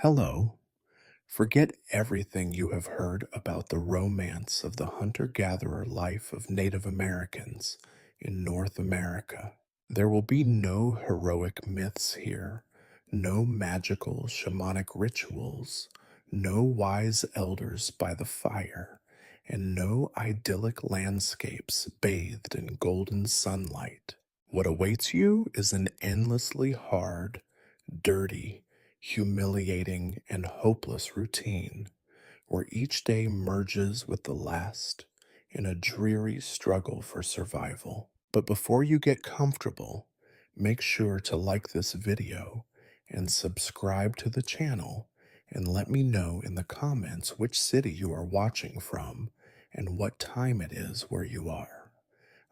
Hello. Forget everything you have heard about the romance of the hunter gatherer life of Native Americans in North America. There will be no heroic myths here, no magical shamanic rituals, no wise elders by the fire, and no idyllic landscapes bathed in golden sunlight. What awaits you is an endlessly hard, dirty, humiliating, and hopeless routine where each day merges with the last in a dreary struggle for survival. But before you get comfortable, make sure to like this video and subscribe to the channel and let me know in the comments which city you are watching from and what time it is where you are.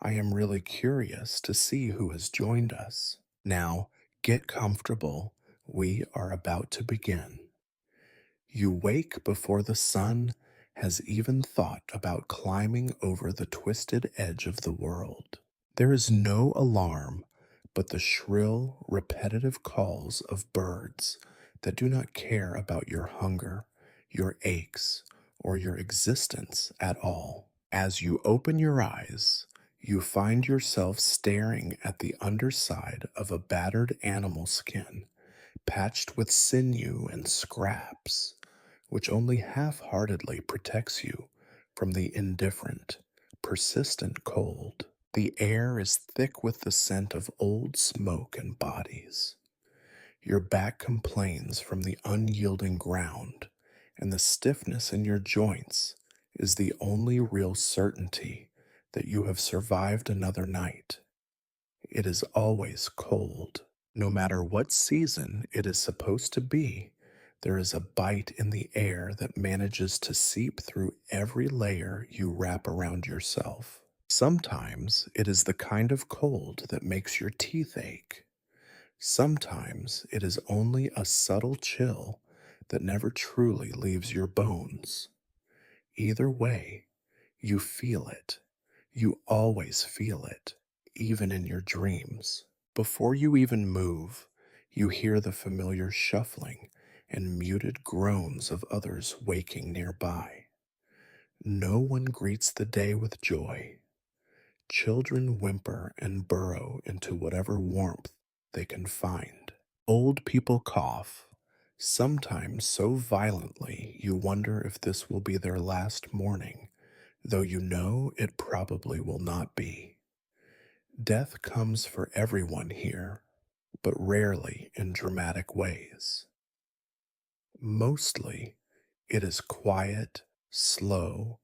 I am really curious to see who has joined us. Now, get comfortable. We are about to begin. You wake before the sun has even thought about climbing over the twisted edge of the world. There is no alarm but the shrill, repetitive calls of birds that do not care about your hunger, your aches, or your existence at all. As you open your eyes, you find yourself staring at the underside of a battered animal skin, patched with sinew and scraps, which only half heartedly protects you from the indifferent, persistent cold. The air is thick with the scent of old smoke and bodies. Your back complains from the unyielding ground, and the stiffness in your joints is the only real certainty that you have survived another night. It is always cold. No matter what season it is supposed to be, there is a bite in the air that manages to seep through every layer you wrap around yourself. Sometimes it is the kind of cold that makes your teeth ache. Sometimes it is only a subtle chill that never truly leaves your bones. Either way, you feel it. You always feel it, even in your dreams. Before you even move, you hear the familiar shuffling and muted groans of others waking nearby. No one greets the day with joy. Children whimper and burrow into whatever warmth they can find. Old people cough, sometimes so violently you wonder if this will be their last morning, though you know it probably will not be. Death comes for everyone here, but rarely in dramatic ways. Mostly, it is quiet, slow,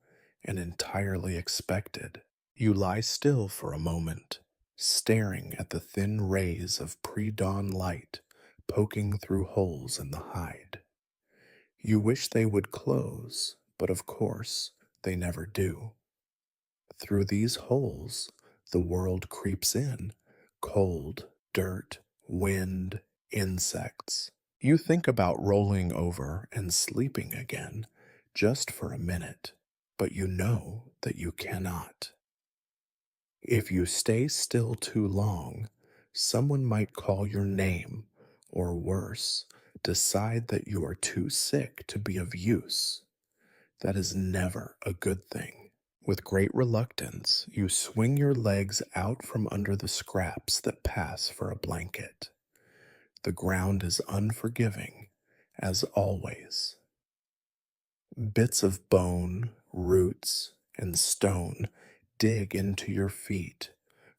and entirely expected. You lie still for a moment, staring at the thin rays of pre-dawn light poking through holes in the hide. You wish they would close, but of course, they never do. Through these holes, the world creeps in: cold, dirt, wind, insects. You think about rolling over and sleeping again just for a minute, but you know that you cannot. If you stay still too long, someone might call your name, or worse, decide that you are too sick to be of use. That is never a good thing. With great reluctance, you swing your legs out from under the scraps that pass for a blanket. The ground is unforgiving, as always. Bits of bone, roots, and stone dig into your feet,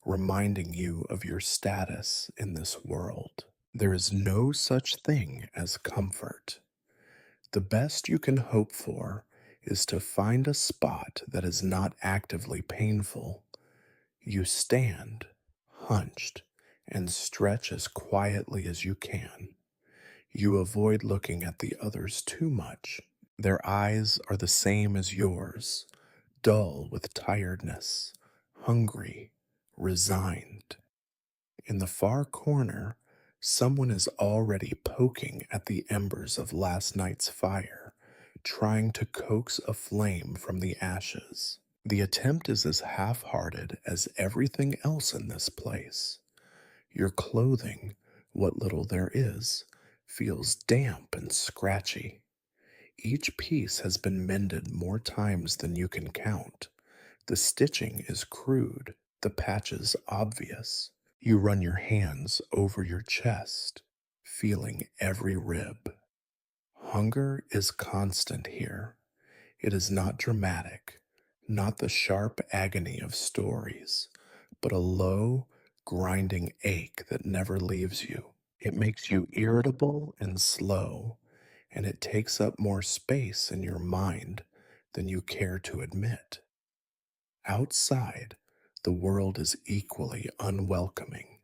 reminding you of your status in this world. There is no such thing as comfort. The best you can hope for is to find a spot that is not actively painful. You stand, hunched, and stretch as quietly as you can. You avoid looking at the others too much. Their eyes are the same as yours, dull with tiredness, hungry, resigned. In the far corner, someone is already poking at the embers of last night's fire, trying to coax a flame from the ashes. The attempt is as half-hearted as everything else in this place. Your clothing, what little there is, feels damp and scratchy. Each piece has been mended more times than you can count. The stitching is crude, the patches obvious. You run your hands over your chest, feeling every rib. Hunger is constant here. It is not dramatic, not the sharp agony of stories, but a low, grinding ache that never leaves you. It makes you irritable and slow, and it takes up more space in your mind than you care to admit. Outside, the world is equally unwelcoming.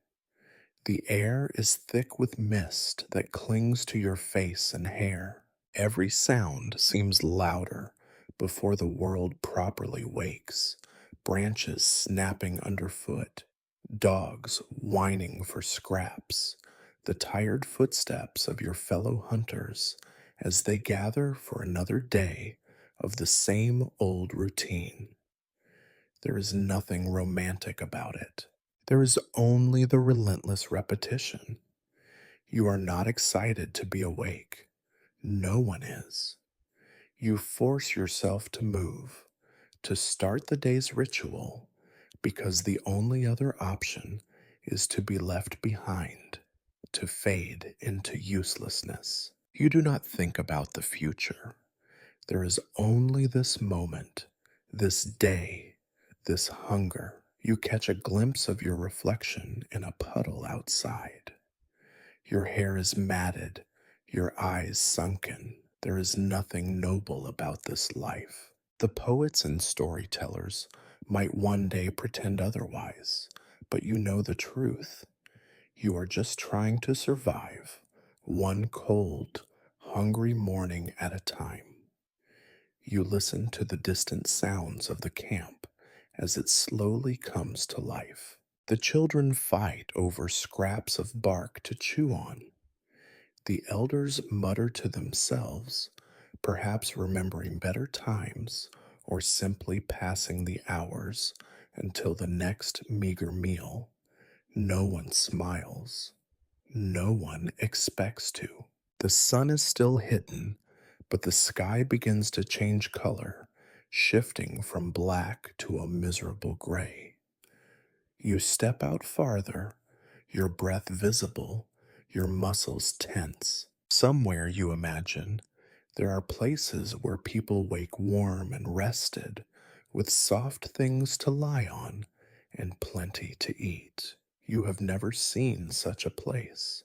The air is thick with mist that clings to your face and hair. Every sound seems louder before the world properly wakes. Branches snapping underfoot, dogs whining for scraps, the tired footsteps of your fellow hunters as they gather for another day of the same old routine. There is nothing romantic about it. There is only the relentless repetition. You are not excited to be awake. No one is. You force yourself to move, to start the day's ritual, because the only other option is to be left behind, to fade into uselessness. You do not think about the future. There is only this moment, this day, this hunger. You catch a glimpse of your reflection in a puddle outside. Your hair is matted, your eyes sunken. There is nothing noble about this life. The poets and storytellers might one day pretend otherwise, but you know the truth. You are just trying to survive, one cold, hungry morning at a time. You listen to the distant sounds of the camp as it slowly comes to life. The children fight over scraps of bark to chew on. The elders mutter to themselves, perhaps remembering better times or simply passing the hours until the next meager meal. No one smiles. No one expects to. The sun is still hidden, but the sky begins to change color, shifting from black to a miserable gray. You step out farther, your breath visible, your muscles tense. Somewhere, you imagine, there are places where people wake warm and rested, with soft things to lie on and plenty to eat. You have never seen such a place.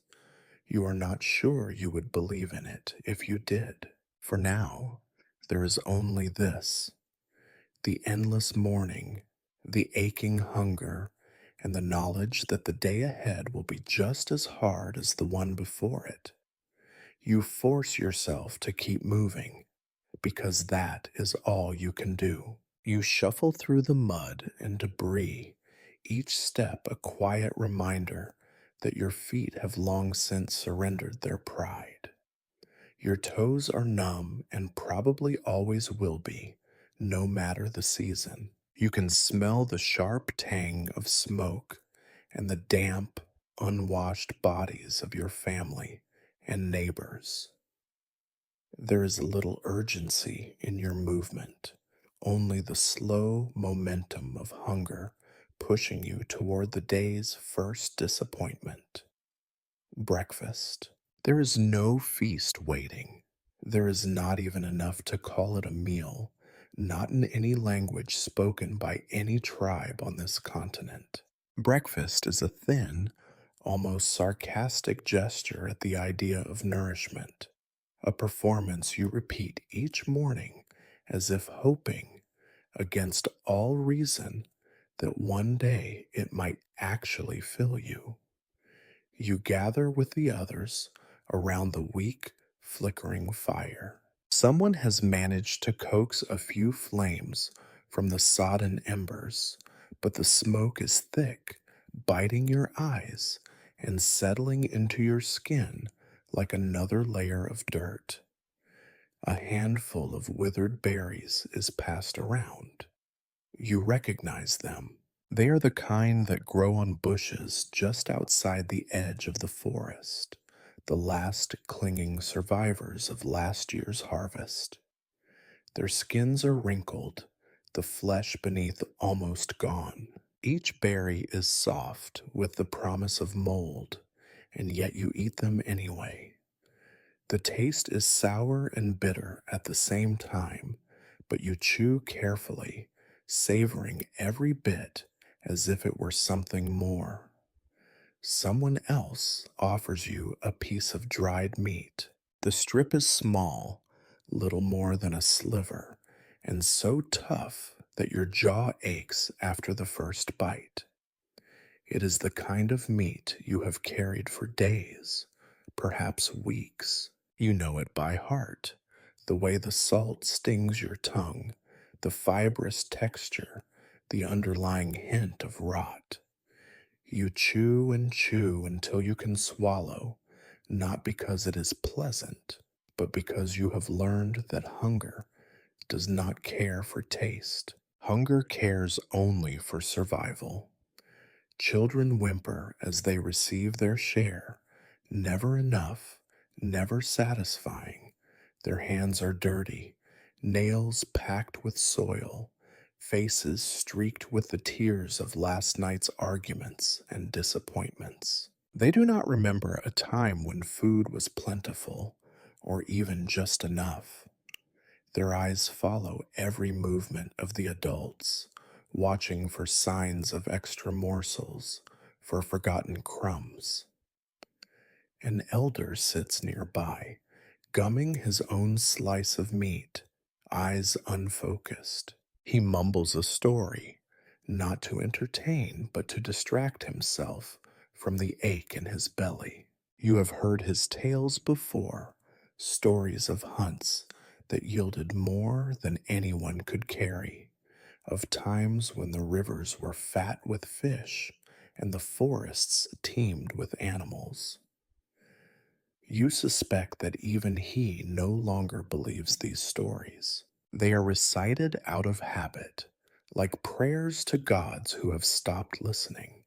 You are not sure you would believe in it if you did. For now, there is only this: the endless mourning, the aching hunger, and the knowledge that the day ahead will be just as hard as the one before it. You force yourself to keep moving because that is all you can do. You shuffle through the mud and debris, each step a quiet reminder that your feet have long since surrendered their pride. Your toes are numb and probably always will be, no matter the season. You can smell the sharp tang of smoke and the damp, unwashed bodies of your family and neighbors. There is little urgency in your movement, only the slow momentum of hunger pushing you toward the day's first disappointment. Breakfast. There is no feast waiting. There is not even enough to call it a meal, not in any language spoken by any tribe on this continent. Breakfast is a thin, almost sarcastic gesture at the idea of nourishment, a performance you repeat each morning as if hoping, against all reason, that one day it might actually fill you. You gather with the others around the weak, flickering fire. Someone has managed to coax a few flames from the sodden embers, but the smoke is thick, biting your eyes and settling into your skin like another layer of dirt. A handful of withered berries is passed around. You recognize them. They are the kind that grow on bushes just outside the edge of the forest. the last clinging survivors of last year's harvest. Their skins are wrinkled, the flesh beneath almost gone. Each berry is soft with the promise of mold, and yet you eat them anyway. The taste is sour and bitter at the same time, but you chew carefully, savoring every bit as if it were something more. Someone else offers you a piece of dried meat. The strip is small, little more than a sliver, and so tough that your jaw aches after the first bite. It is the kind of meat you have carried for days, perhaps weeks. You know it by heart, the way the salt stings your tongue, the fibrous texture, the underlying hint of rot. You chew and chew until you can swallow, not because it is pleasant, but because you have learned that hunger does not care for taste. Hunger cares only for survival. Children whimper as they receive their share, never enough, never satisfying. Their hands are dirty, nails packed with soil, faces streaked with the tears of last night's arguments and disappointments. They do not remember a time when food was plentiful, or even just enough. Their eyes follow every movement of the adults, watching for signs of extra morsels, for forgotten crumbs. An elder sits nearby, gumming his own slice of meat, eyes unfocused. He mumbles a story, not to entertain, but to distract himself from the ache in his belly. You have heard his tales before, stories of hunts that yielded more than anyone could carry, of times when the rivers were fat with fish and the forests teemed with animals. You suspect that even he no longer believes these stories. They are recited out of habit, like prayers to gods who have stopped listening.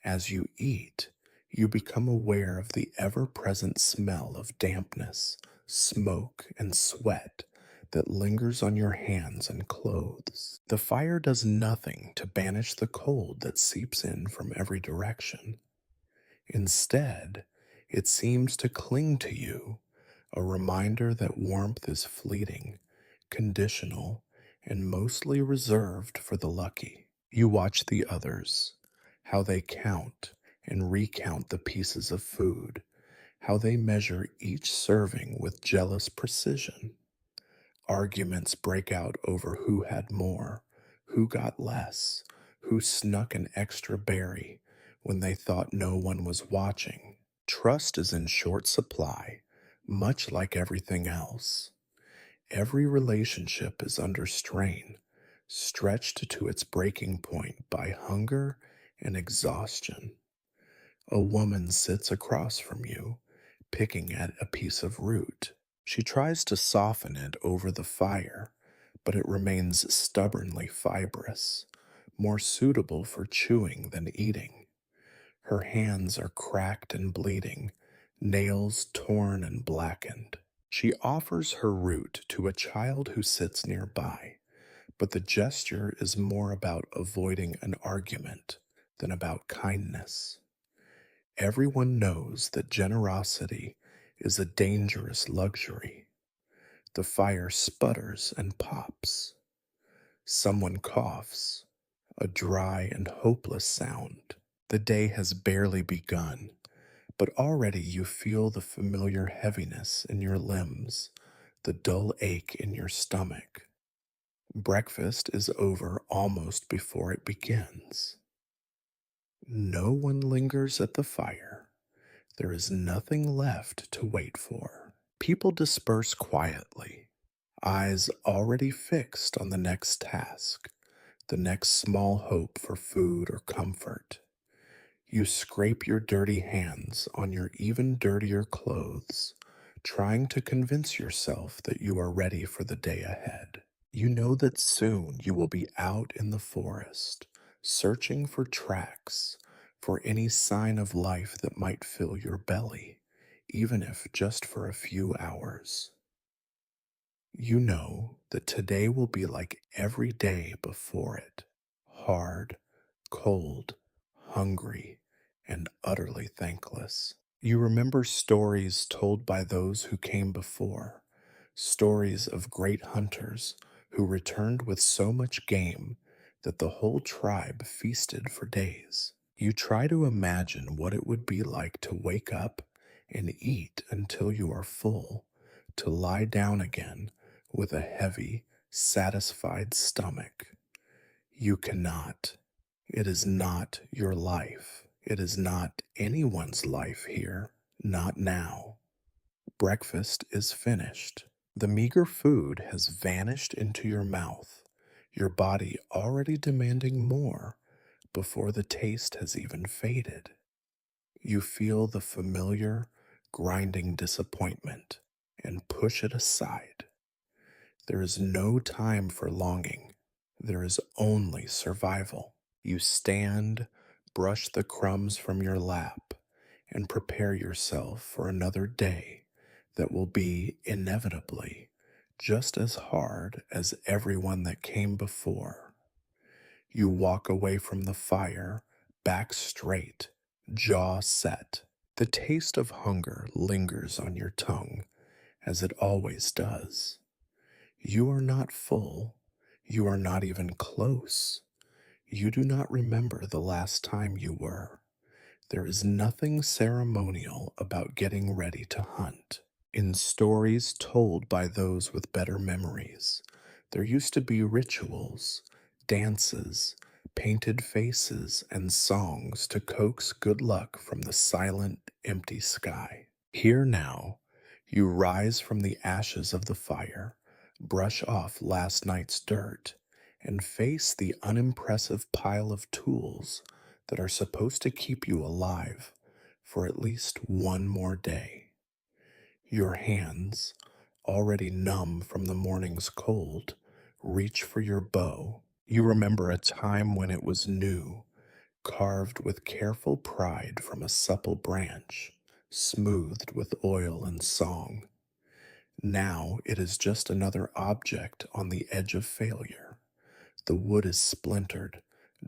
As you eat, you become aware of the ever present smell of dampness, smoke, and sweat that lingers on your hands and clothes. The fire does nothing to banish the cold that seeps in from every direction. Instead, it seems to cling to you, a reminder that warmth is fleeting, conditional, and mostly reserved for the lucky. You watch the others, how they count and recount the pieces of food, how they measure each serving with jealous precision. Arguments break out over who had more, who got less, who snuck an extra berry when they thought no one was watching. Trust is in short supply, much like everything else. Every relationship is under strain, stretched to its breaking point by hunger and exhaustion. A woman sits across from you, picking at a piece of root. She tries to soften it over the fire, but it remains stubbornly fibrous, more suitable for chewing than eating. Her hands are cracked and bleeding, nails torn and blackened. She offers her root to a child who sits nearby, but the gesture is more about avoiding an argument than about kindness. Everyone knows that generosity is a dangerous luxury. The fire sputters and pops. Someone coughs, a dry and hopeless sound. The day has barely begun, but already you feel the familiar heaviness in your limbs, the dull ache in your stomach. Breakfast is over almost before it begins. No one lingers at the fire. There is nothing left to wait for. People disperse quietly, eyes already fixed on the next task, the next small hope for food or comfort. You scrape your dirty hands on your even dirtier clothes, trying to convince yourself that you are ready for the day ahead. You know that soon you will be out in the forest, searching for tracks, for any sign of life that might fill your belly. even if just for a few hours. You know that today will be like every day before it, hard, cold, hungry, and utterly thankless. You remember stories told by those who came before, stories of great hunters who returned with so much game that the whole tribe feasted for days. You try to imagine what it would be like to wake up and eat until you are full, to lie down again with a heavy, satisfied stomach. You cannot. It is not your life. It is not anyone's life here. Not now. Breakfast is finished. The meager food has vanished into your mouth, your body already demanding more before the taste has even faded. You feel the familiar, grinding disappointment and push it aside. There is no time for longing. There is only survival. You stand, brush the crumbs from your lap, and prepare yourself for another day that will be inevitably just as hard as everyone that came before. You walk away from the fire, back straight, jaw set. The taste of hunger lingers on your tongue, as it always does. You are not full. You are not even close. You do not remember the last time you were. There is nothing ceremonial about getting ready to hunt. In stories told by those with better memories, there used to be rituals, dances, painted faces, and songs to coax good luck from the silent, empty sky. Here now, you rise from the ashes of the fire, brush off last night's dirt, and face the unimpressive pile of tools that are supposed to keep you alive for at least one more day. Your hands, already numb from the morning's cold, reach for your bow. You remember a time when it was new, carved with careful pride from a supple branch, smoothed with oil and song. Now it is just another object on the edge of failure. The wood is splintered,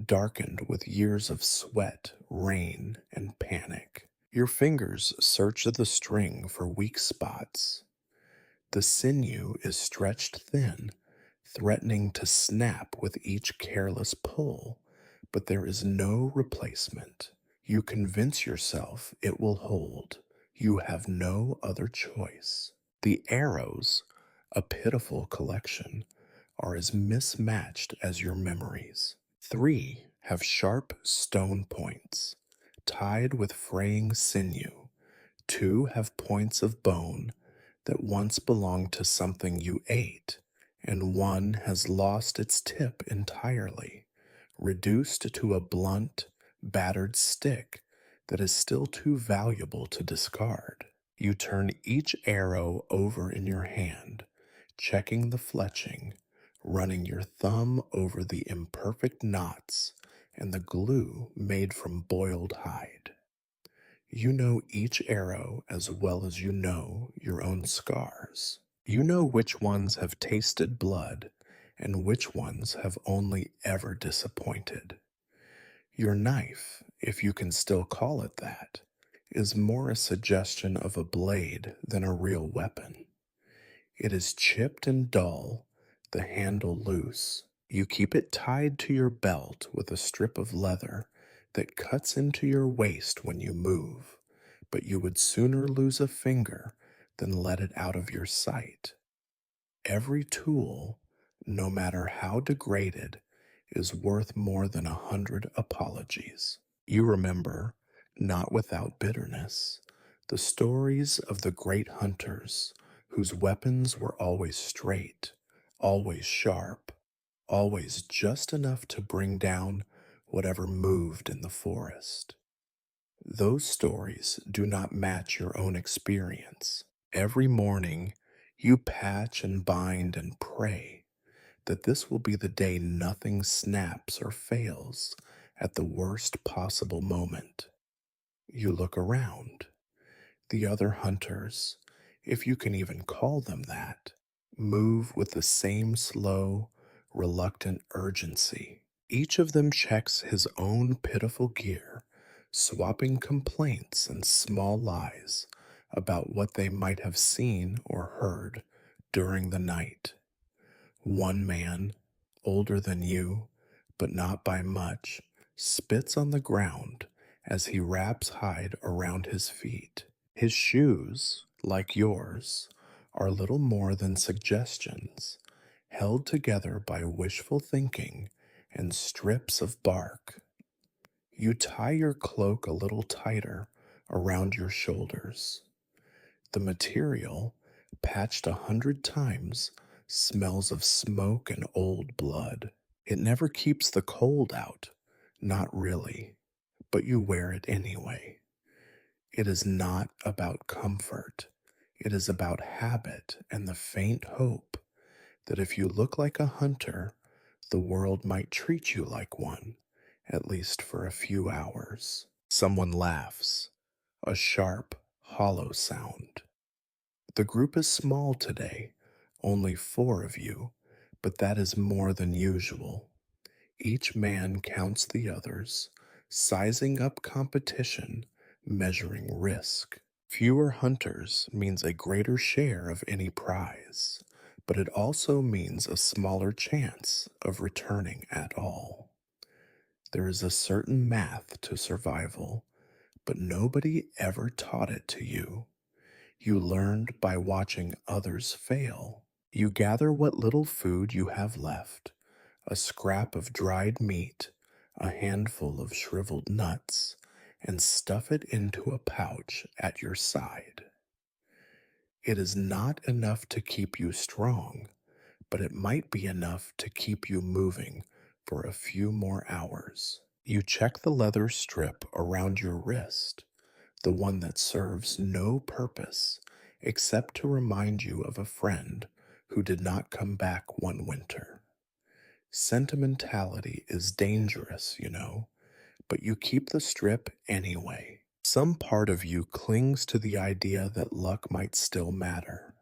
darkened with years of sweat, rain, and panic. Your fingers search the string for weak spots. The sinew is stretched thin, threatening to snap with each careless pull, but there is no replacement. You convince yourself it will hold. You have no other choice. The arrows, a pitiful collection, are as mismatched as your memories. 3 have sharp stone points, tied with fraying sinew. 2 have points of bone that once belonged to something you ate, and 1 has lost its tip entirely, reduced to a blunt, battered stick that is still too valuable to discard. You turn each arrow over in your hand, checking the fletching, running your thumb over the imperfect knots and the glue made from boiled hide. You know each arrow as well as you know your own scars. You know which ones have tasted blood and which ones have only ever disappointed. Your knife, if you can still call it that, is more a suggestion of a blade than a real weapon. It is chipped and dull, the handle loose. You keep it tied to your belt with a strip of leather that cuts into your waist when you move, but you would sooner lose a finger than let it out of your sight. Every tool, no matter how degraded, is worth more than 100 apologies. You remember, not without bitterness, the stories of the great hunters whose weapons were always straight, always sharp, always just enough to bring down whatever moved in the forest. Those stories do not match your own experience. Every morning, you patch and bind and pray that this will be the day nothing snaps or fails at the worst possible moment. You look around. The other hunters, if you can even call them that, move with the same slow, reluctant urgency. Each of them checks his own pitiful gear, swapping complaints and small lies about what they might have seen or heard during the night. One man, older than you, but not by much, spits on the ground as he wraps hide around his feet. His shoes, like yours, are little more than suggestions, held together by wishful thinking and strips of bark. You tie your cloak a little tighter around your shoulders. The material, patched 100 times, smells of smoke and old blood. It never keeps the cold out, not really, but you wear it anyway. It is not about comfort. It is about habit and the faint hope that if you look like a hunter, the world might treat you like one, at least for a few hours. Someone laughs, a sharp, hollow sound. The group is small today, only 4 of you, but that is more than usual. Each man counts the others, sizing up competition, measuring risk. Fewer hunters means a greater share of any prize, but it also means a smaller chance of returning at all. There is a certain math to survival, but nobody ever taught it to you. You learned by watching others fail. You gather what little food you have left, a scrap of dried meat, a handful of shriveled nuts, and stuff it into a pouch at your side. It is not enough to keep you strong, but it might be enough to keep you moving for a few more hours. You check the leather strip around your wrist, the one that serves no purpose except to remind you of a friend who did not come back one winter. Sentimentality is dangerous, you know, but you keep the strip anyway. Some part of you clings to the idea that luck might still matter.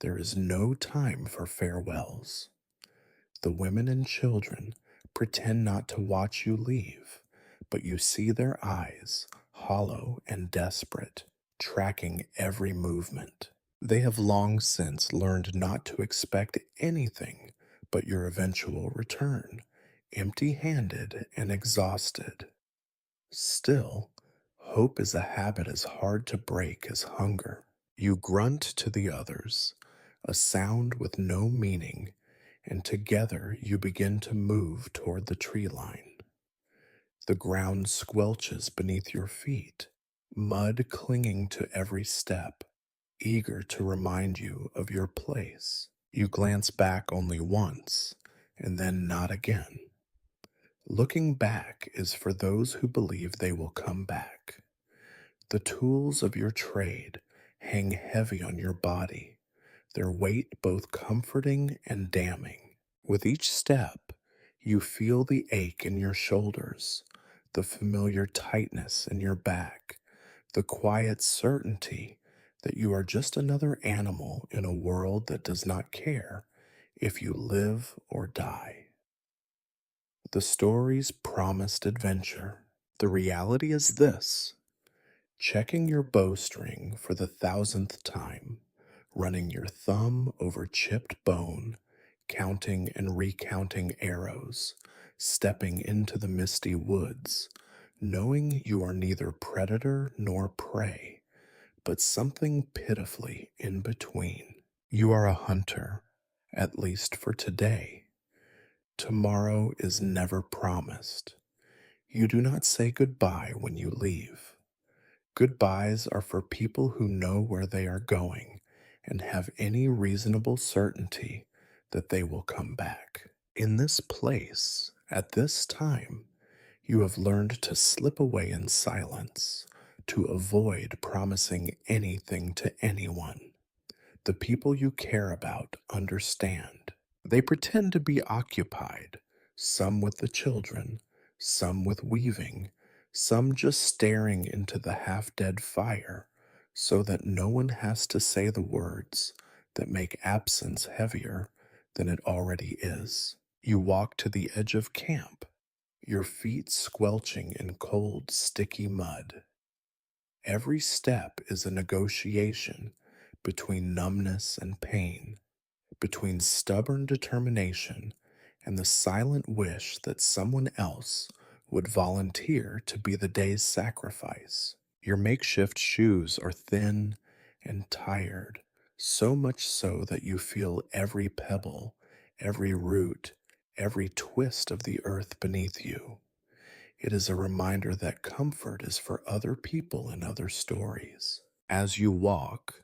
There is no time for farewells. The women and children pretend not to watch you leave, but you see their eyes, hollow and desperate, tracking every movement. They have long since learned not to expect anything but your eventual return, empty handed and exhausted. Still, hope is a habit as hard to break as hunger. You grunt to the others, a sound with no meaning, and together you begin to move toward the tree line. The ground squelches beneath your feet, mud clinging to every step, eager to remind you of your place. You glance back only once, and then not again. Looking back is for those who believe they will come back. The tools of your trade hang heavy on your body, their weight both comforting and damning. With each step, you feel the ache in your shoulders, the familiar tightness in your back, the quiet certainty that you are just another animal in a world that does not care if you live or die. The story's promised adventure. The reality is this: checking your bowstring for the 1,000th time, running your thumb over chipped bone, counting and recounting arrows, stepping into the misty woods, knowing you are neither predator nor prey, but something pitifully in between. You are a hunter, at least for today. Tomorrow is never promised. You do not say goodbye when you leave. Goodbyes are for people who know where they are going and have any reasonable certainty that they will come back. In this place, at this time, you have learned to slip away in silence, to avoid promising anything to anyone. The people you care about understand. They pretend to be occupied, some with the children, some with weaving, some just staring into the half dead fire, so that no one has to say the words that make absence heavier than it already is. You walk to the edge of camp, your feet squelching in cold, sticky mud. Every step is a negotiation between numbness and pain, between stubborn determination and the silent wish that someone else would volunteer to be the day's sacrifice. Your makeshift shoes are thin and tired, so much so that you feel every pebble, every root, every twist of the earth beneath you. It is a reminder that comfort is for other people and other stories. As you walk,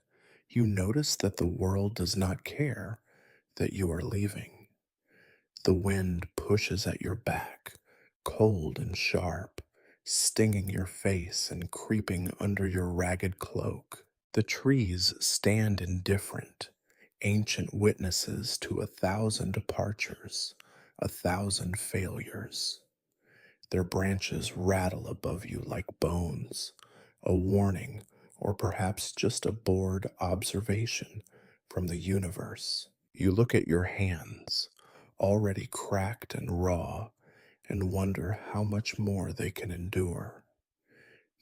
you notice that the world does not care that you are leaving. The wind pushes at your back, cold and sharp, stinging your face and creeping under your ragged cloak. The trees stand indifferent, ancient witnesses to 1,000 departures, 1,000 failures. Their branches rattle above you like bones, a warning, or perhaps just a bored observation from the universe. You look at your hands, already cracked and raw, and wonder how much more they can endure.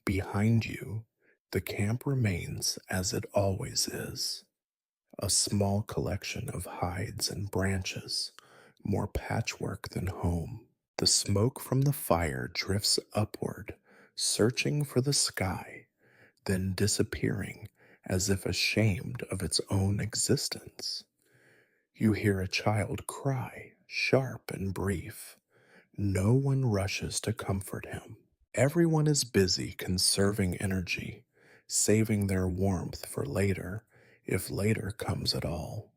Behind you, the camp remains as it always is, a small collection of hides and branches, more patchwork than home. The smoke from the fire drifts upward, searching for the sky, then disappearing as if ashamed of its own existence. You hear a child cry, sharp and brief. No one rushes to comfort him. Everyone is busy conserving energy, saving their warmth for later, if later comes at all.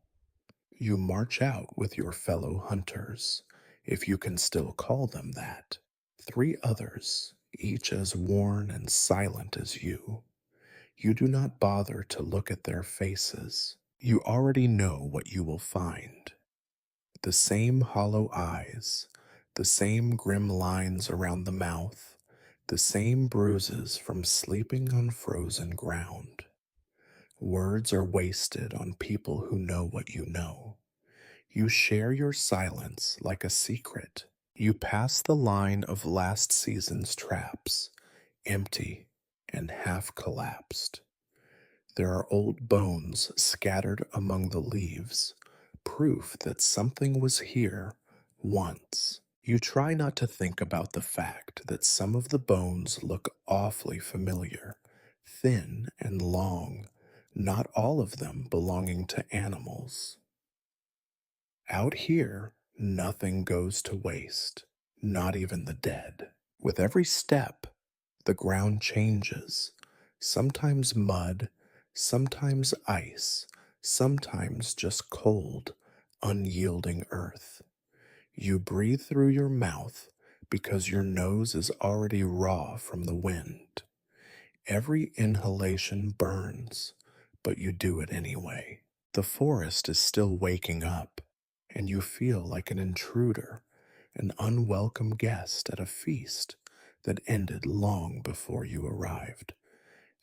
You march out with your fellow hunters, if you can still call them that. 3 others, each as worn and silent as you. You do not bother to look at their faces. You already know what you will find. The same hollow eyes, the same grim lines around the mouth, the same bruises from sleeping on frozen ground. Words are wasted on people who know what you know. You share your silence like a secret. You pass the line of last season's traps, empty and half collapsed. There are old bones scattered among the leaves, proof that something was here once. You try not to think about the fact that some of the bones look awfully familiar, thin and long, not all of them belonging to animals. Out here, nothing goes to waste, not even the dead. With every step, the ground changes, sometimes mud, sometimes ice, sometimes just cold, unyielding earth. You breathe through your mouth because your nose is already raw from the wind. Every inhalation burns, but you do it anyway. The forest is still waking up, and you feel like an intruder, an unwelcome guest at a feast that ended long before you arrived.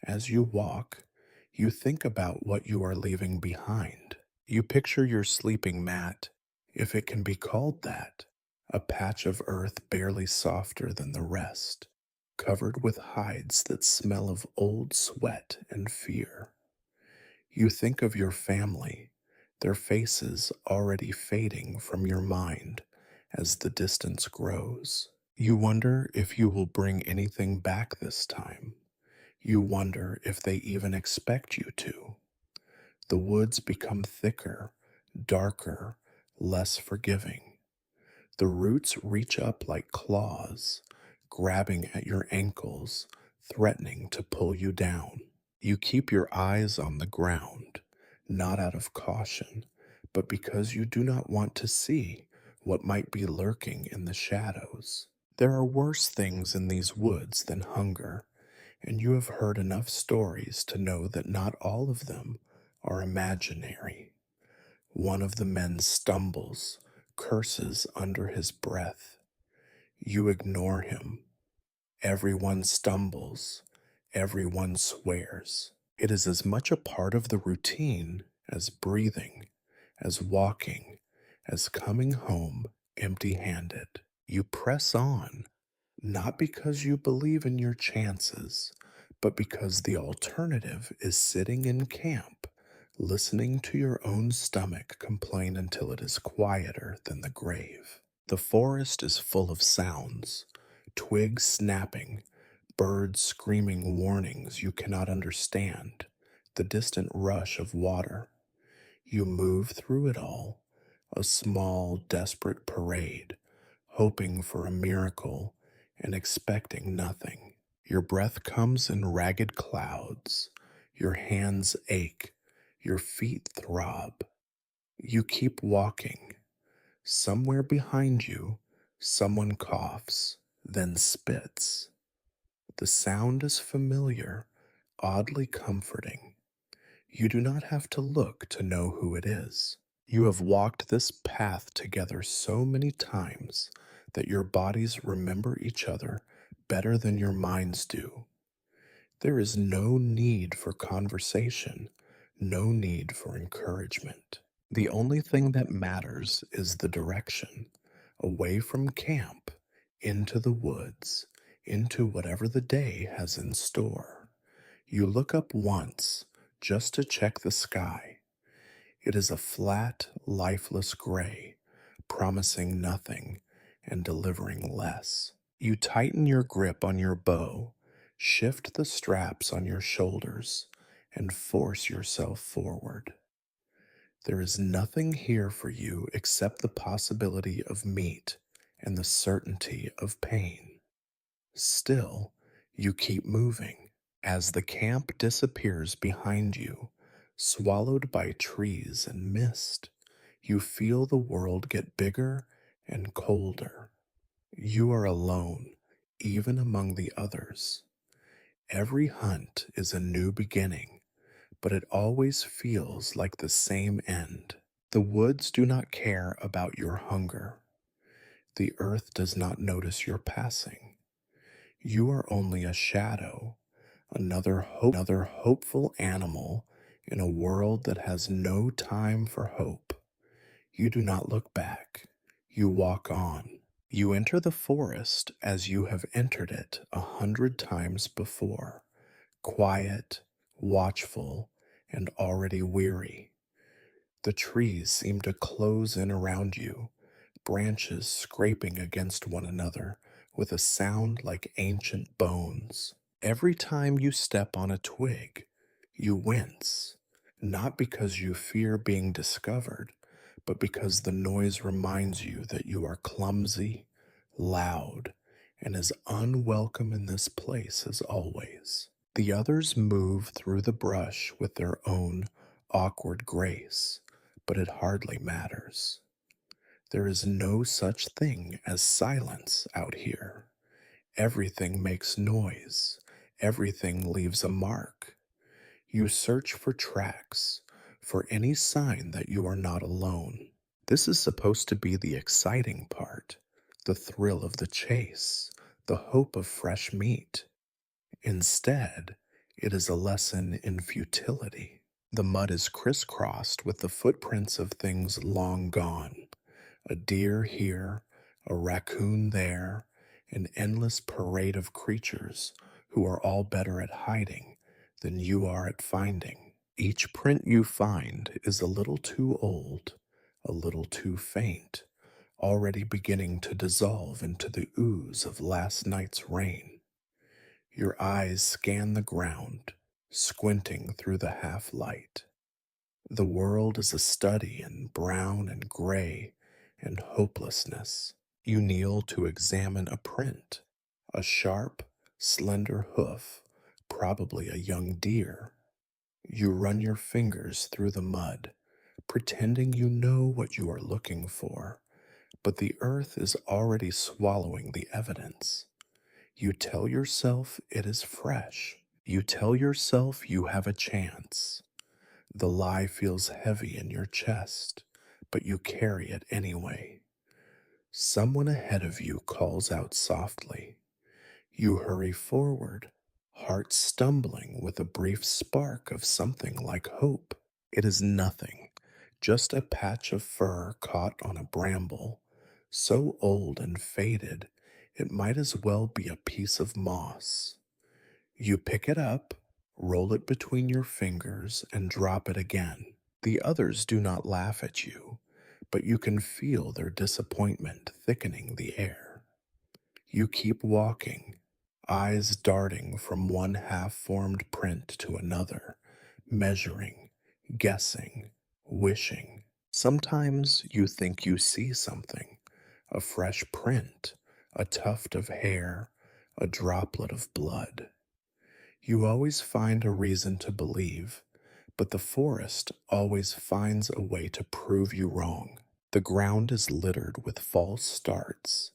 As you walk, you think about what you are leaving behind. You picture your sleeping mat, if it can be called that, a patch of earth barely softer than the rest, covered with hides that smell of old sweat and fear. You think of your family, their faces already fading from your mind as the distance grows. You wonder if you will bring anything back this time. You wonder if they even expect you to. The woods become thicker, darker, less forgiving. The roots reach up like claws, grabbing at your ankles, threatening to pull you down. You keep your eyes on the ground, not out of caution, but because you do not want to see what might be lurking in the shadows. There are worse things in these woods than hunger, and you have heard enough stories to know that not all of them are imaginary. One of the men stumbles, curses under his breath. You ignore him. Everyone stumbles. Everyone swears. It is as much a part of the routine as breathing, as walking, as coming home empty handed. You press on, not because you believe in your chances, but because the alternative is sitting in camp, listening to your own stomach complain until it is quieter than the grave. The forest is full of sounds, twigs snapping, birds screaming warnings you cannot understand, the distant rush of water. You move through it all, a small, desperate parade, hoping for a miracle and expecting nothing. Your breath comes in ragged clouds, your hands ache, your feet throb. You keep walking. Somewhere behind you, someone coughs, then spits. The sound is familiar, oddly comforting. You do not have to look to know who it is. You have walked this path together so many times that your bodies remember each other better than your minds do. There is no need for conversation, no need for encouragement. The only thing that matters is the direction, away from camp, into the woods, into whatever the day has in store. You look up once, just to check the sky. It is a flat, lifeless gray, promising nothing and delivering less. You tighten your grip on your bow, shift the straps on your shoulders, and force yourself forward. There is nothing here for you except the possibility of meat and the certainty of pain. Still, you keep moving. As the camp disappears behind you, swallowed by trees and mist, you feel the world get bigger and colder. You are alone, even among the others. Every hunt is a new beginning, but it always feels like the same end. The woods do not care about your hunger. The earth does not notice your passing. You are only a shadow, another hopeful animal in a world that has no time for hope. You do not look back. You walk on. You enter the forest as you have entered it 100 times before, quiet, watchful, and already weary. The trees seem to close in around you, branches scraping against one another with a sound like ancient bones. Every time you step on a twig, you wince, not because you fear being discovered, but because the noise reminds you that you are clumsy, loud, and as unwelcome in this place as always. The others move through the brush with their own awkward grace, but it hardly matters. There is no such thing as silence out here. Everything makes noise. Everything leaves a mark. You search for tracks, for any sign that you are not alone. This is supposed to be the exciting part, the thrill of the chase, the hope of fresh meat. Instead, it is a lesson in futility. The mud is crisscrossed with the footprints of things long gone. A deer here, a raccoon there, an endless parade of creatures who are all better at hiding than you are at finding. Each print you find is a little too old, a little too faint, already beginning to dissolve into the ooze of last night's rain. Your eyes scan the ground, squinting through the half light. The world is a study in brown and gray and hopelessness. You kneel to examine a print, a sharp, slender hoof, probably a young deer. You run your fingers through the mud, pretending you know what you are looking for, but the earth is already swallowing the evidence. You tell yourself it is fresh. You tell yourself you have a chance. The lie feels heavy in your chest, but you carry it anyway. Someone ahead of you calls out softly. You hurry forward, heart stumbling with a brief spark of something like hope. It is nothing, just a patch of fur caught on a bramble, so old and faded it might as well be a piece of moss. You pick it up, roll it between your fingers, and drop it again. The others do not laugh at you, but you can feel their disappointment thickening the air. You keep walking, eyes darting from one half formed print to another, measuring, guessing, wishing. Sometimes you think you see something, a fresh print, a tuft of hair, a droplet of blood. You always find a reason to believe, but the forest always finds a way to prove you wrong. The ground is littered with false starts,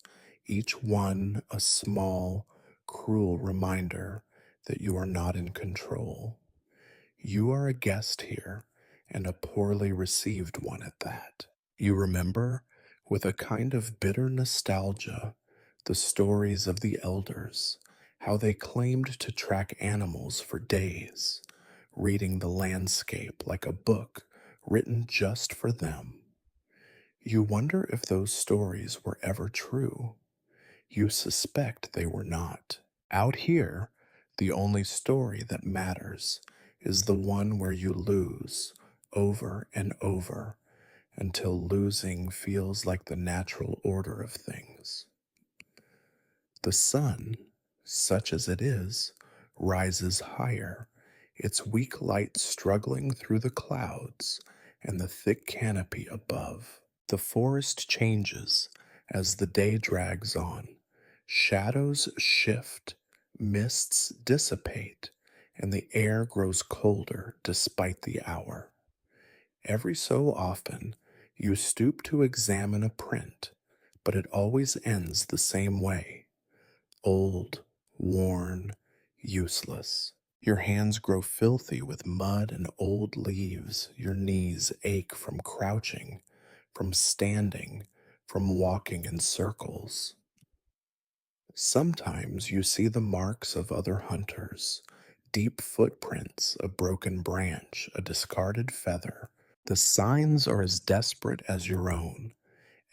each one a small, cruel reminder that you are not in control. You are a guest here, and a poorly received one at that. You remember, with a kind of bitter nostalgia, the stories of the elders, how they claimed to track animals for days, reading the landscape like a book written just for them. You wonder if those stories were ever true. You suspect they were not. Out here, the only story that matters is the one where you lose over and over until losing feels like the natural order of things. The sun, such as it is, rises higher, its weak light struggling through the clouds and the thick canopy above. The forest changes as the day drags on. Shadows shift, mists dissipate, and the air grows colder despite the hour. Every so often, you stoop to examine a print, but it always ends the same way: old, worn, useless. Your hands grow filthy with mud and old leaves. Your knees ache from crouching, from standing, from walking in circles. Sometimes you see the marks of other hunters, deep footprints, a broken branch, a discarded feather. The signs are as desperate as your own,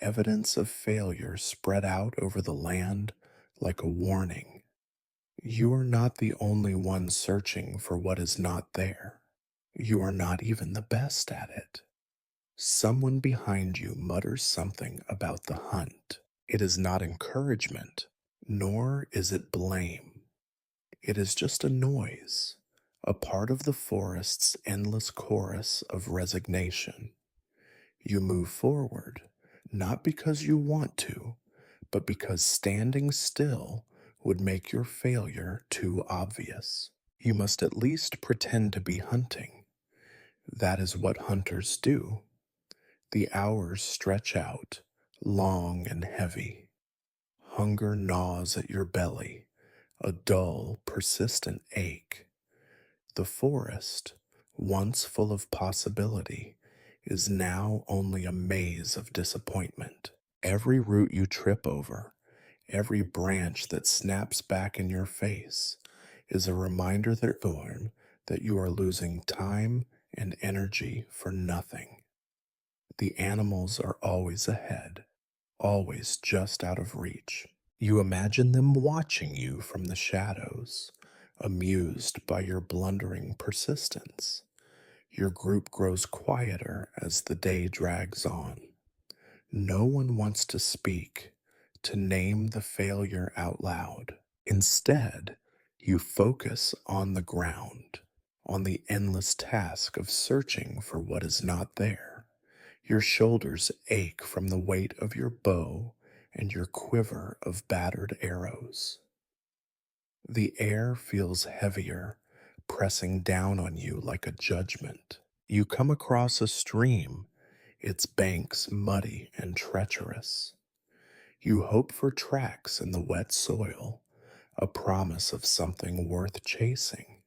evidence of failure spread out over the land like a warning. You are not the only one searching for what is not there. You are not even the best at it. Someone behind you mutters something about the hunt. It is not encouragement, nor is it blame. It is just a noise, a part of the forest's endless chorus of resignation. You move forward, not because you want to, but because standing still would make your failure too obvious. You must at least pretend to be hunting. That is what hunters do. The hours stretch out, long and heavy. Hunger gnaws at your belly, a dull, persistent ache. The forest, once full of possibility, is now only a maze of disappointment. Every root you trip over, every branch that snaps back in your face, is a reminder that you are losing time and energy for nothing. The animals are always ahead, always just out of reach. You imagine them watching you from the shadows, amused by your blundering persistence. Your group grows quieter as the day drags on. No one wants to speak, to name the failure out loud. Instead, you focus on the ground, on the endless task of searching for what is not there. Your shoulders ache from the weight of your bow and your quiver of battered arrows. The air feels heavier, pressing down on you like a judgment. You come across a stream, its banks muddy and treacherous. You hope for tracks in the wet soil, a promise of something worth chasing.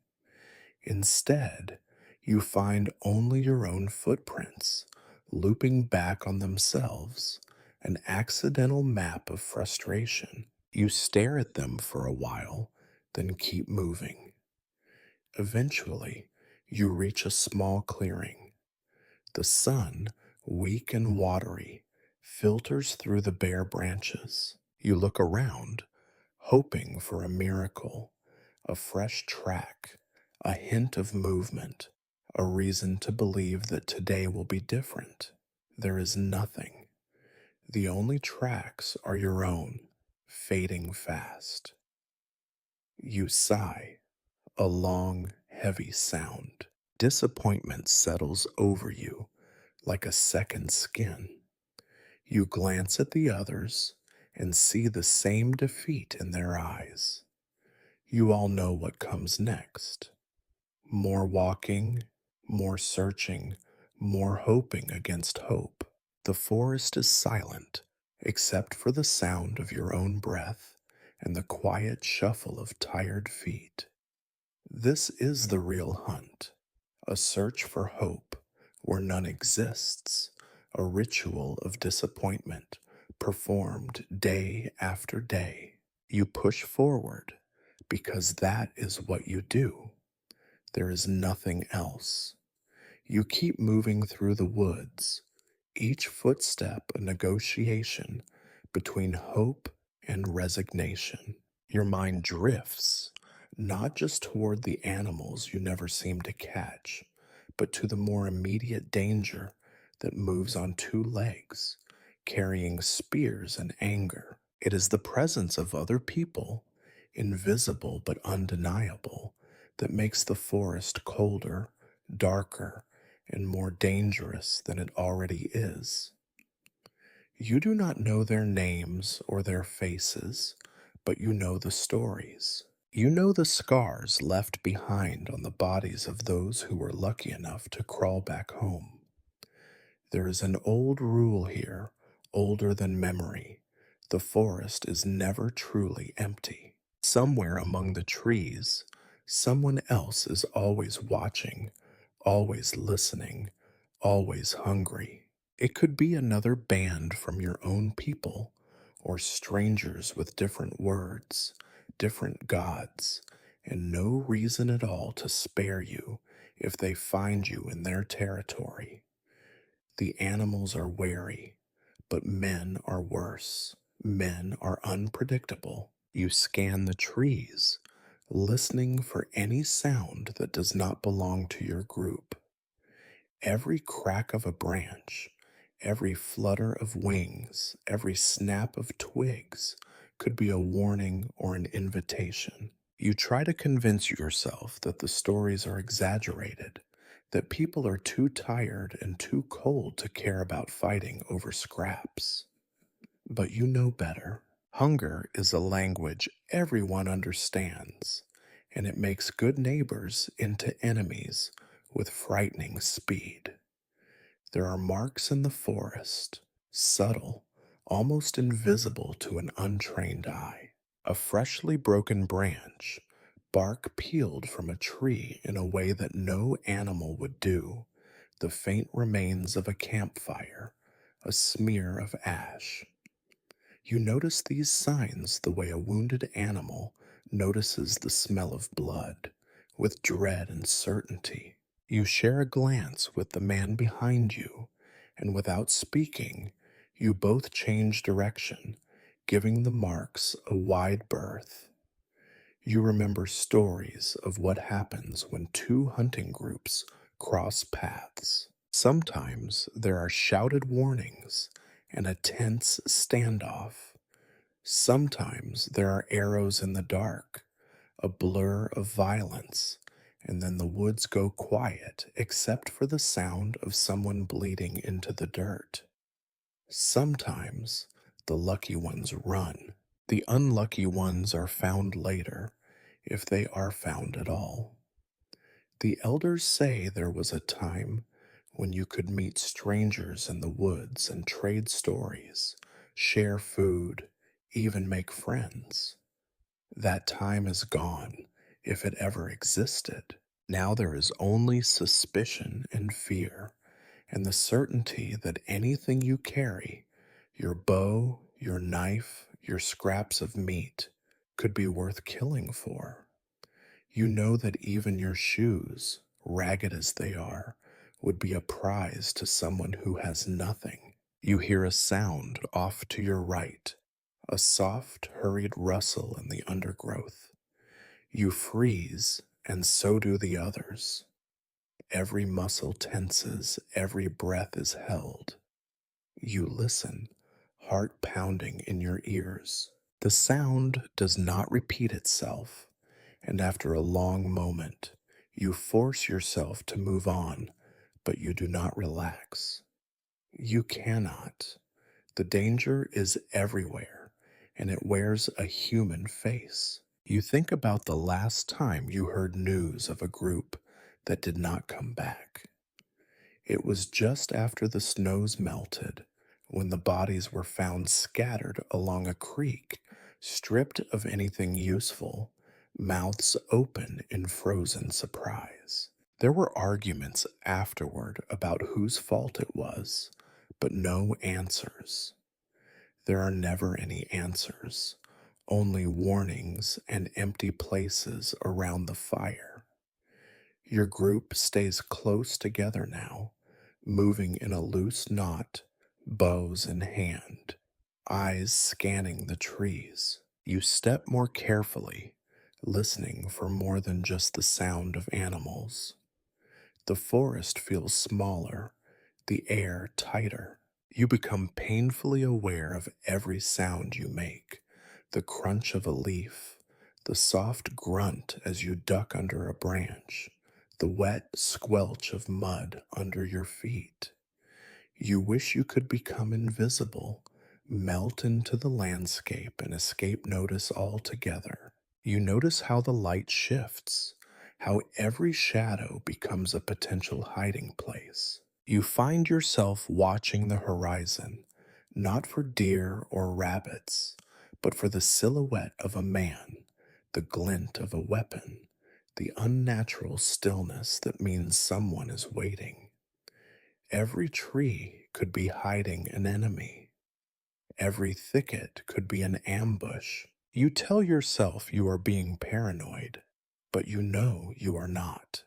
Instead, you find only your own footprints, looping back on themselves, an accidental map of frustration. You stare at them for a while, then keep moving. Eventually, you reach a small clearing. The sun, weak and watery, filters through the bare branches. You look around, hoping for a miracle, a fresh track, a hint of movement, a reason to believe that today will be different. There is nothing. The only tracks are your own, fading fast. You sigh, a long, heavy sound. Disappointment settles over you like a second skin. You glance at the others and see the same defeat in their eyes. You all know what comes next. More walking, more searching, more hoping against hope. The forest is silent, except for the sound of your own breath and the quiet shuffle of tired feet. This is the real hunt, a search for hope where none exists, a ritual of disappointment performed day after day. You push forward because that is what you do. There is nothing else. You keep moving through the woods, each footstep a negotiation between hope and resignation. Your mind drifts, not just toward the animals you never seem to catch, but to the more immediate danger that moves on two legs, carrying spears and anger. It is the presence of other people, invisible but undeniable, that makes the forest colder, darker, and more dangerous than it already is. You do not know their names or their faces, but you know the stories. You know the scars left behind on the bodies of those who were lucky enough to crawl back home. There is an old rule here, older than memory. The forest is never truly empty. Somewhere among the trees, someone else is always watching, always listening, always hungry. It could be another band from your own people, or strangers with different words, different gods, and no reason at all to spare you if they find you in their territory. The animals are wary, but men are worse. Men are unpredictable. You scan the trees, listening for any sound that does not belong to your group. Every crack of a branch, every flutter of wings, every snap of twigs could be a warning or an invitation. You try to convince yourself that the stories are exaggerated, that people are too tired and too cold to care about fighting over scraps. But you know better. Hunger is a language everyone understands, and it makes good neighbors into enemies with frightening speed. There are marks in the forest, subtle, almost invisible to an untrained eye. A freshly broken branch, bark peeled from a tree in a way that no animal would do, the faint remains of a campfire, a smear of ash. You notice these signs the way a wounded animal notices the smell of blood, with dread and certainty. You share a glance with the man behind you, and without speaking, you both change direction, giving the marks a wide berth. You remember stories of what happens when two hunting groups cross paths. Sometimes there are shouted warnings and a tense standoff. Sometimes there are arrows in the dark, a blur of violence, and then the woods go quiet except for the sound of someone bleeding into the dirt. Sometimes the lucky ones run. The unlucky ones are found later, if they are found at all. The elders say there was a time when you could meet strangers in the woods and trade stories, share food, even make friends. That time is gone, if it ever existed. Now there is only suspicion and fear, and the certainty that anything you carry, your bow, your knife, your scraps of meat, could be worth killing for. You know that even your shoes, ragged as they are, would be a prize to someone who has nothing. You hear a sound off to your right, a soft, hurried rustle in the undergrowth. You freeze, and so do the others. Every muscle tenses, every breath is held. You listen, heart pounding in your ears. The sound does not repeat itself, and after a long moment, you force yourself to move on, but you do not relax. You cannot. The danger is everywhere, and it wears a human face. You think about the last time you heard news of a group that did not come back. It was just after the snows melted, when the bodies were found scattered along a creek, stripped of anything useful, mouths open in frozen surprise. There were arguments afterward about whose fault it was, but no answers. There are never any answers, only warnings and empty places around the fire. Your group stays close together now, moving in a loose knot, bows in hand, eyes scanning the trees. You step more carefully, listening for more than just the sound of animals. The forest feels smaller, the air tighter. You become painfully aware of every sound you make, the crunch of a leaf, the soft grunt as you duck under a branch, the wet squelch of mud under your feet. You wish you could become invisible, melt into the landscape, and escape notice altogether. You notice how the light shifts, how every shadow becomes a potential hiding place. You find yourself watching the horizon, not for deer or rabbits, but for the silhouette of a man, the glint of a weapon, the unnatural stillness that means someone is waiting. Every tree could be hiding an enemy. Every thicket could be an ambush. You tell yourself you are being paranoid, but you know you are not.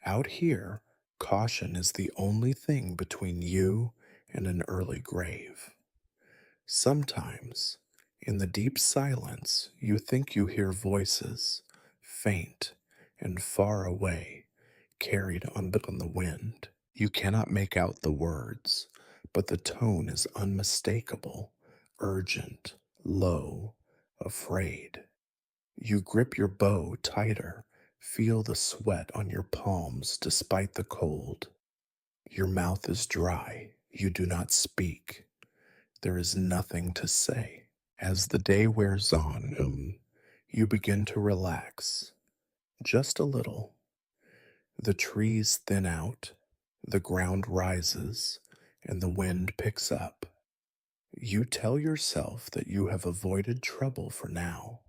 Out here, caution is the only thing between you and an early grave. Sometimes, in the deep silence, you think you hear voices, faint and far away, carried on the wind. You cannot make out the words, but the tone is unmistakable, urgent, low, afraid. You grip your bow tighter, feel the sweat on your palms despite the cold. Your mouth is dry, you do not speak. There is nothing to say. As the day wears on, you begin to relax, just a little. The trees thin out, the ground rises, and the wind picks up. You tell yourself that you have avoided trouble for now.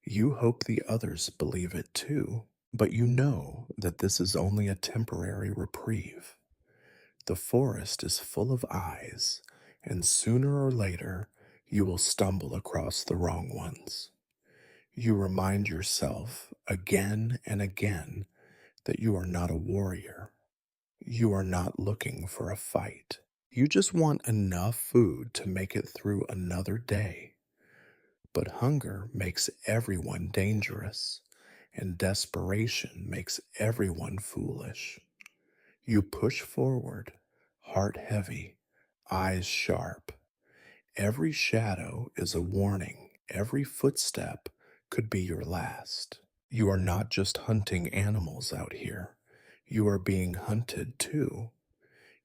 You hope the others believe it too, but you know that this is only a temporary reprieve. The forest is full of eyes, and sooner or later you will stumble across the wrong ones. You remind yourself again and again that you are not a warrior. You are not looking for a fight. You just want enough food to make it through another day. But hunger makes everyone dangerous, and desperation makes everyone foolish. You push forward, heart heavy, eyes sharp. Every shadow is a warning, every footstep could be your last. You are not just hunting animals out here, you are being hunted too.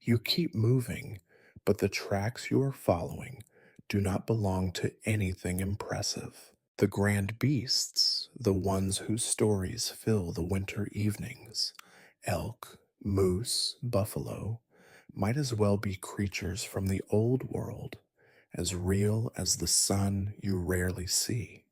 You keep moving, but the tracks you are following do not belong to anything impressive. The grand beasts, the ones whose stories fill the winter evenings, elk, moose, buffalo, might as well be creatures from the old world, as real as the sun you rarely see.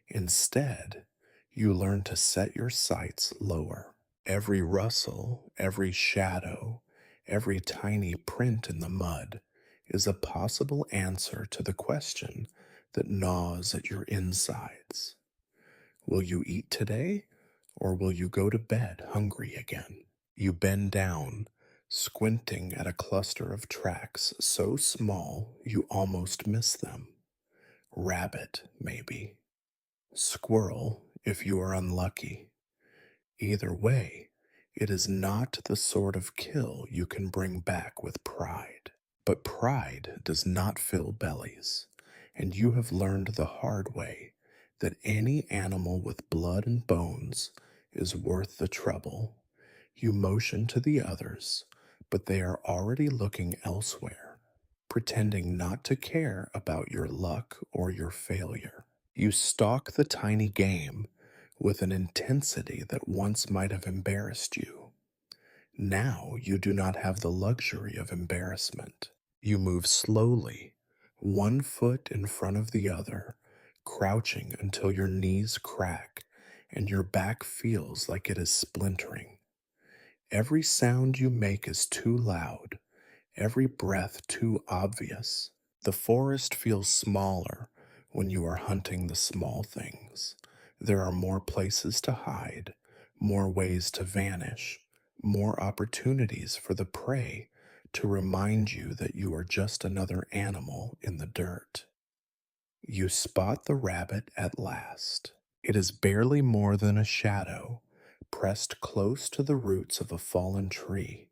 Instead, you learn to set your sights lower. Every rustle, every shadow, every tiny print in the mud is a possible answer to the question that gnaws at your insides. Will you eat today, or will you go to bed hungry again? You bend down, squinting at a cluster of tracks so small you almost miss them. Rabbit, maybe. Squirrel, if you are unlucky. Either way, it is not the sort of kill you can bring back with pride. But pride does not fill bellies, and you have learned the hard way that any animal with blood and bones is worth the trouble. You motion to the others, but they are already looking elsewhere, pretending not to care about your luck or your failure. You stalk the tiny game with an intensity that once might have embarrassed you. Now you do not have the luxury of embarrassment. You move slowly, one foot in front of the other, crouching until your knees crack and your back feels like it is splintering. Every sound you make is too loud, every breath too obvious. The forest feels smaller when you are hunting the small things. There are more places to hide, more ways to vanish, more opportunities for the prey to remind you that you are just another animal in the dirt. You spot the rabbit at last. It is barely more than a shadow, pressed close to the roots of a fallen tree,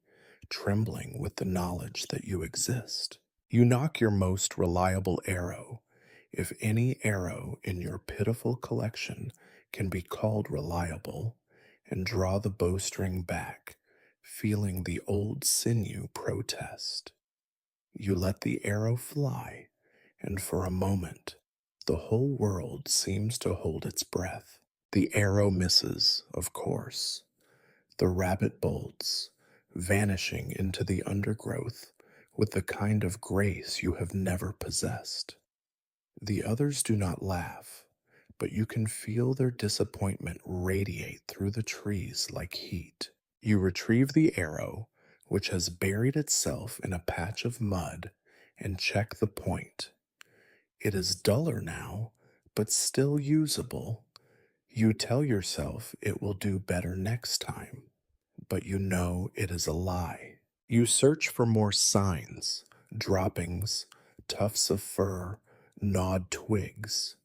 trembling with the knowledge that you exist. You knock your most reliable arrow, if any arrow in your pitiful collection can be called reliable, and draw the bowstring back, feeling the old sinew protest. You let the arrow fly, and for a moment, the whole world seems to hold its breath. The arrow misses, of course. The rabbit bolts, vanishing into the undergrowth with the kind of grace you have never possessed. The others do not laugh, but you can feel their disappointment radiate through the trees like heat. You retrieve the arrow, which has buried itself in a patch of mud, and check the point. It is duller now, but still usable. You tell yourself it will do better next time, but you know it is a lie. You search for more signs, droppings, tufts of fur, gnawed twigs.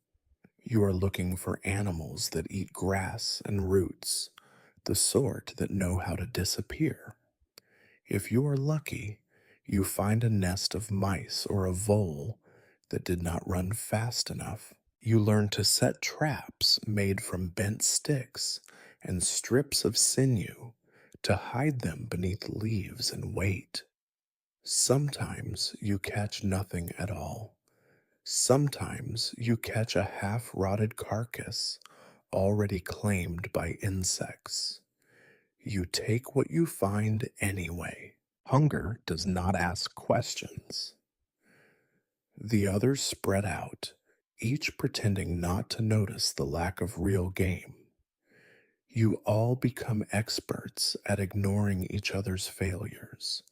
You are looking for animals that eat grass and roots, the sort that know how to disappear. If you are lucky, you find a nest of mice or a vole that did not run fast enough. You learn to set traps made from bent sticks and strips of sinew to hide them beneath leaves and wait. Sometimes you catch nothing at all. Sometimes you catch a half rotted carcass already claimed by insects. You take what you find anyway. Hunger does not ask questions. The others spread out, each pretending not to notice the lack of real game. You all become experts at ignoring each other's failures,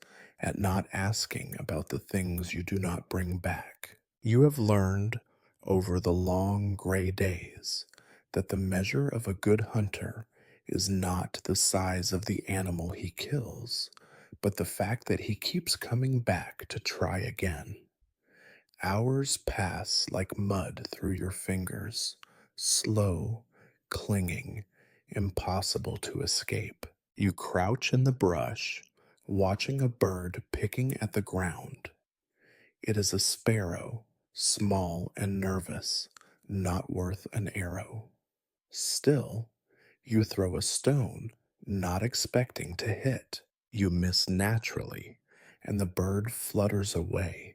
at not asking about the things you do not bring back. You have learned over the long gray days that the measure of a good hunter is not the size of the animal he kills, but the fact that he keeps coming back to try again. Hours pass like mud through your fingers, slow, clinging, impossible to escape. You crouch in the brush, watching a bird picking at the ground. It is a sparrow, small and nervous, not worth an arrow. Still, you throw a stone, not expecting to hit. You miss naturally, and the bird flutters away,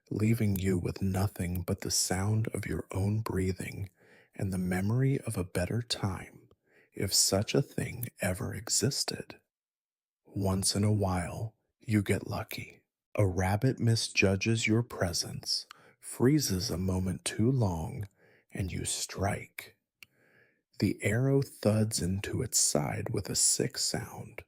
leaving you with nothing but the sound of your own breathing and the memory of a better time, if such a thing ever existed. Once in a while, you get lucky. A rabbit misjudges your presence, freezes a moment too long, and you strike. The arrow thuds into its side with a sick sound,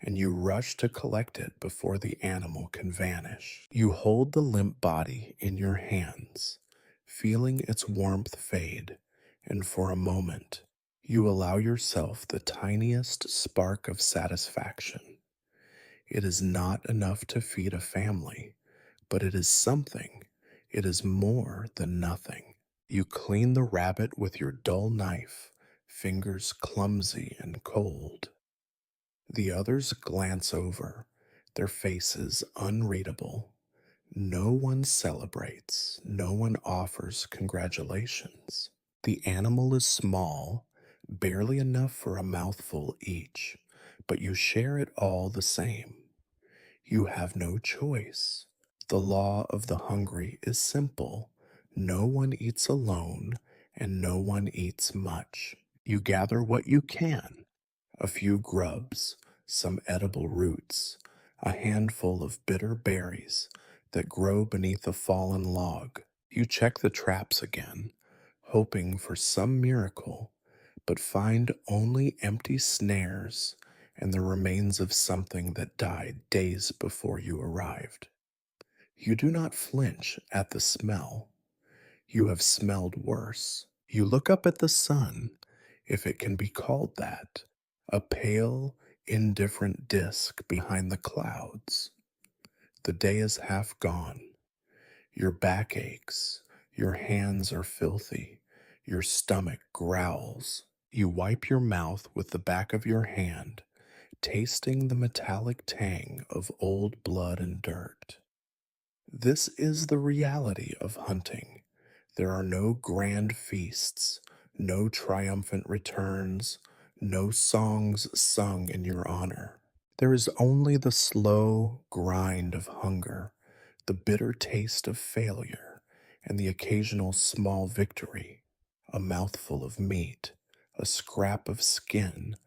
and you rush to collect it before the animal can vanish. You hold the limp body in your hands, feeling its warmth fade, and for a moment, You allow yourself the tiniest spark of satisfaction. It is not enough to feed a family, but it is something. It is more than nothing. You clean the rabbit with your dull knife, fingers clumsy and cold. The others glance over, their faces unreadable. No one celebrates, no one offers congratulations. The animal is small, barely enough for a mouthful each, but you share it all the same. You have no choice. The law of the hungry is simple. No one eats alone, and no one eats much. You gather what you can, a few grubs, some edible roots, a handful of bitter berries that grow beneath a fallen log. You check the traps again, hoping for some miracle, but find only empty snares and the remains of something that died days before you arrived. You do not flinch at the smell. You have smelled worse. You look up at the sun, if it can be called that, a pale, indifferent disk behind the clouds. The day is half gone. Your back aches. Your hands are filthy. Your stomach growls. You wipe your mouth with the back of your hand, tasting the metallic tang of old blood and dirt. This is the reality of hunting. There are no grand feasts, no triumphant returns, no songs sung in your honor. There is only the slow grind of hunger, the bitter taste of failure, and the occasional small victory. A mouthful of meat, a scrap of skin,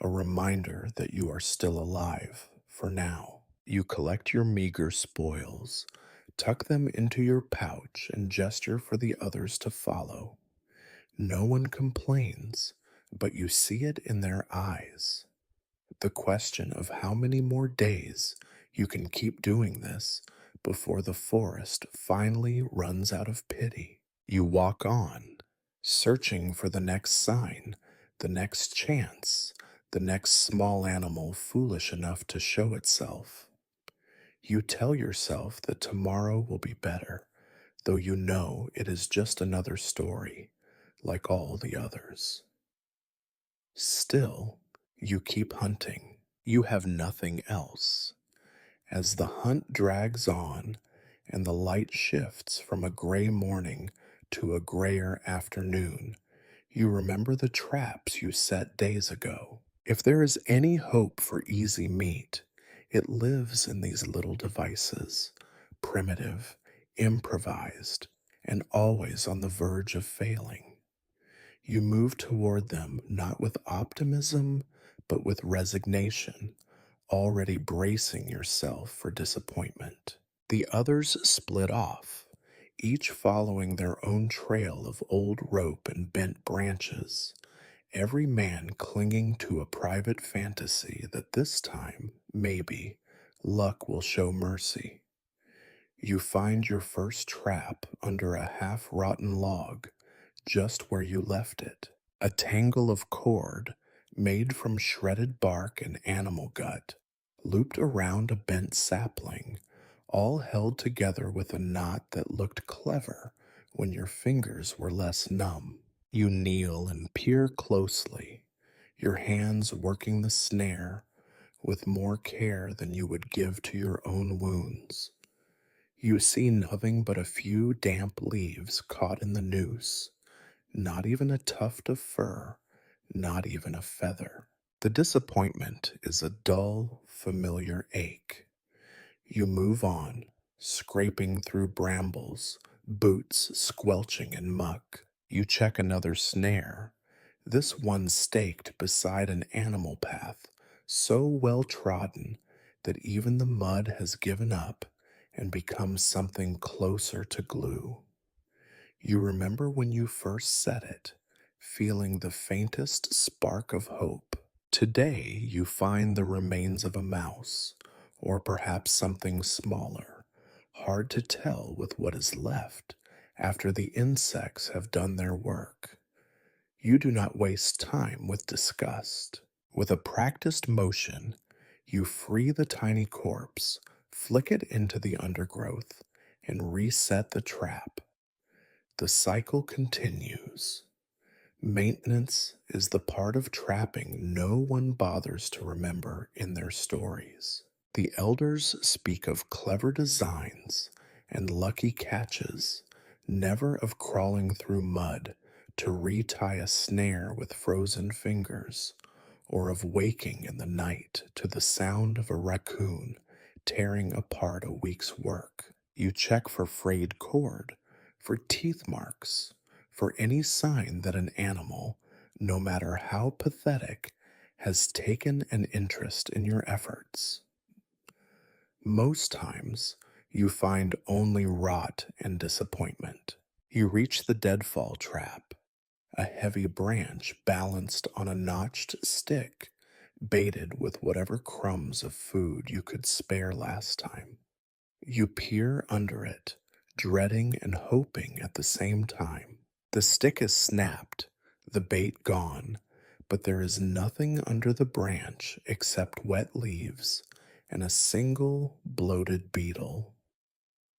a reminder that you are still alive for now. You collect your meager spoils, tuck them into your pouch, and gesture for the others to follow. No one complains, but you see it in their eyes. The question of how many more days you can keep doing this before the forest finally runs out of pity. You walk on, searching for the next sign, the next chance, the next small animal foolish enough to show itself. You tell yourself that tomorrow will be better, though you know it is just another story, like all the others. Still, you keep hunting. You have nothing else. As the hunt drags on and the light shifts from a gray morning to a grayer afternoon, you remember the traps you set days ago. If there is any hope for easy meat, it lives in these little devices, primitive, improvised, and always on the verge of failing. You move toward them not with optimism, but with resignation, already bracing yourself for disappointment. The others split off, each following their own trail of old rope and bent branches, every man clinging to a private fantasy that this time, maybe, luck will show mercy. You find your first trap under a half rotten log, just where you left it. A tangle of cord made from shredded bark and animal gut, looped around a bent sapling, all held together with a knot that looked clever when your fingers were less numb. You kneel and peer closely, your hands working the snare with more care than you would give to your own wounds. You see nothing but a few damp leaves caught in the noose, not even a tuft of fur, not even a feather. The disappointment is a dull, familiar ache. You move on, scraping through brambles, boots squelching in muck. You check another snare, this one staked beside an animal path, so well trodden that even the mud has given up and become something closer to glue. You remember when you first set it, feeling the faintest spark of hope. Today you find the remains of a mouse, or perhaps something smaller, hard to tell with what is left after the insects have done their work. You do not waste time with disgust. With a practiced motion, you free the tiny corpse, flick it into the undergrowth, and reset the trap. The cycle continues. Maintenance is the part of trapping no one bothers to remember in their stories. The elders speak of clever designs and lucky catches, never of crawling through mud to retie a snare with frozen fingers, or of waking in the night to the sound of a raccoon tearing apart a week's work. You check for frayed cord, for teeth marks, for any sign that an animal, no matter how pathetic, has taken an interest in your efforts. Most times, you find only rot and disappointment. You reach the deadfall trap, a heavy branch balanced on a notched stick, baited with whatever crumbs of food you could spare last time. You peer under it, dreading and hoping at the same time. The stick is snapped, the bait gone, but there is nothing under the branch except wet leaves and a single bloated beetle.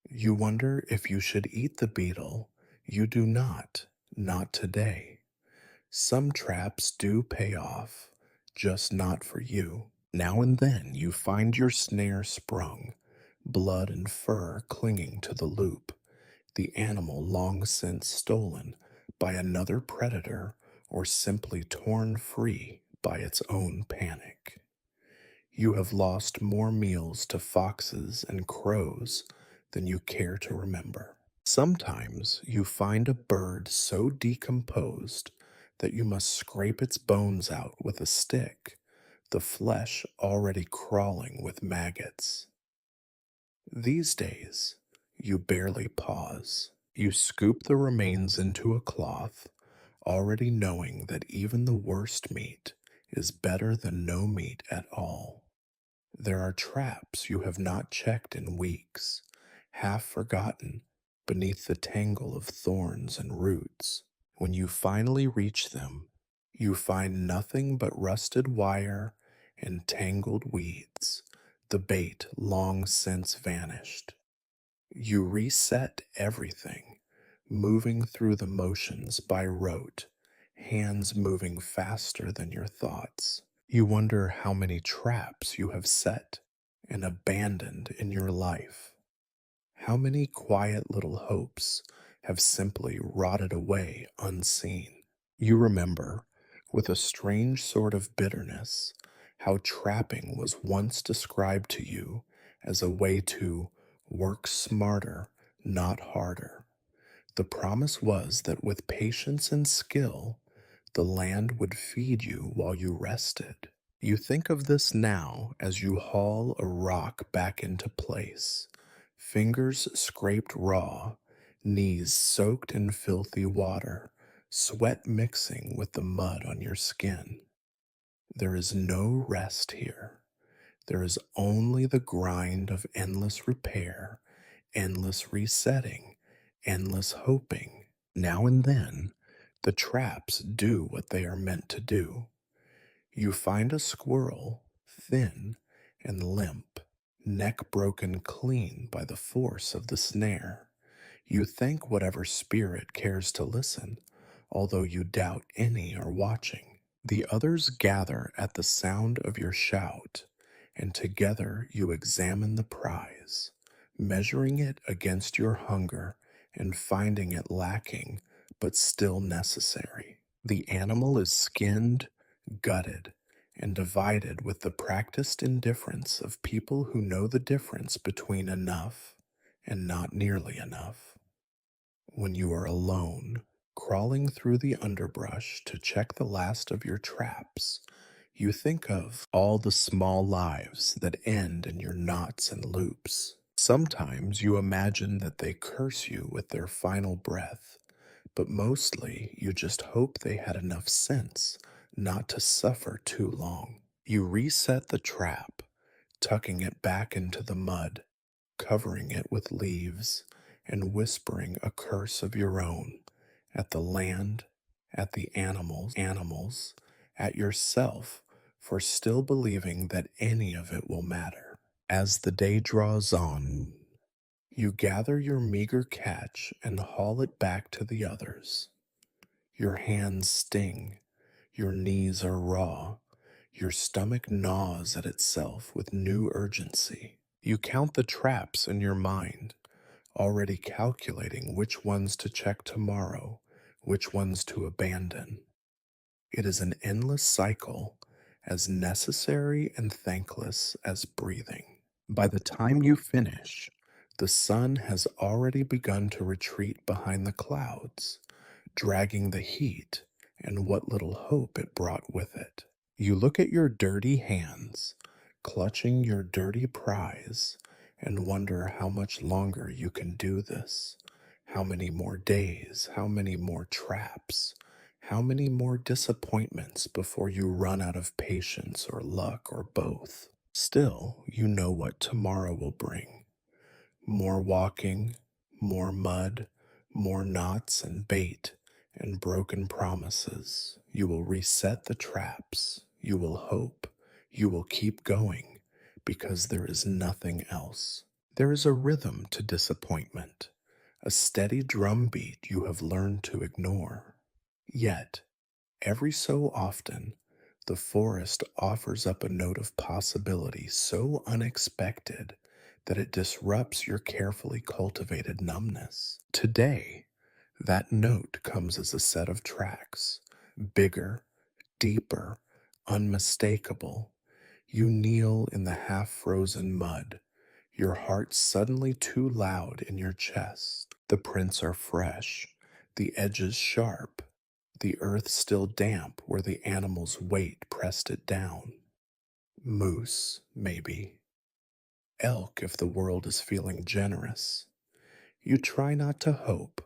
You wonder if you should eat the beetle. You do not today. Some traps do pay off, just not for you. Now and then you find your snare sprung, blood and fur clinging to the loop, the animal long since stolen by another predator or simply torn free by its own panic. You have lost more meals to foxes and crows than you care to remember. Sometimes you find a bird so decomposed that you must scrape its bones out with a stick, the flesh already crawling with maggots. These days, you barely pause. You scoop the remains into a cloth, already knowing that even the worst meat is better than no meat at all. There are traps you have not checked in weeks, half forgotten beneath the tangle of thorns and roots. When you finally reach them, you find nothing but rusted wire and tangled weeds, the bait long since vanished. You reset everything, moving through the motions by rote, hands moving faster than your thoughts. You wonder how many traps you have set and abandoned in your life. How many quiet little hopes have simply rotted away unseen. You remember, with a strange sort of bitterness, how trapping was once described to you as a way to work smarter, not harder. The promise was that with patience and skill, the land would feed you while you rested. You think of this now as you haul a rock back into place, fingers scraped raw, knees soaked in filthy water, sweat mixing with the mud on your skin. There is no rest here. There is only the grind of endless repair, endless resetting, endless hoping. Now and then, the traps do what they are meant to do. You find a squirrel, thin and limp, neck broken clean by the force of the snare. You thank whatever spirit cares to listen, although you doubt any are watching. The others gather at the sound of your shout, and together you examine the prize, measuring it against your hunger and finding it lacking but still necessary. The animal is skinned, gutted, and divided with the practiced indifference of people who know the difference between enough and not nearly enough. When you are alone, crawling through the underbrush to check the last of your traps, you think of all the small lives that end in your knots and loops. Sometimes you imagine that they curse you with their final breath, but mostly you just hope they had enough sense not to suffer too long. You reset the trap, tucking it back into the mud, covering it with leaves, and whispering a curse of your own at the land at the animals, at yourself for still believing that any of it will matter. As the day draws on, you gather your meager catch and haul it back to the others. Your hands sting, your knees are raw, your stomach gnaws at itself with new urgency. You count the traps in your mind, already calculating which ones to check tomorrow, which ones to abandon. It is an endless cycle, as necessary and thankless as breathing. By the time you finish, the sun has already begun to retreat behind the clouds, dragging the heat and what little hope it brought with it. You look at your dirty hands, clutching your dirty prize, and wonder how much longer you can do this. How many more days, how many more traps, how many more disappointments before you run out of patience or luck or both. Still, you know what tomorrow will bring. More walking, more mud, more knots and bait and broken promises. You will reset the traps. You will hope. You will keep going because there is nothing else. There is a rhythm to disappointment, a steady drumbeat you have learned to ignore. Yet, every so often, the forest offers up a note of possibility so unexpected that it disrupts your carefully cultivated numbness. Today, that note comes as a set of tracks, bigger, deeper, unmistakable. You kneel in the half frozen mud, your heart suddenly too loud in your chest. The prints are fresh, the edges sharp, the earth still damp where the animal's weight pressed it down. Moose, maybe. Elk if the world is feeling generous. You try not to hope,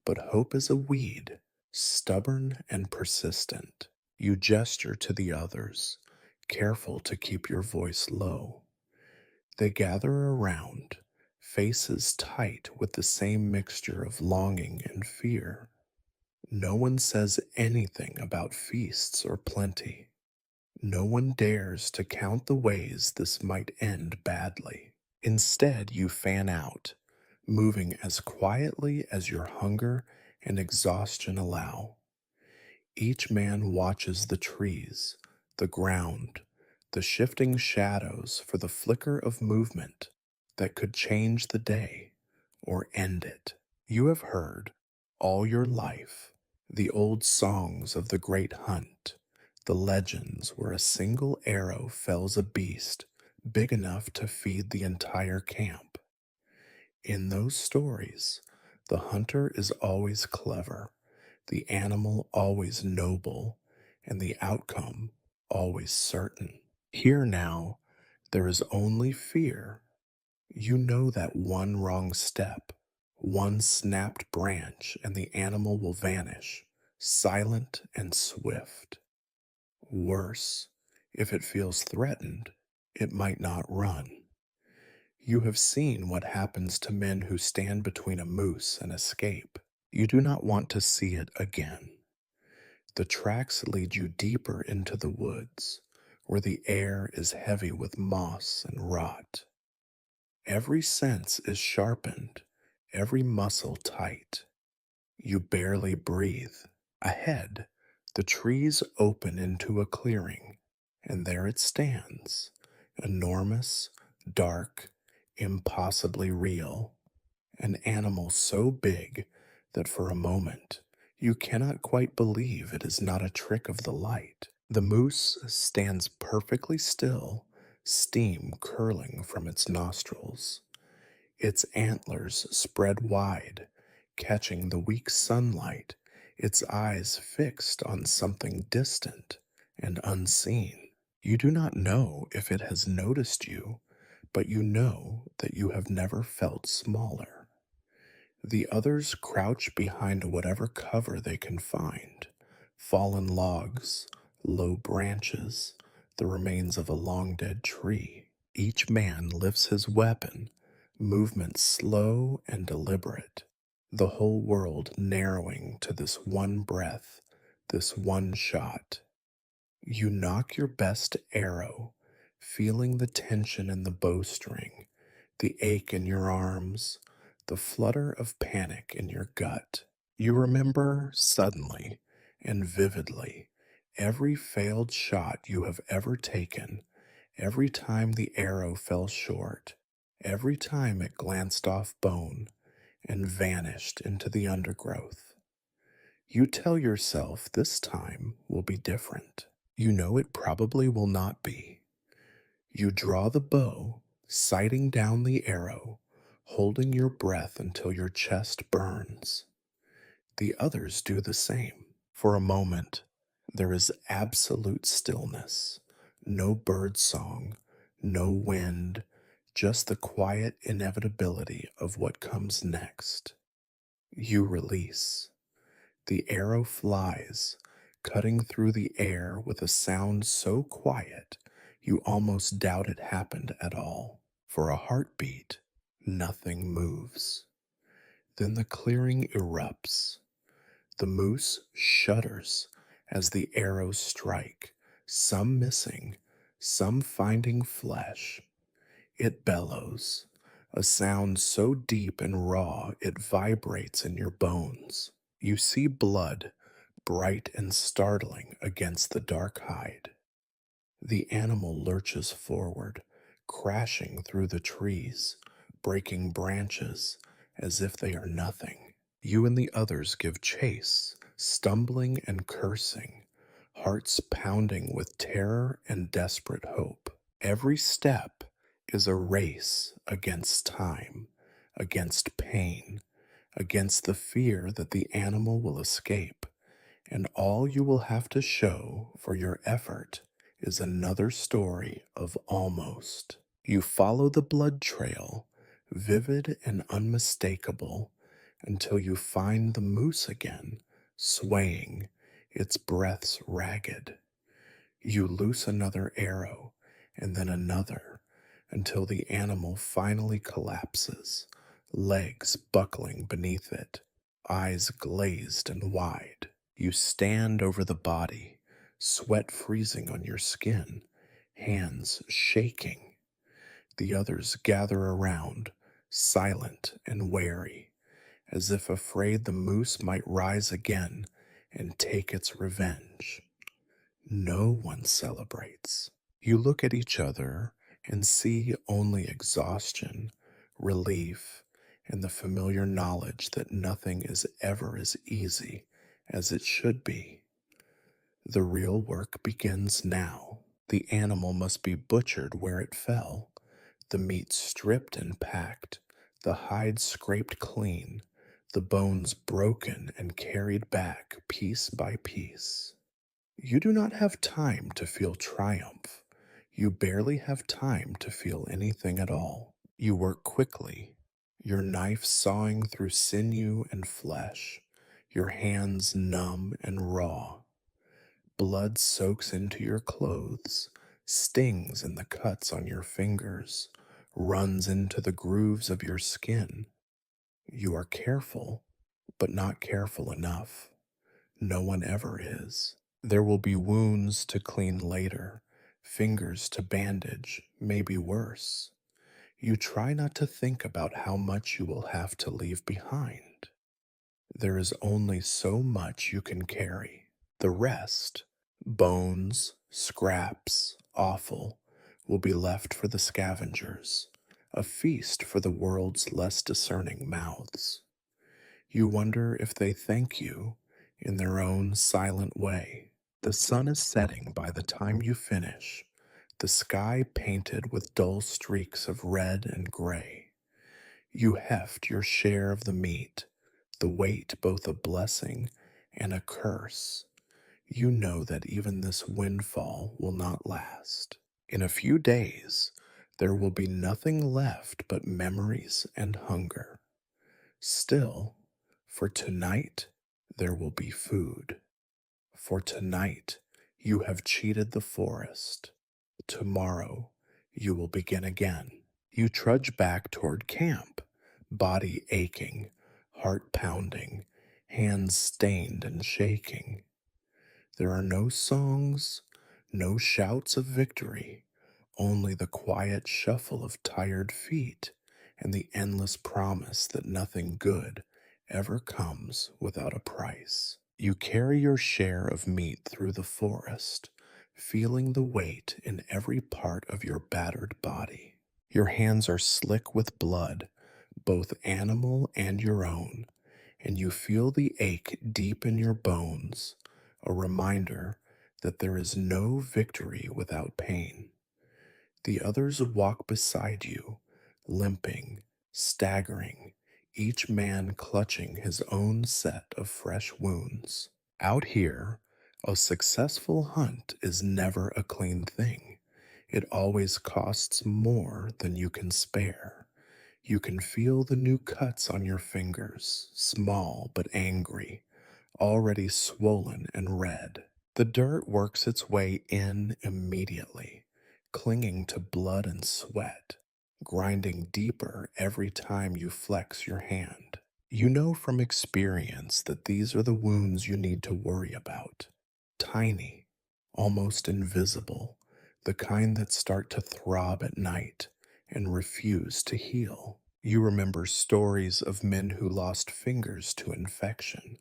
but hope is a weed, stubborn and persistent. You gesture to the others, careful to keep your voice low. They gather around, faces tight with the same mixture of longing and fear. No one says anything about feasts or plenty. No one dares to count the ways this might end badly. Instead, you fan out, moving as quietly as your hunger and exhaustion allow. Each man watches the trees, the ground, the shifting shadows for the flicker of movement that could change the day or end it. You have heard, all your life, the old songs of the great hunt, the legends where a single arrow fells a beast big enough to feed the entire camp. In those stories, the hunter is always clever, the animal always noble, and the outcome always certain. Here now, there is only fear. You know that one wrong step, one snapped branch, and the animal will vanish, silent and swift. Worse, if it feels threatened, it might not run. You have seen what happens to men who stand between a moose and escape. You do not want to see it again. The tracks lead you deeper into the woods, where the air is heavy with moss and rot. Every sense is sharpened, every muscle tight. You barely breathe. Ahead, the trees open into a clearing, and there it stands, enormous, dark, impossibly real. An animal so big that for a moment you cannot quite believe it is not a trick of the light. The moose stands perfectly still, steam curling from its nostrils, its antlers spread wide, catching the weak sunlight, its eyes fixed on something distant and unseen. You do not know if it has noticed you, but you know that you have never felt smaller. The others crouch behind whatever cover they can find, fallen logs, low branches, the remains of a long dead tree. Each man lifts his weapon, movement slow and deliberate, the whole world narrowing to this one breath, this one shot. You knock your best arrow, feeling the tension in the bowstring, the ache in your arms, the flutter of panic in your gut. You remember suddenly and vividly every failed shot you have ever taken, every time the arrow fell short, every time it glanced off bone and vanished into the undergrowth. You tell yourself this time will be different. You know it probably will not be. You draw the bow, sighting down the arrow, holding your breath until your chest burns. The others do the same. For a moment, there is absolute stillness. No bird song, no wind, just the quiet inevitability of what comes next. You release. The arrow flies, cutting through the air with a sound so quiet you almost doubt it happened at all. For a heartbeat, nothing moves. Then the clearing erupts. The moose shudders as the arrows strike, some missing, some finding flesh. It bellows, a sound so deep and raw it vibrates in your bones. You see blood, bright and startling against the dark hide. The animal lurches forward, crashing through the trees, breaking branches as if they are nothing. You and the others give chase, stumbling and cursing, hearts pounding with terror and desperate hope. Every step is a race against time, against pain, against the fear that the animal will escape, and all you will have to show for your effort is another story of almost. You follow the blood trail, vivid and unmistakable, until you find the moose again, swaying, its breaths ragged. You loose another arrow, and then another, until the animal finally collapses, legs buckling beneath it, eyes glazed and wide. You stand over the body, sweat freezing on your skin, hands shaking. The others gather around, silent and wary, as if afraid the moose might rise again and take its revenge. No one celebrates. You look at each other and see only exhaustion, relief, and the familiar knowledge that nothing is ever as easy as it should be. The real work begins now. The animal must be butchered where it fell, the meat stripped and packed, the hide scraped clean, the bones broken and carried back piece by piece. You do not have time to feel triumph. You barely have time to feel anything at all. You work quickly, your knife sawing through sinew and flesh, your hands numb and raw. Blood soaks into your clothes, stings in the cuts on your fingers, runs into the grooves of your skin. You are careful, but not careful enough. No one ever is. There will be wounds to clean later, fingers to bandage, maybe worse. You try not to think about how much you will have to leave behind. There is only so much you can carry. The rest, bones, scraps, offal, will be left for the scavengers, a feast for the world's less discerning mouths. You wonder if they thank you in their own silent way. The sun is setting by the time you finish, the sky painted with dull streaks of red and gray. You heft your share of the meat, the weight both a blessing and a curse. You know that even this windfall will not last. In a few days, there will be nothing left but memories and hunger. Still, for tonight, there will be food. For tonight, you have cheated the forest. Tomorrow, you will begin again. You trudge back toward camp, body aching, heart pounding, hands stained and shaking. There are no songs, no shouts of victory, only the quiet shuffle of tired feet and the endless promise that nothing good ever comes without a price. You carry your share of meat through the forest, feeling the weight in every part of your battered body. Your hands are slick with blood, both animal and your own, and you feel the ache deep in your bones, a reminder that there is no victory without pain. The others walk beside you, limping, staggering, each man clutching his own set of fresh wounds. Out here, a successful hunt is never a clean thing. It always costs more than you can spare. You can feel the new cuts on your fingers, small but angry, already swollen and red. The dirt works its way in immediately, clinging to blood and sweat, grinding deeper every time you flex your hand. You know from experience that these are the wounds you need to worry about. Tiny, almost invisible, the kind that start to throb at night and refuse to heal. You remember stories of men who lost fingers to infection,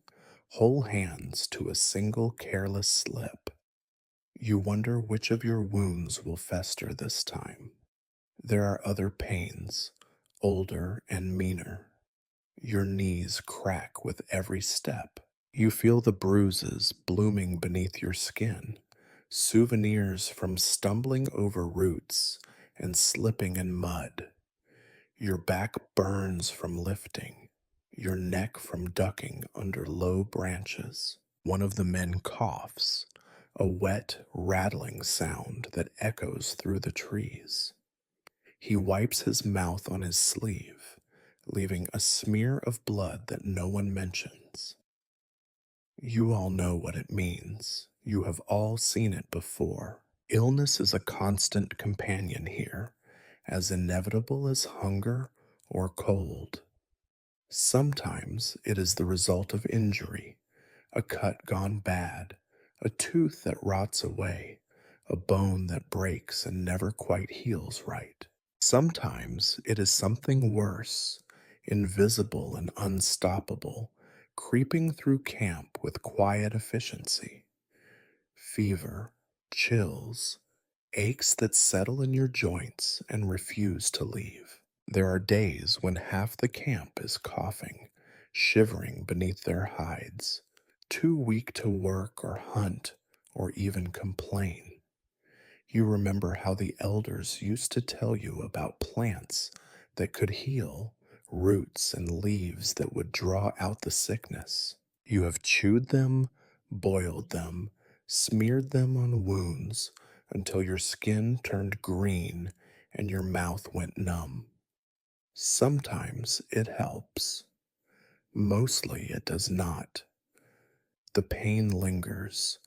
whole hands to a single careless slip. You wonder which of your wounds will fester this time. There are other pains, older and meaner. Your knees crack with every step. You feel the bruises blooming beneath your skin, souvenirs from stumbling over roots and slipping in mud. Your back burns from lifting, your neck from ducking under low branches. One of the men coughs, a wet, rattling sound that echoes through the trees. He wipes his mouth on his sleeve, leaving a smear of blood that no one mentions. You all know what it means. You have all seen it before. Illness is a constant companion here, as inevitable as hunger or cold. Sometimes it is the result of injury, a cut gone bad, a tooth that rots away, a bone that breaks and never quite heals right. Sometimes it is something worse, invisible and unstoppable, creeping through camp with quiet efficiency. Fever, chills, aches that settle in your joints and refuse to leave. There are days when half the camp is coughing, shivering beneath their hides, too weak to work or hunt or even complain. You remember how the elders used to tell you about plants that could heal, roots and leaves that would draw out the sickness. You have chewed them, boiled them, smeared them on wounds until your skin turned green and your mouth went numb. Sometimes it helps. Mostly it does not. The pain lingers,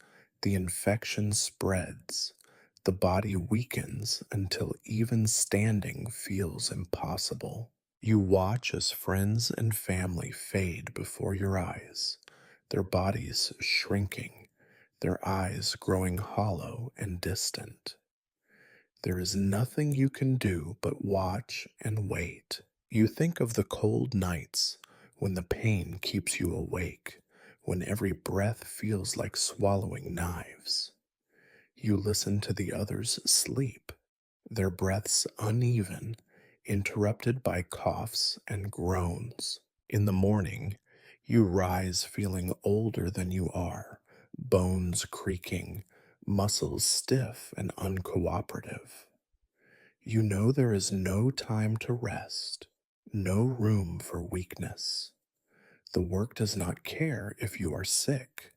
the infection spreads, the body weakens until even standing feels impossible. You watch as friends and family fade before your eyes, their bodies shrinking, their eyes growing hollow and distant. There is nothing you can do but watch and wait. You think of the cold nights when the pain keeps you awake, when every breath feels like swallowing knives. You listen to the others sleep, their breaths uneven, interrupted by coughs and groans. In the morning, you rise feeling older than you are, bones creaking, muscles stiff and uncooperative. You know there is no time to rest, no room for weakness. The work does not care if you are sick.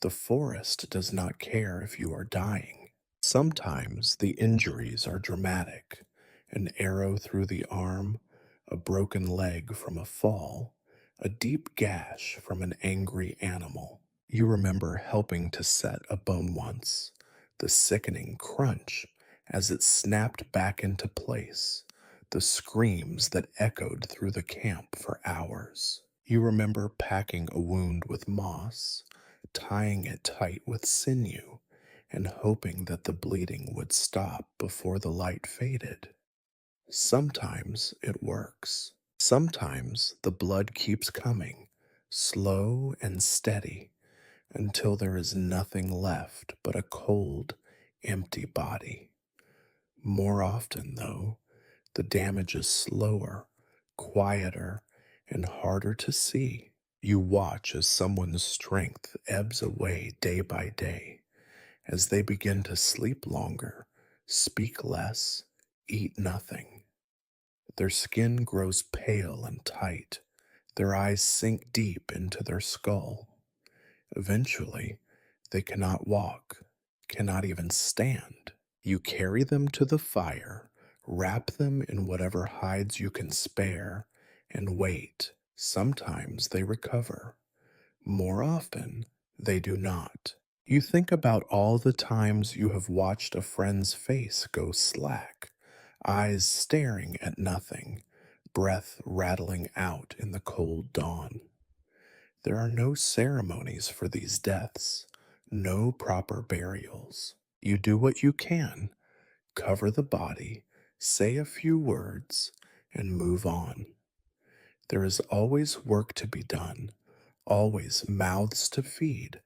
The forest does not care if you are dying. Sometimes the injuries are dramatic, an arrow through the arm, a broken leg from a fall, a deep gash from an angry animal. You remember helping to set a bone once, the sickening crunch as it snapped back into place, the screams that echoed through the camp for hours. You remember packing a wound with moss, tying it tight with sinew and hoping that the bleeding would stop before the light faded. Sometimes it works. Sometimes the blood keeps coming, slow and steady, until there is nothing left but a cold, empty body. More often, though, the damage is slower, quieter, and harder to see. You watch as someone's strength ebbs away day by day, as they begin to sleep longer, speak less, eat nothing. Their skin grows pale and tight, their eyes sink deep into their skull. Eventually, they cannot walk, cannot even stand. You carry them to the fire, wrap them in whatever hides you can spare, and wait. Sometimes they recover. More often, they do not. You think about all the times you have watched a friend's face go slack, eyes staring at nothing, breath rattling out in the cold dawn. There are no ceremonies for these deaths, no proper burials. You do what you can, cover the body, say a few words, and move on. There is always work to be done, always mouths to feed,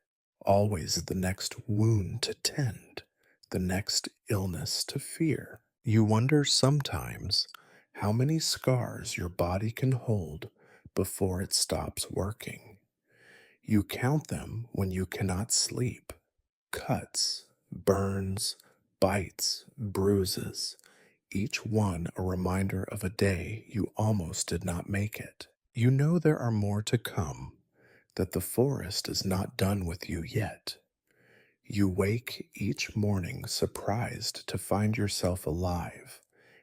always the next wound to tend, the next illness to fear. You wonder sometimes how many scars your body can hold before it stops working. You count them when you cannot sleep. Cuts, burns, bites, bruises, each one a reminder of a day you almost did not make it. You know there are more to come, that the forest is not done with you yet. You wake each morning surprised to find yourself alive,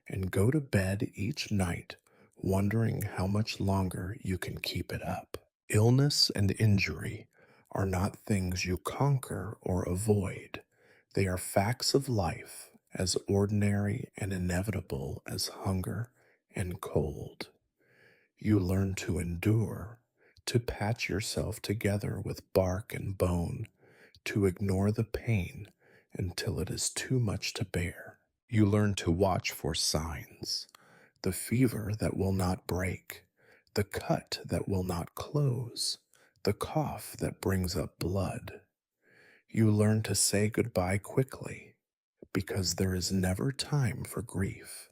and go to bed each night wondering how much longer you can keep it up. Illness and injury are not things you conquer or avoid. They are facts of life, as ordinary and inevitable as hunger and cold. You learn to endure, to patch yourself together with bark and bone, to ignore the pain until it is too much to bear. You learn to watch for signs, the fever that will not break, the cut that will not close, the cough that brings up blood. You learn to say goodbye quickly, because there is never time for grief.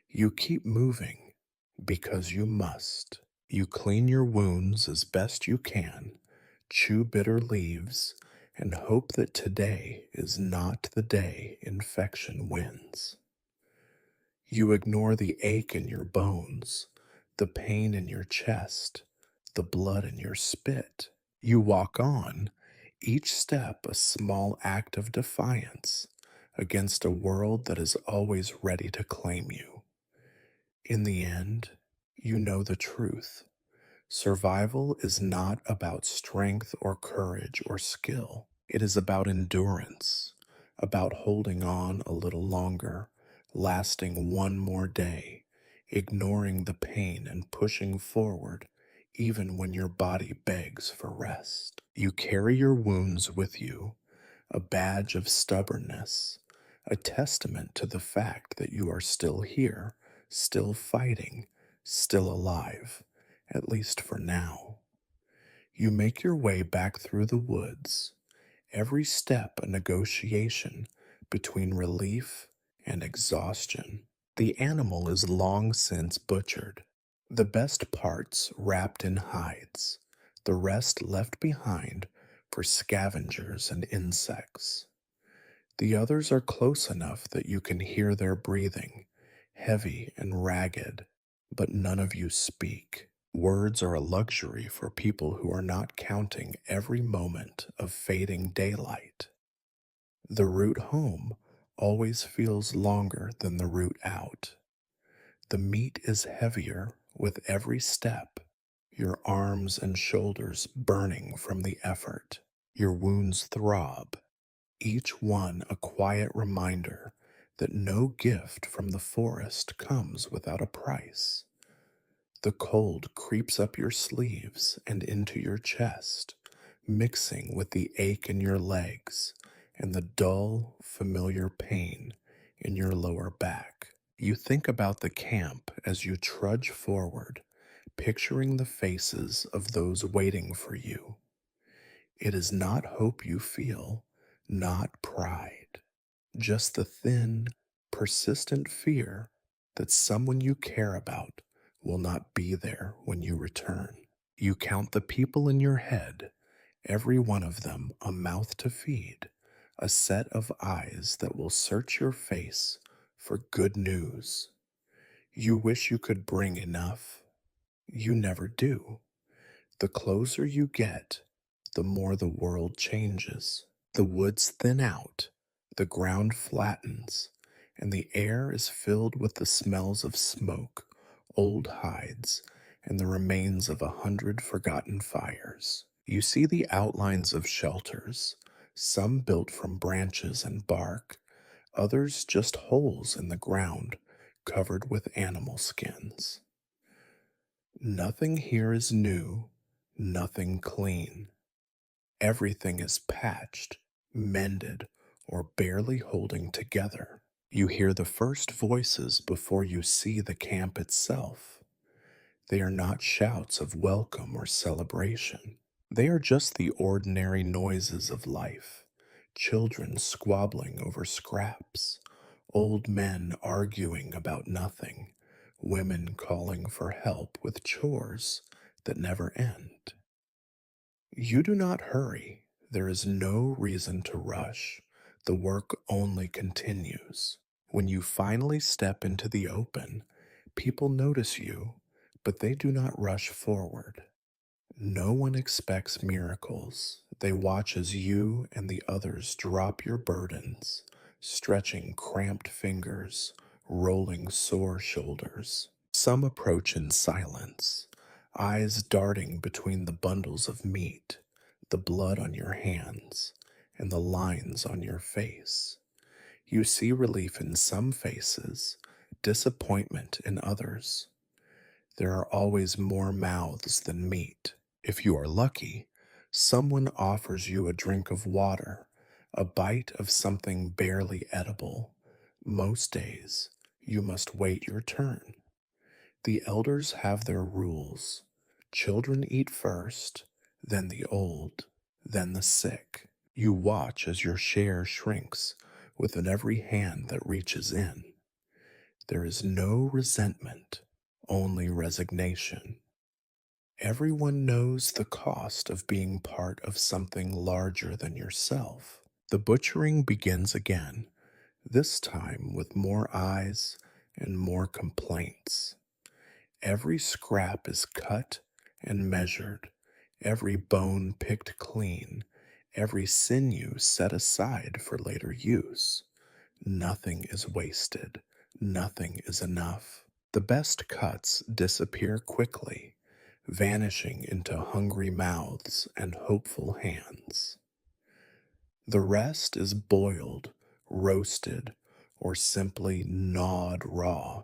You keep moving, because you must. You clean your wounds as best you can, chew bitter leaves, and hope that today is not the day infection wins. You ignore the ache in your bones, the pain in your chest, the blood in your spit. You walk on, each step a small act of defiance against a world that is always ready to claim you. In the end, you know the truth. Survival is not about strength or courage or skill. It is about endurance, about holding on a little longer, lasting one more day, ignoring the pain and pushing forward even when your body begs for rest. You carry your wounds with you, a badge of stubbornness, a testament to the fact that you are still here, still fighting, still alive, at least for now. You make your way back through the woods, every step a negotiation between relief and exhaustion. The animal is long since butchered, the best parts wrapped in hides, the rest left behind for scavengers and insects. The others are close enough that you can hear their breathing, heavy and ragged, but none of you speak. Words are a luxury for people who are not counting every moment of fading daylight. The route home always feels longer than the route out. The meat is heavier with every step, your arms and shoulders burning from the effort. Your wounds throb, each one a quiet reminder that no gift from the forest comes without a price. The cold creeps up your sleeves and into your chest, mixing with the ache in your legs and the dull, familiar pain in your lower back. You think about the camp as you trudge forward, picturing the faces of those waiting for you. It is not hope you feel, not pride, just the thin, persistent fear that someone you care about will not be there when you return. You count the people in your head, every one of them a mouth to feed, a set of eyes that will search your face for good news. You wish you could bring enough. You never do. The closer you get, the more the world changes. The woods thin out, the ground flattens, and the air is filled with the smells of smoke, old hides, and the remains of 100 forgotten fires. You see the outlines of shelters, some built from branches and bark, others just holes in the ground covered with animal skins. Nothing here is new, nothing clean. Everything is patched, mended, or barely holding together. You hear the first voices before you see the camp itself. They are not shouts of welcome or celebration. They are just the ordinary noises of life. Children squabbling over scraps, old men arguing about nothing, women calling for help with chores that never end. You do not hurry. There is no reason to rush. The work only continues. When you finally step into the open, people notice you, but they do not rush forward. No one expects miracles. They watch as you and the others drop your burdens, stretching cramped fingers, rolling sore shoulders. Some approach in silence, eyes darting between the bundles of meat, the blood on your hands, and the lines on your face. You see relief in some faces, disappointment in others. There are always more mouths than meat. If you are lucky, someone offers you a drink of water, a bite of something barely edible. Most days, you must wait your turn. The elders have their rules. Children eat first, then the old, then the sick. You watch as your share shrinks within every hand that reaches in. There is no resentment, only resignation. Everyone knows the cost of being part of something larger than yourself. The butchering begins again, this time with more eyes and more complaints. Every scrap is cut and measured, every bone picked clean, every sinew set aside for later use. Nothing is wasted, nothing is enough. The best cuts disappear quickly, vanishing into hungry mouths and hopeful hands. The rest is boiled, roasted, or simply gnawed raw,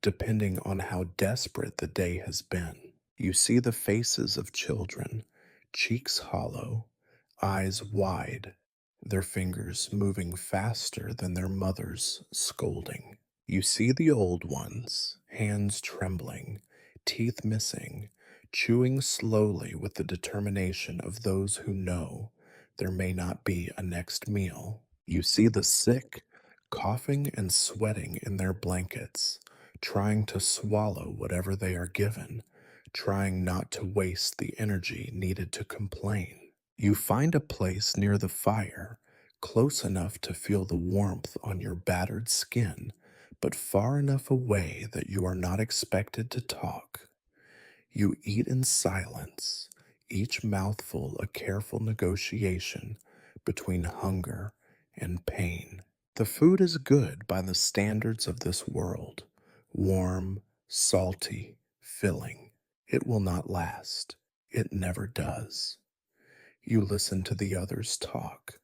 depending on how desperate the day has been. You see the faces of children, cheeks hollow, eyes wide, their fingers moving faster than their mothers scolding. You see the old ones, hands trembling, teeth missing, chewing slowly with the determination of those who know there may not be a next meal. You see the sick, coughing and sweating in their blankets, trying to swallow whatever they are given, trying not to waste the energy needed to complain. You find a place near the fire, close enough to feel the warmth on your battered skin, but far enough away that you are not expected to talk. You eat in silence, each mouthful a careful negotiation between hunger and pain. The food is good by the standards of this world, warm, salty, filling. It will not last. It never does. You listen to the others talk,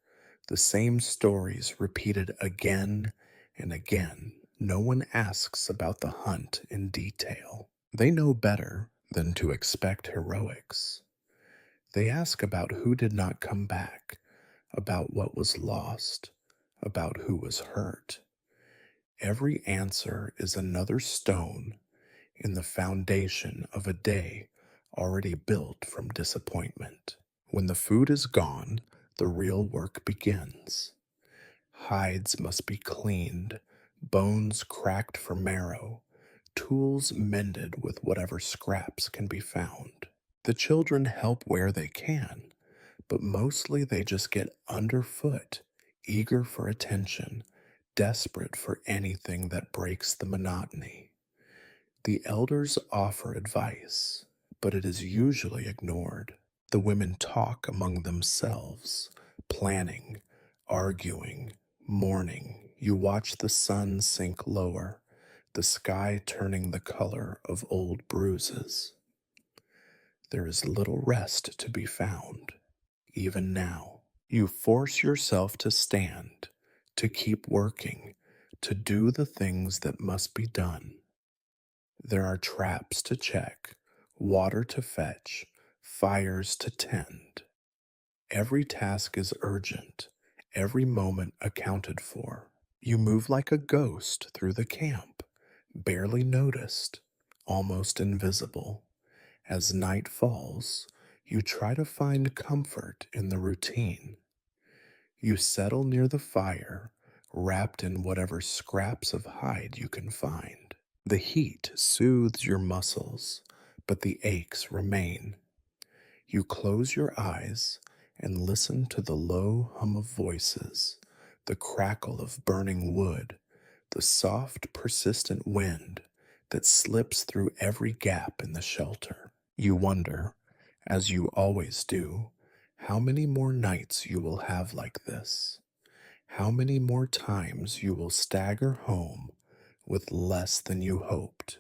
the same stories repeated again and again. No one asks about the hunt in detail. They know better than to expect heroics. They ask about who did not come back, about what was lost, about who was hurt. Every answer is another stone in the foundation of a day already built from disappointment. When the food is gone, the real work begins. Hides must be cleaned, bones cracked for marrow, tools mended with whatever scraps can be found. The children help where they can, but mostly they just get underfoot, eager for attention, desperate for anything that breaks the monotony. The elders offer advice, but it is usually ignored. The women talk among themselves, planning, arguing, mourning. You watch the sun sink lower, the sky turning the color of old bruises. There is little rest to be found, even now. You force yourself to stand, to keep working, to do the things that must be done. There are traps to check, water to fetch, fires to tend. Every task is urgent, every moment accounted for. You move like a ghost through the camp, barely noticed, almost invisible. As night falls, you try to find comfort in the routine. You settle near the fire, wrapped in whatever scraps of hide you can find. The heat soothes your muscles, but the aches remain. You close your eyes and listen to the low hum of voices, the crackle of burning wood, the soft, persistent wind that slips through every gap in the shelter. You wonder, as you always do, how many more nights you will have like this, how many more times you will stagger home with less than you hoped,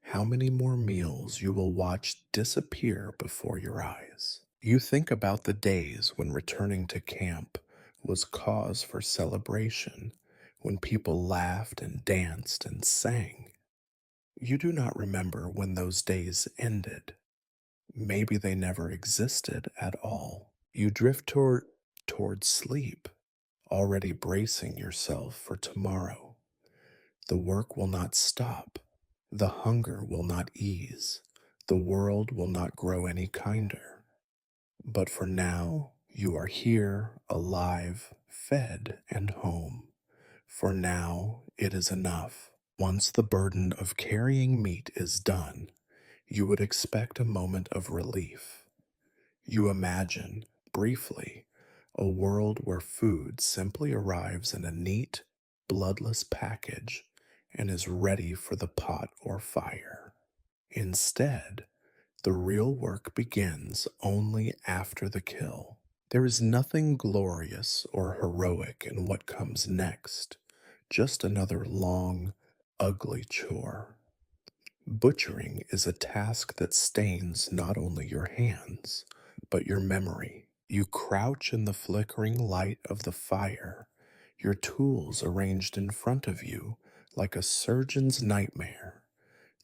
how many more meals you will watch disappear before your eyes. You think about the days when returning to camp was cause for celebration, when people laughed and danced and sang. You do not remember when those days ended. Maybe they never existed at all. You drift toward sleep, already bracing yourself for tomorrow. The work will not stop. The hunger will not ease. The world will not grow any kinder. But for now, you are here, alive, fed, and home. For now, it is enough. Once the burden of carrying meat is done, you would expect a moment of relief. You imagine, briefly, a world where food simply arrives in a neat, bloodless package and is ready for the pot or fire. Instead, the real work begins only after the kill. There is nothing glorious or heroic in what comes next, just another long, ugly chore. Butchering is a task that stains not only your hands, but your memory. You crouch in the flickering light of the fire, your tools arranged in front of you like a surgeon's nightmare.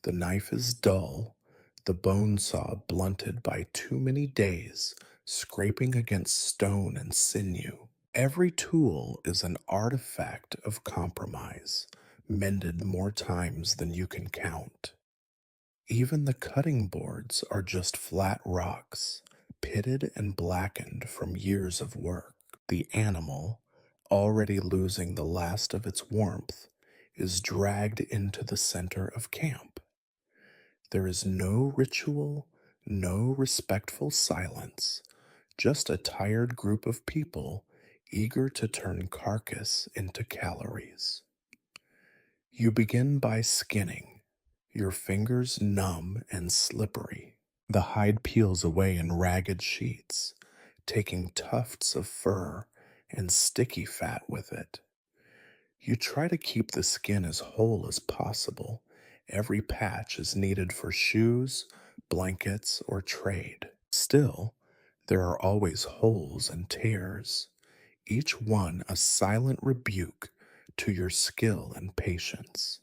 The knife is dull, the bone saw blunted by too many days, scraping against stone and sinew. Every tool is an artifact of compromise, mended more times than you can count. Even the cutting boards are just flat rocks, pitted and blackened from years of work. The animal, already losing the last of its warmth, is dragged into the center of camp. There is no ritual, no respectful silence, just a tired group of people eager to turn carcass into calories. You begin by skinning, your fingers numb and slippery. The hide peels away in ragged sheets, taking tufts of fur and sticky fat with it. You try to keep the skin as whole as possible. Every patch is needed for shoes, blankets, or trade. Still, there are always holes and tears, each one a silent rebuke to your skill and patience.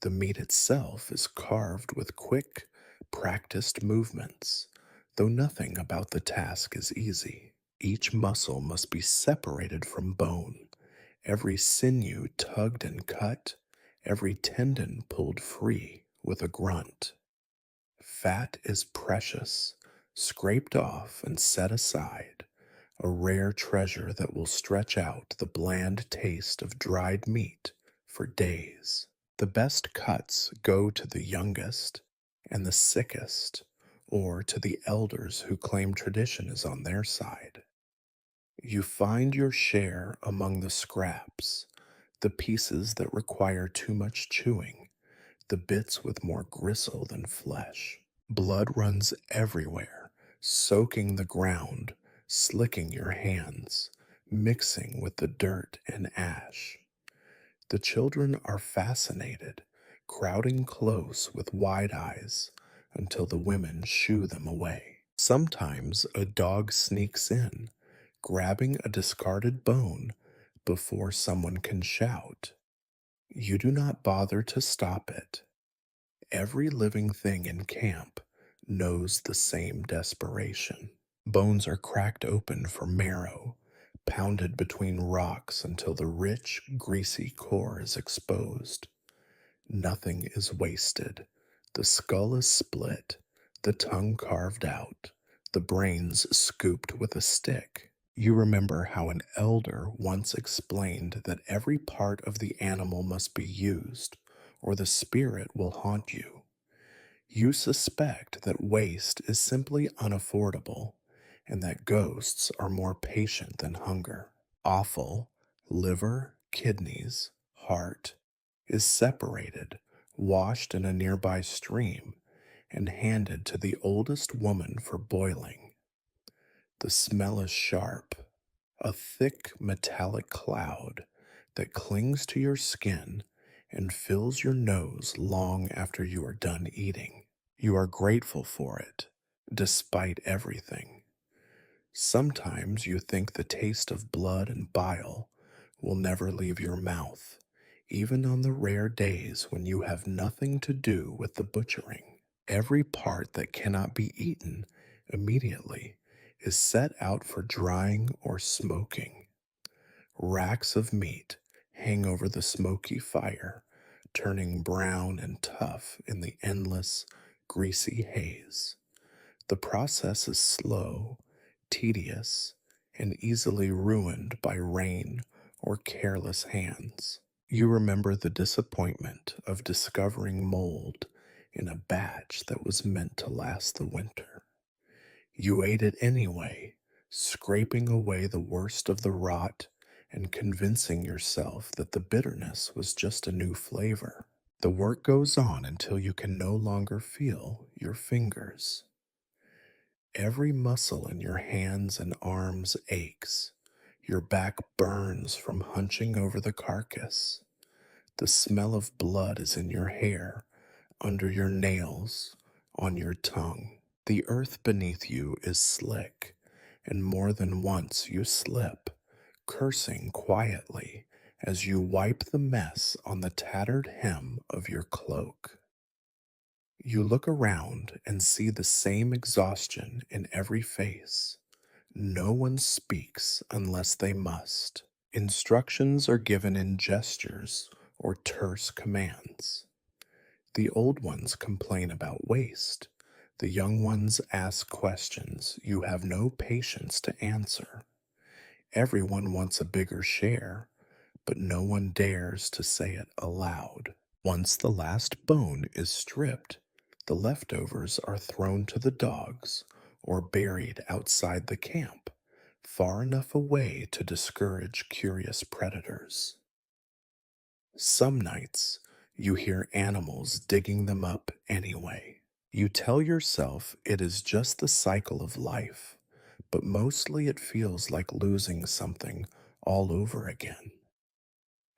The meat itself is carved with quick, practiced movements. though nothing about the task is easy. Each muscle must be separated from bone, every sinew tugged and cut, every tendon pulled free with a grunt. Fat is precious, scraped off and set aside, a rare treasure that will stretch out the bland taste of dried meat for days. The best cuts go to the youngest and the sickest, or to the elders who claim tradition is on their side. You find your share among the scraps, the pieces that require too much chewing, the bits with more gristle than flesh. Blood runs everywhere, soaking the ground, slicking your hands, mixing with the dirt and ash. The children are fascinated, crowding close with wide eyes until the women shoo them away. Sometimes a dog sneaks in, grabbing a discarded bone before someone can shout. You do not bother to stop it. Every living thing in camp knows the same desperation. Bones are cracked open for marrow, pounded between rocks until the rich, greasy core is exposed. Nothing is wasted. The skull is split, the tongue carved out, the brains scooped with a stick. You remember how an elder once explained that every part of the animal must be used, or the spirit will haunt you. You suspect that waste is simply unaffordable, and that ghosts are more patient than hunger. Offal, liver, kidneys, heart, is separated, washed in a nearby stream, and handed to the oldest woman for boiling. The smell is sharp, a thick metallic cloud that clings to your skin and fills your nose long after you are done eating. You are grateful for it, despite everything. Sometimes you think the taste of blood and bile will never leave your mouth, even on the rare days when you have nothing to do with the butchering. Every part that cannot be eaten immediately is set out for drying or smoking. Racks of meat hang over the smoky fire, turning brown and tough in the endless, greasy haze. The process is slow, tedious, and easily ruined by rain or careless hands. You remember the disappointment of discovering mold in a batch that was meant to last the winter. You ate it anyway, scraping away the worst of the rot and convincing yourself that the bitterness was just a new flavor. The work goes on until you can no longer feel your fingers. Every muscle in your hands and arms aches. Your back burns from hunching over the carcass. The smell of blood is in your hair, under your nails, on your tongue. The earth beneath you is slick, and more than once you slip, cursing quietly as you wipe the mess on the tattered hem of your cloak. You look around and see the same exhaustion in every face. No one speaks unless they must. Instructions are given in gestures or terse commands. The old ones complain about waste. The young ones ask questions you have no patience to answer. Everyone wants a bigger share, but no one dares to say it aloud. Once the last bone is stripped, the leftovers are thrown to the dogs or buried outside the camp, far enough away to discourage curious predators. Some nights, you hear animals digging them up anyway. You tell yourself it is just the cycle of life, but mostly it feels like losing something all over again.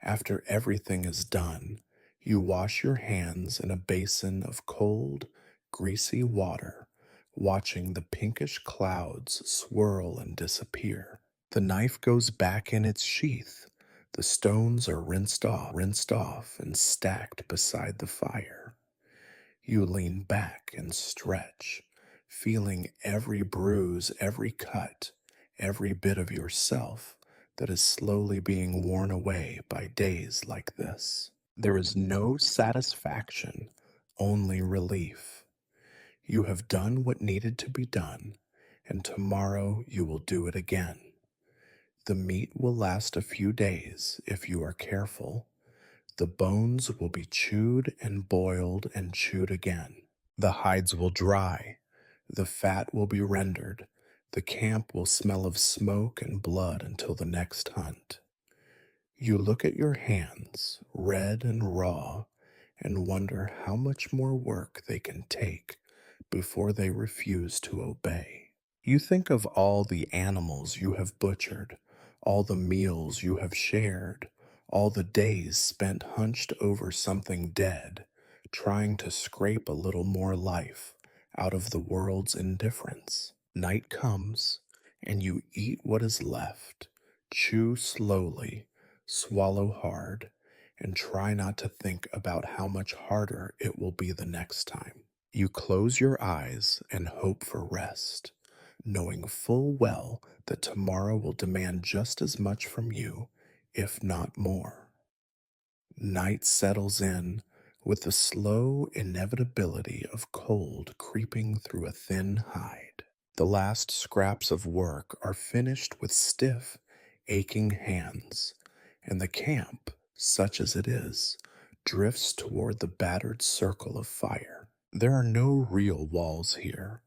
After everything is done, you wash your hands in a basin of cold, greasy water, watching the pinkish clouds swirl and disappear. The knife goes back in its sheath. The stones are rinsed off and stacked beside the fire. You lean back and stretch, feeling every bruise, every cut, every bit of yourself that is slowly being worn away by days like this. There is no satisfaction, only relief. You have done what needed to be done, and tomorrow you will do it again. The meat will last a few days if you are careful. The bones will be chewed and boiled and chewed again. The hides will dry. The fat will be rendered. The camp will smell of smoke and blood until the next hunt. You look at your hands, red and raw, and wonder how much more work they can take before they refuse to obey. You think of all the animals you have butchered, all the meals you have shared, all the days spent hunched over something dead, trying to scrape a little more life out of the world's indifference. Night comes, and you eat what is left, chew slowly, swallow hard, and try not to think about how much harder it will be the next time. You close your eyes and hope for rest, knowing full well that tomorrow will demand just as much from you, if not more. Night settles in with the slow inevitability of cold creeping through a thin hide. The last scraps of work are finished with stiff, aching hands, and the camp, such as it is, drifts toward the battered circle of fire. There are no real walls here,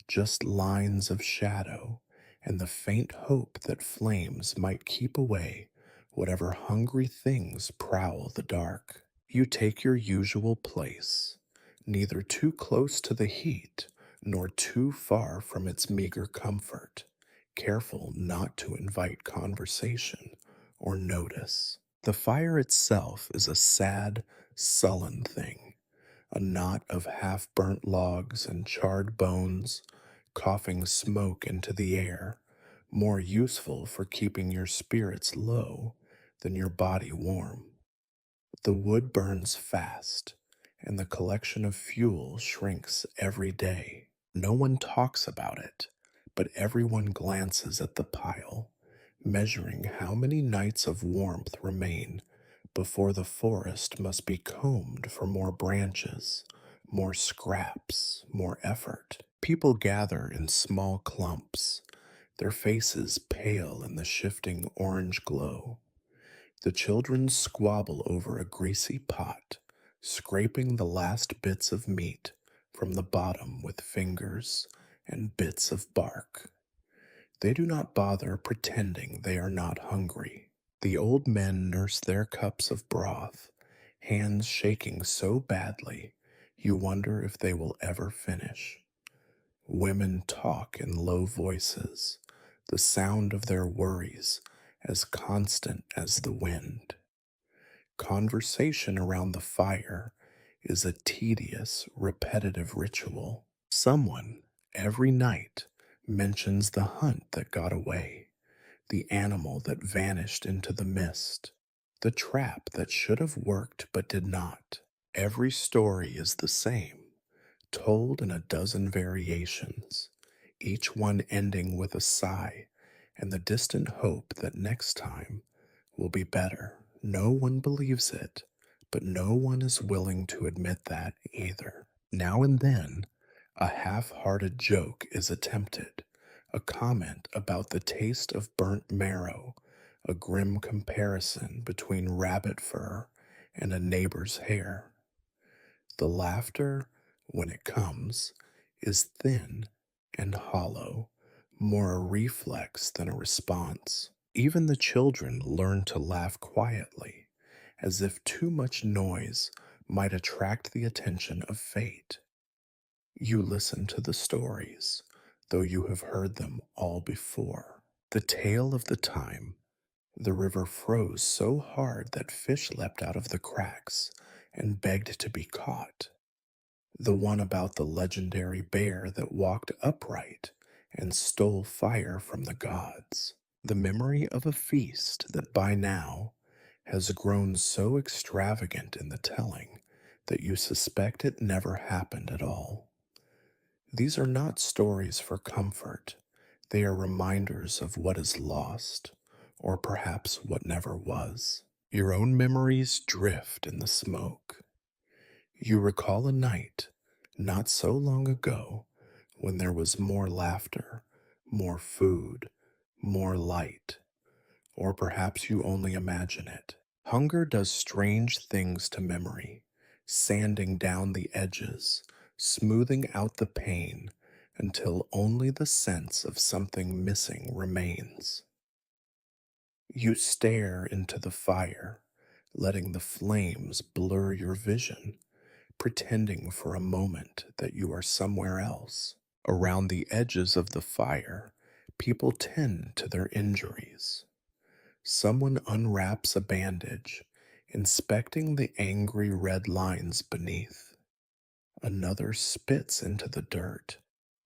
just lines of shadow and the faint hope that flames might keep away whatever hungry things prowl the dark. You take your usual place, neither too close to the heat nor too far from its meager comfort, careful not to invite conversation or notice. The fire itself is a sad, sullen thing, a knot of half-burnt logs and charred bones, coughing smoke into the air, more useful for keeping your spirits low than your body warm. The wood burns fast, and the collection of fuel shrinks every day. No one talks about it, but everyone glances at the pile, measuring how many nights of warmth remain before the forest must be combed for more branches, more scraps, more effort. People gather in small clumps, their faces pale in the shifting orange glow. The children squabble over a greasy pot, scraping the last bits of meat from the bottom with fingers and bits of bark. They do not bother pretending they are not hungry. The old men nurse their cups of broth, hands shaking so badly you wonder if they will ever finish. Women talk in low voices, the sound of their worries as constant as the wind. Conversation around the fire is a tedious, repetitive ritual. Someone, every night, mentions the hunt that got away, the animal that vanished into the mist, the trap that should have worked but did not. Every story is the same, told in a dozen variations, each one ending with a sigh and the distant hope that next time will be better. No one believes it, but no one is willing to admit that either. Now and then, a half-hearted joke is attempted, a comment about the taste of burnt marrow, a grim comparison between rabbit fur and a neighbor's hair. The laughter, when it comes, is thin and hollow, more a reflex than a response. Even the children learn to laugh quietly, as if too much noise might attract the attention of fate. You listen to the stories, though you have heard them all before. The tale of the time the river froze so hard that fish leapt out of the cracks and begged to be caught. The one about the legendary bear that walked upright and stole fire from the gods. The memory of a feast that by now has grown so extravagant in the telling that you suspect it never happened at all. These are not stories for comfort. They are reminders of what is lost, or perhaps what never was. Your own memories drift in the smoke. You recall a night, not so long ago, when there was more laughter, more food, more light, or perhaps you only imagine it. Hunger does strange things to memory, sanding down the edges, smoothing out the pain until only the sense of something missing remains. You stare into the fire, letting the flames blur your vision, pretending for a moment that you are somewhere else. Around the edges of the fire, people tend to their injuries. Someone unwraps a bandage, inspecting the angry red lines beneath. Another spits into the dirt,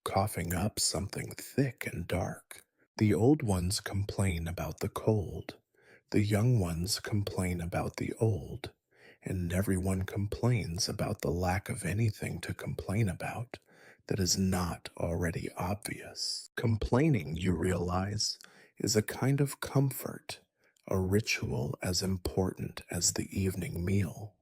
coughing up something thick and dark. The old ones complain about the cold. The young ones complain about the old. And everyone complains about the lack of anything to complain about that is not already obvious. Complaining, you realize, is a kind of comfort, a ritual as important as the evening meal.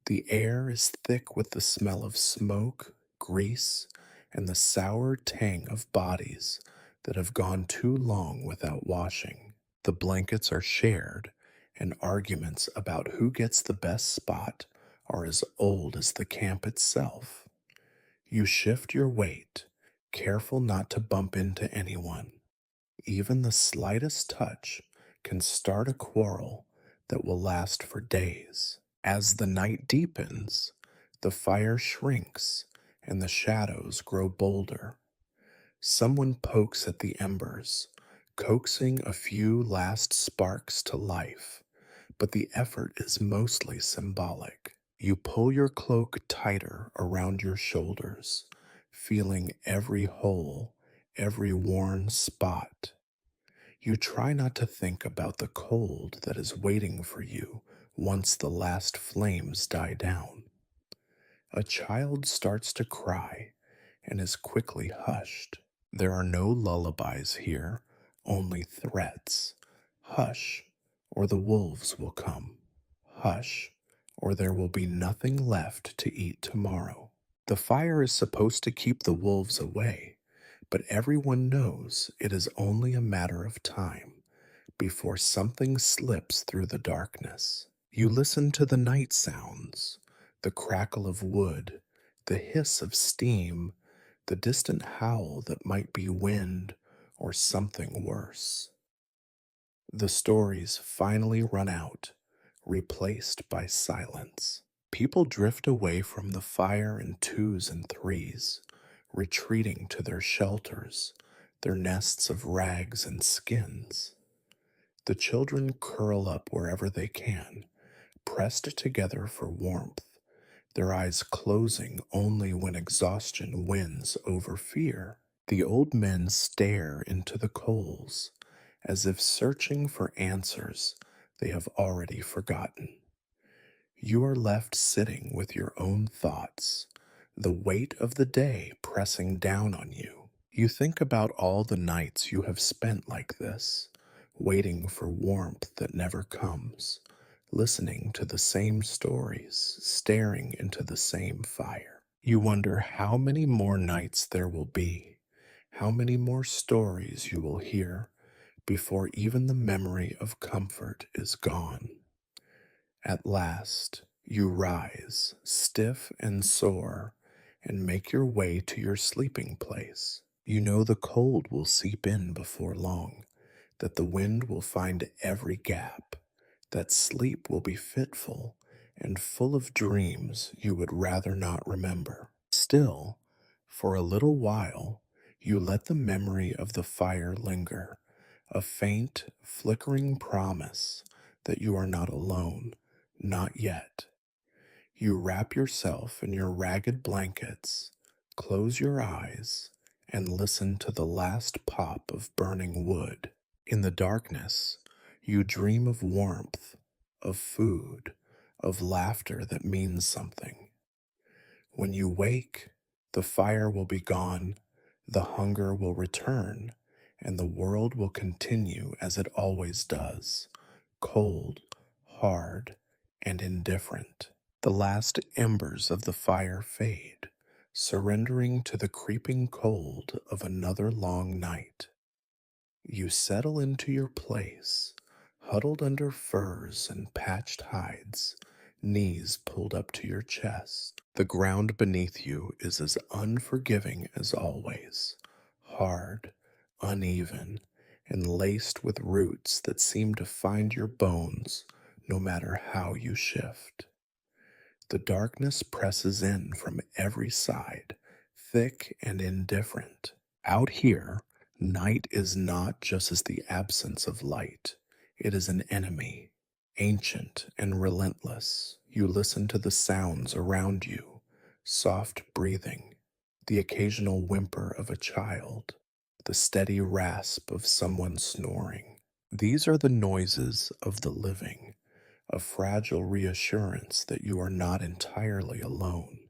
The air is thick with the smell of smoke, grease, and the sour tang of bodies that have gone too long without washing. The blankets are shared, and arguments about who gets the best spot are as old as the camp itself. You shift your weight, careful not to bump into anyone. Even the slightest touch can start a quarrel that will last for days. As the night deepens, the fire shrinks and the shadows grow bolder. Someone pokes at the embers, coaxing a few last sparks to life, but the effort is mostly symbolic. You pull your cloak tighter around your shoulders, feeling every hole, every worn spot. You try not to think about the cold that is waiting for you once the last flames die down. A child starts to cry and is quickly hushed. There are no lullabies here, only threats. Hush, or the wolves will come. Hush, or there will be nothing left to eat tomorrow. The fire is supposed to keep the wolves away, but everyone knows it is only a matter of time before something slips through the darkness. You listen to the night sounds, the crackle of wood, the hiss of steam, the distant howl that might be wind or something worse. The stories finally run out, replaced by silence. People drift away from the fire in twos and threes, retreating to their shelters, their nests of rags and skins. The children curl up wherever they can, pressed together for warmth, their eyes closing only when exhaustion wins over fear. The old men stare into the coals, as if searching for answers they have already forgotten. You are left sitting with your own thoughts, the weight of the day pressing down on you. You think about all the nights you have spent like this, waiting for warmth that never comes, listening to the same stories, staring into the same fire. You wonder how many more nights there will be, how many more stories you will hear before even the memory of comfort is gone. At last, you rise, stiff and sore, and make your way to your sleeping place. You know the cold will seep in before long, that the wind will find every gap, that sleep will be fitful and full of dreams you would rather not remember. Still, for a little while, you let the memory of the fire linger, a faint, flickering promise that you are not alone, not yet. You wrap yourself in your ragged blankets, close your eyes, and listen to the last pop of burning wood. In the darkness, you dream of warmth, of food, of laughter that means something. When you wake, The fire will be gone, the hunger will return, and the world will continue as it always does, cold, hard, and indifferent. The last embers of the fire fade, surrendering to the creeping cold of another long night. You settle into your place, huddled under furs and patched hides, knees pulled up to your chest. The ground beneath you is as unforgiving as always, hard, uneven, and laced with roots that seem to find your bones no matter how you shift. The darkness presses in from every side, thick and indifferent. Out here, night is not just as the absence of light, it is an enemy, ancient and relentless. You listen to the sounds around you, soft breathing, the occasional whimper of a child, the steady rasp of someone snoring. These are the noises of the living, a fragile reassurance that you are not entirely alone.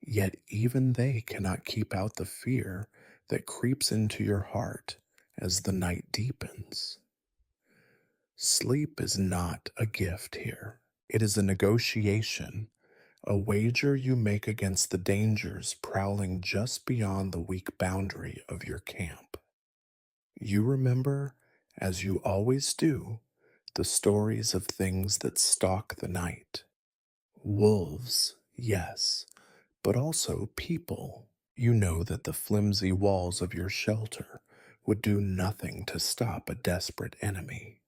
Yet even they cannot keep out the fear that creeps into your heart as the night deepens. Sleep is not a gift here. It is a negotiation, a wager you make against the dangers prowling just beyond the weak boundary of your camp. You remember, as you always do, the stories of things that stalk the night. Wolves, yes, but also people. You know that the flimsy walls of your shelter would do nothing to stop a desperate enemy.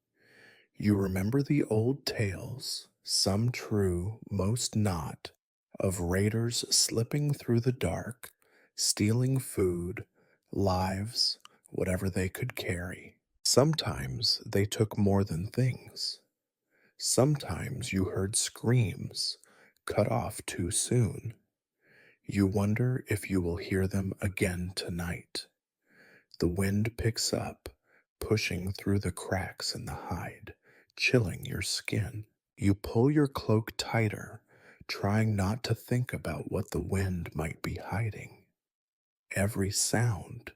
You remember the old tales, some true, most not, of raiders slipping through the dark, stealing food, lives, whatever they could carry. Sometimes they took more than things. Sometimes you heard screams, cut off too soon. You wonder if you will hear them again tonight. The wind picks up, pushing through the cracks in the hide, chilling your skin. You pull your cloak tighter, trying not to think about what the wind might be hiding. Every sound,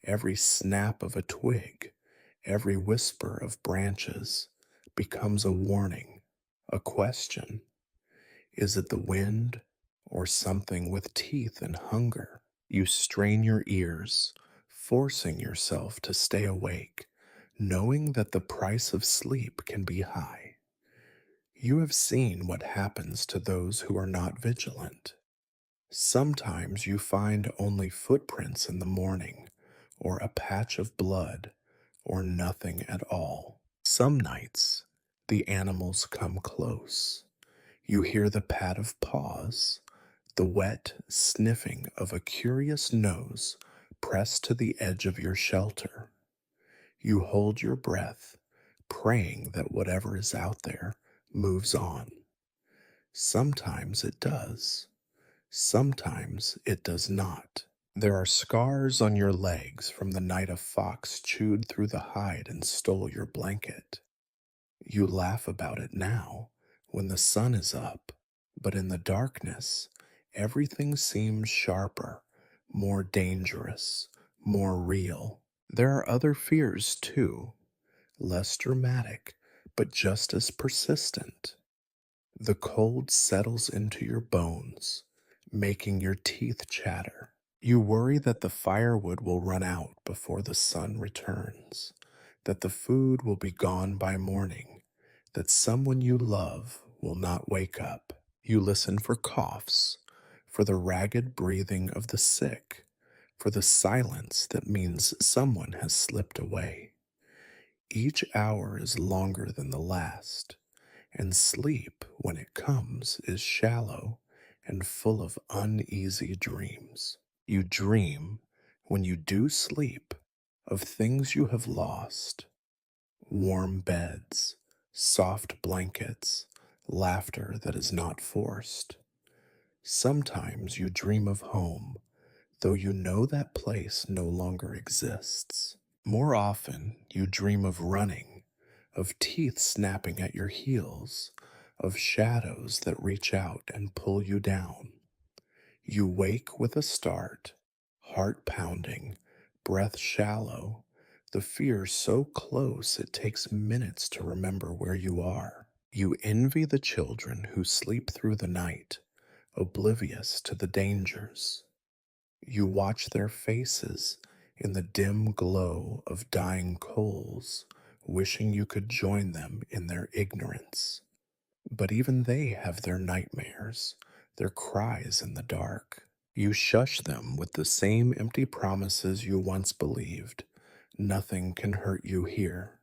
every snap of a twig, every whisper of branches becomes a warning, a question. Is it the wind or something with teeth and hunger? You strain your ears, forcing yourself to stay awake, knowing that the price of sleep can be high. You have seen what happens to those who are not vigilant. Sometimes you find only footprints in the morning, or a patch of blood, or nothing at all. Some nights, the animals come close. You hear the pat of paws, the wet sniffing of a curious nose pressed to the edge of your shelter. You hold your breath, praying that whatever is out there moves on. Sometimes it does. Sometimes it does not. There are scars on your legs from the night a fox chewed through the hide and stole your blanket. You laugh about it now, when the sun is up, but in the darkness, everything seems sharper, more dangerous, more real. There are other fears, too, less dramatic, but just as persistent. The cold settles into your bones, making your teeth chatter. You worry that the firewood will run out before the sun returns, that the food will be gone by morning, that someone you love will not wake up. You listen for coughs, for the ragged breathing of the sick, for the silence that means someone has slipped away. Each hour is longer than the last, and sleep, when it comes, is shallow and full of uneasy dreams. You dream, when you do sleep, of things you have lost: warm beds, soft blankets, laughter that is not forced. Sometimes you dream of home, though you know that place no longer exists. More often, you dream of running, of teeth snapping at your heels, of shadows that reach out and pull you down. You wake with a start, heart pounding, breath shallow, the fear so close it takes minutes to remember where you are. You envy the children who sleep through the night, oblivious to the dangers. You watch their faces in the dim glow of dying coals, wishing you could join them in their ignorance. But even they have their nightmares, their cries in the dark. You shush them with the same empty promises you once believed. Nothing can hurt you here.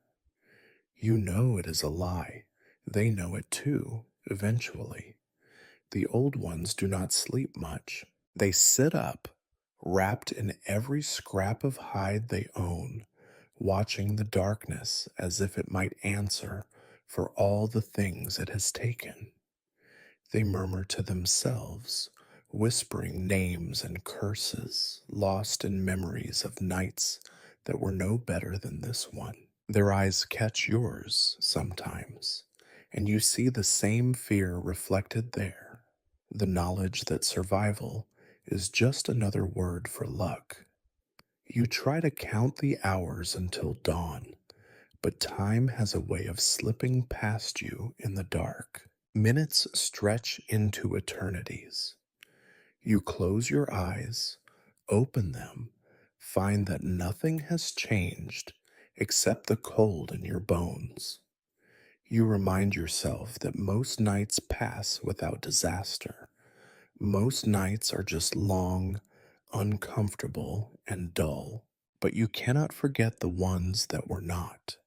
You know it is a lie. They know it too, eventually. The old ones do not sleep much. They sit up, wrapped in every scrap of hide they own, watching the darkness as if it might answer for all the things it has taken. They murmur to themselves, whispering names and curses, lost in memories of nights that were no better than this one. Their eyes catch yours sometimes, and you see the same fear reflected there, the knowledge that survival is just another word for luck. You try to count the hours until dawn, but time has a way of slipping past you in the dark. Minutes stretch into eternities. You close your eyes, open them, find that nothing has changed except the cold in your bones. You remind yourself that most nights pass without disaster. Most nights are just long, uncomfortable, and dull. But you cannot forget the ones that were not.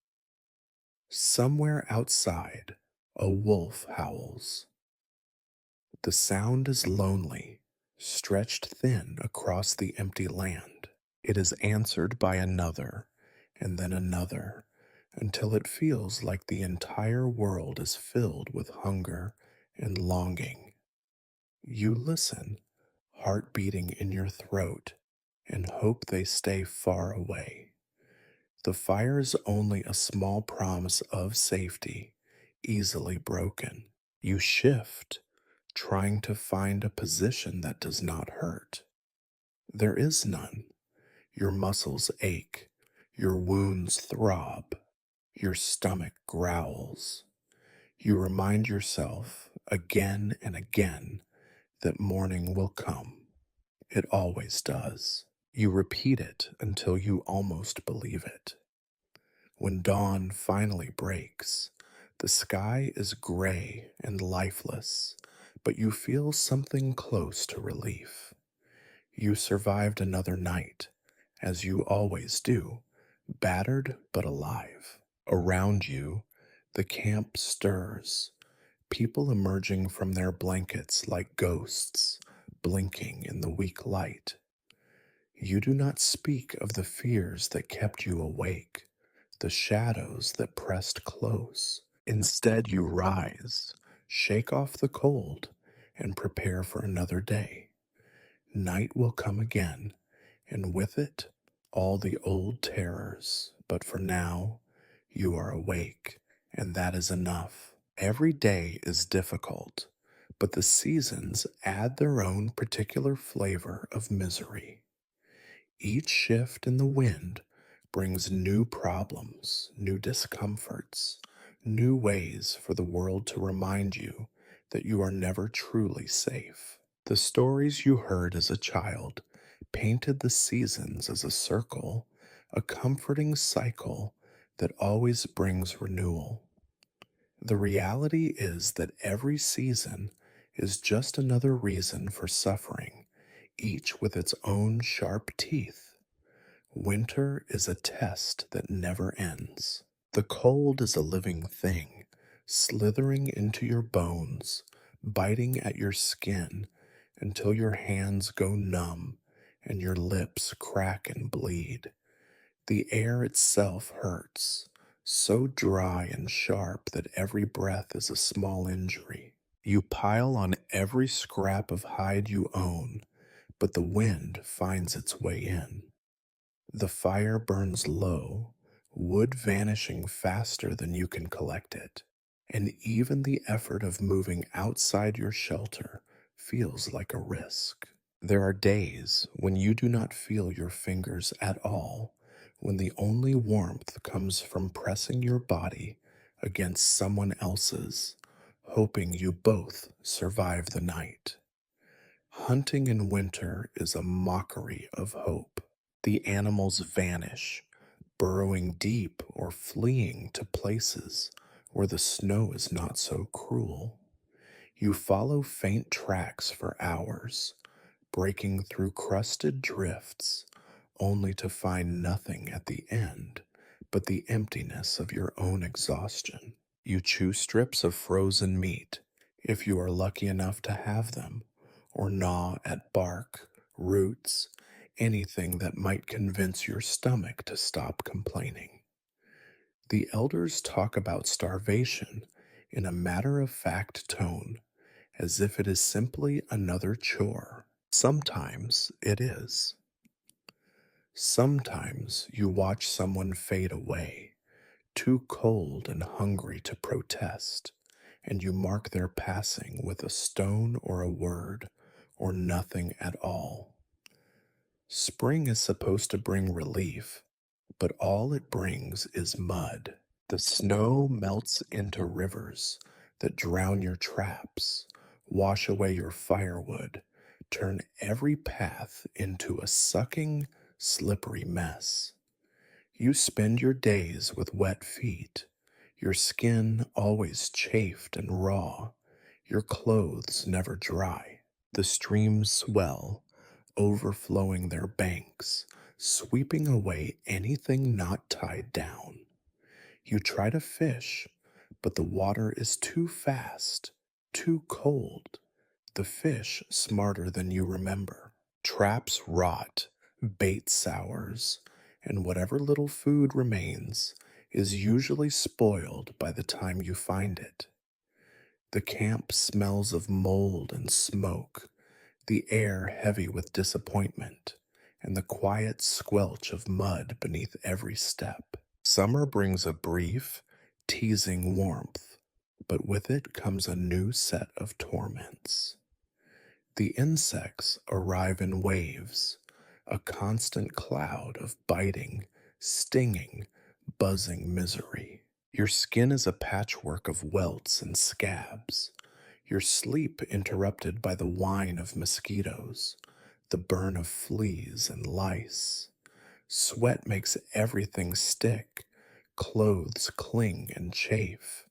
Somewhere outside, a wolf howls. The sound is lonely, stretched thin across the empty land. It is answered by another, and then another, until it feels like the entire world is filled with hunger and longing. You listen, heart beating in your throat, and hope they stay far away. The fire is only a small promise of safety, easily broken. You shift, trying to find a position that does not hurt. There is none. Your muscles ache, your wounds throb, your stomach growls. You remind yourself again and again that morning will come. It always does. You repeat it until you almost believe it. When dawn finally breaks, the sky is gray and lifeless, but you feel something close to relief. You survived another night, as you always do, battered but alive. Around you, the camp stirs, people emerging from their blankets like ghosts, blinking in the weak light. You do not speak of the fears that kept you awake, the shadows that pressed close. Instead, you rise, shake off the cold, and prepare for another day. Night will come again, and with it, all the old terrors. But for now, you are awake, and that is enough. Every day is difficult, but the seasons add their own particular flavor of misery. Each shift in the wind brings new problems, new discomforts, new ways for the world to remind you that you are never truly safe. The stories you heard as a child painted the seasons as a circle, a comforting cycle that always brings renewal. The reality is that every season is just another reason for suffering, each with its own sharp teeth. Winter is a test that never ends. The cold is a living thing, slithering into your bones, biting at your skin until your hands go numb and your lips crack and bleed. The air itself hurts, so dry and sharp that every breath is a small injury. You pile on every scrap of hide you own, but the wind finds its way in. The fire burns low, wood vanishing faster than you can collect it, and even the effort of moving outside your shelter feels like a risk. There are days when you do not feel your fingers at all, when the only warmth comes from pressing your body against someone else's, hoping you both survive the night. Hunting in winter is a mockery of hope. The animals vanish, burrowing deep or fleeing to places where the snow is not so cruel. You follow faint tracks for hours, breaking through crusted drifts, only to find nothing at the end but the emptiness of your own exhaustion. You chew strips of frozen meat, if you are lucky enough to have them, or gnaw at bark, roots, anything that might convince your stomach to stop complaining. The elders talk about starvation in a matter of fact tone, as if it is simply another chore. Sometimes it is. Sometimes you watch someone fade away, too cold and hungry to protest, and you mark their passing with a stone or a word, or nothing at all. Spring is supposed to bring relief, but all it brings is mud. The snow melts into rivers that drown your traps, wash away your firewood, turn every path into a sucking, slippery mess. You spend your days with wet feet, your skin always chafed and raw, your clothes never dry. The streams swell, overflowing their banks, sweeping away anything not tied down. You try to fish, but the water is too fast, too cold. The fish smarter than you remember. Traps rot, bait sours, and whatever little food remains is usually spoiled by the time you find it. The camp smells of mold and smoke, the air heavy with disappointment, and the quiet squelch of mud beneath every step. Summer brings a brief, teasing warmth, but with it comes a new set of torments. The insects arrive in waves, a constant cloud of biting, stinging, buzzing misery. Your skin is a patchwork of welts and scabs, your sleep interrupted by the whine of mosquitoes, the burn of fleas and lice. Sweat makes everything stick, clothes cling and chafe,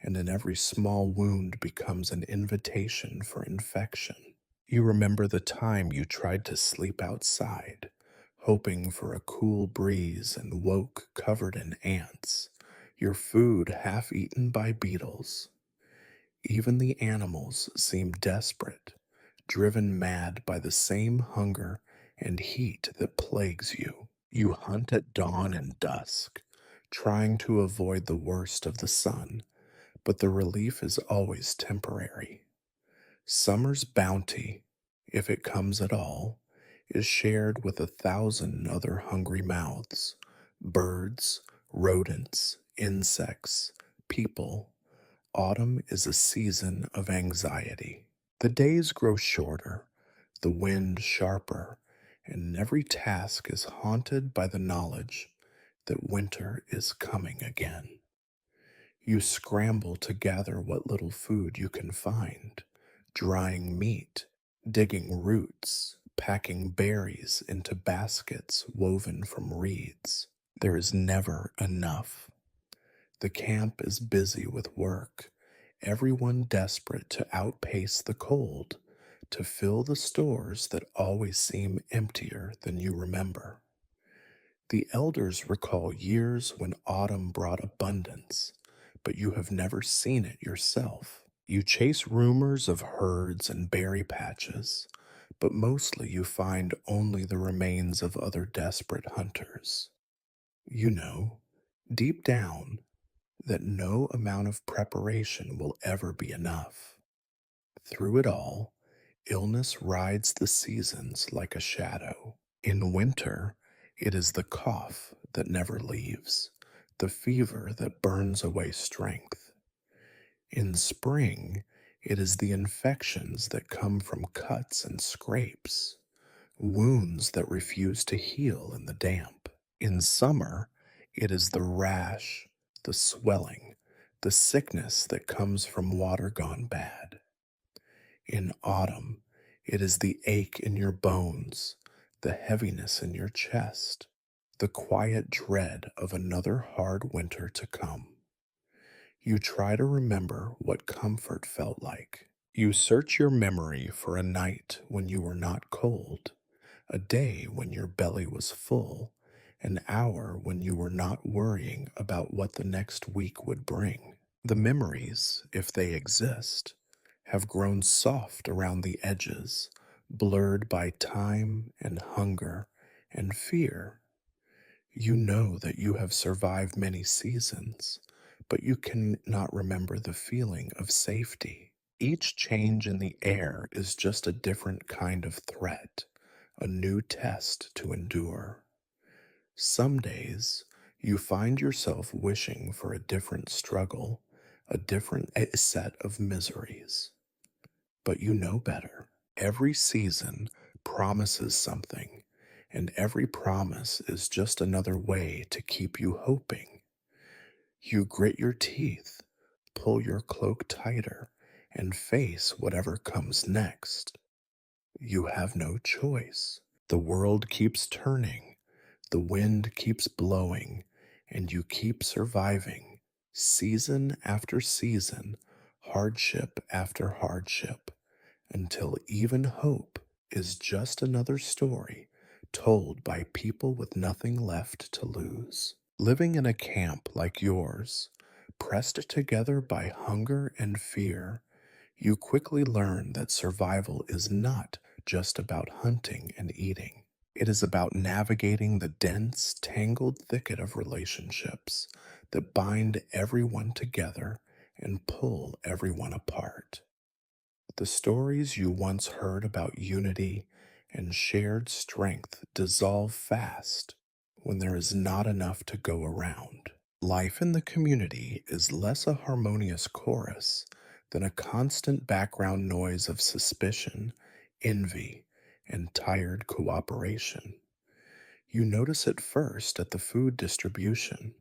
and in every small wound becomes an invitation for infection. You remember the time you tried to sleep outside, hoping for a cool breeze and woke covered in ants, your food half eaten by beetles. Even the animals seem desperate, driven mad by the same hunger and heat that plagues you. You hunt at dawn and dusk, trying to avoid the worst of the sun, but the relief is always temporary. Summer's bounty, if it comes at all, is shared with 1,000 other hungry mouths, birds, rodents, insects, people. Autumn is a season of anxiety. The days grow shorter, the wind sharper, and every task is haunted by the knowledge that winter is coming again. You scramble to gather what little food you can find, drying meat, digging roots, packing berries into baskets woven from reeds. There is never enough. The camp is busy with work, everyone desperate to outpace the cold, to fill the stores that always seem emptier than you remember. The elders recall years when autumn brought abundance, but you have never seen it yourself. You chase rumors of herds and berry patches, but mostly you find only the remains of other desperate hunters. You know, deep down, that no amount of preparation will ever be enough. Through it all, illness rides the seasons like a shadow. In winter, it is the cough that never leaves, the fever that burns away strength. In spring, It is the infections that come from cuts and scrapes, wounds that refuse to heal in the damp. In summer, it is the rash, the swelling, the sickness that comes from water gone bad. In autumn, it is the ache in your bones, the heaviness in your chest, the quiet dread of another hard winter to come. You try to remember what comfort felt like. You search your memory for a night when you were not cold, a day when your belly was full, an hour when you were not worrying about what the next week would bring. The memories, if they exist, have grown soft around the edges, blurred by time and hunger and fear. You know that you have survived many seasons, but you cannot remember the feeling of safety. Each change in the air is just a different kind of threat, a new test to endure. Some days you find yourself wishing for a different struggle, a different set of miseries. But you know better. Every season promises something, and every promise is just another way to keep you hoping. You grit your teeth, pull your cloak tighter, and face whatever comes next. You have no choice. The world keeps turning, the wind keeps blowing, and you keep surviving, season after season, hardship after hardship, until even hope is just another story told by people with nothing left to lose. Living in a camp like yours, pressed together by hunger and fear, you quickly learn that survival is not just about hunting and eating. It is about navigating the dense, tangled thicket of relationships that bind everyone together and pull everyone apart. The stories you once heard about unity and shared strength dissolve fast when there is not enough to go around. Life in the community is less a harmonious chorus than a constant background noise of suspicion, envy, and tired cooperation. You notice it first at the food distribution.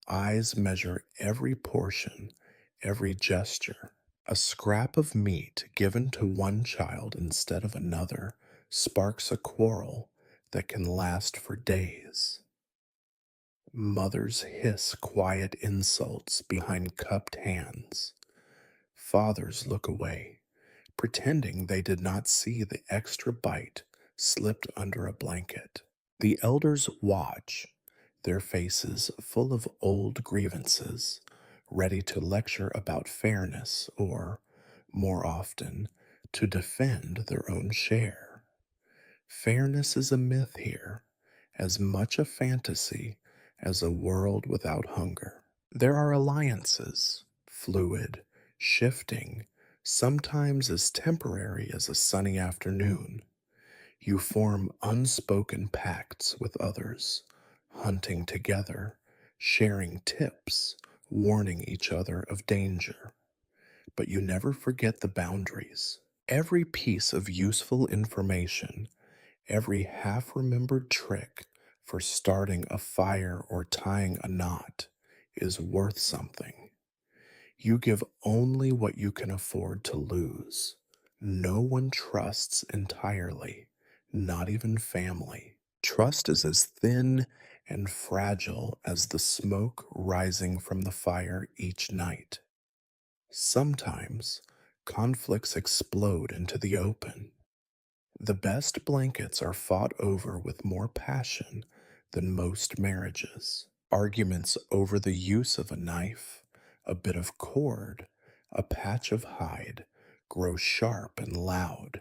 Eyes measure every portion, every gesture. A scrap of meat given to one child instead of another sparks a quarrel that can last for days. Mothers hiss quiet insults behind cupped hands. Fathers look away, pretending they did not see the extra bite slipped under a blanket. The elders watch, their faces full of old grievances, ready to lecture about fairness or, more often, to defend their own share. Fairness is a myth here, as much a fantasy as a world without hunger. There are alliances, fluid, shifting, sometimes as temporary as a sunny afternoon. You form unspoken pacts with others, hunting together, sharing tips, warning each other of danger. But you never forget the boundaries. Every piece of useful information, every half remembered trick for starting a fire or tying a knot is worth something. You give only what you can afford to lose. No one trusts entirely, not even family. Trust is as thin and fragile as the smoke rising from the fire each night. Sometimes conflicts explode into the open. The best blankets are fought over with more passion than most marriages. Arguments over the use of a knife, a bit of cord, a patch of hide grow sharp and loud.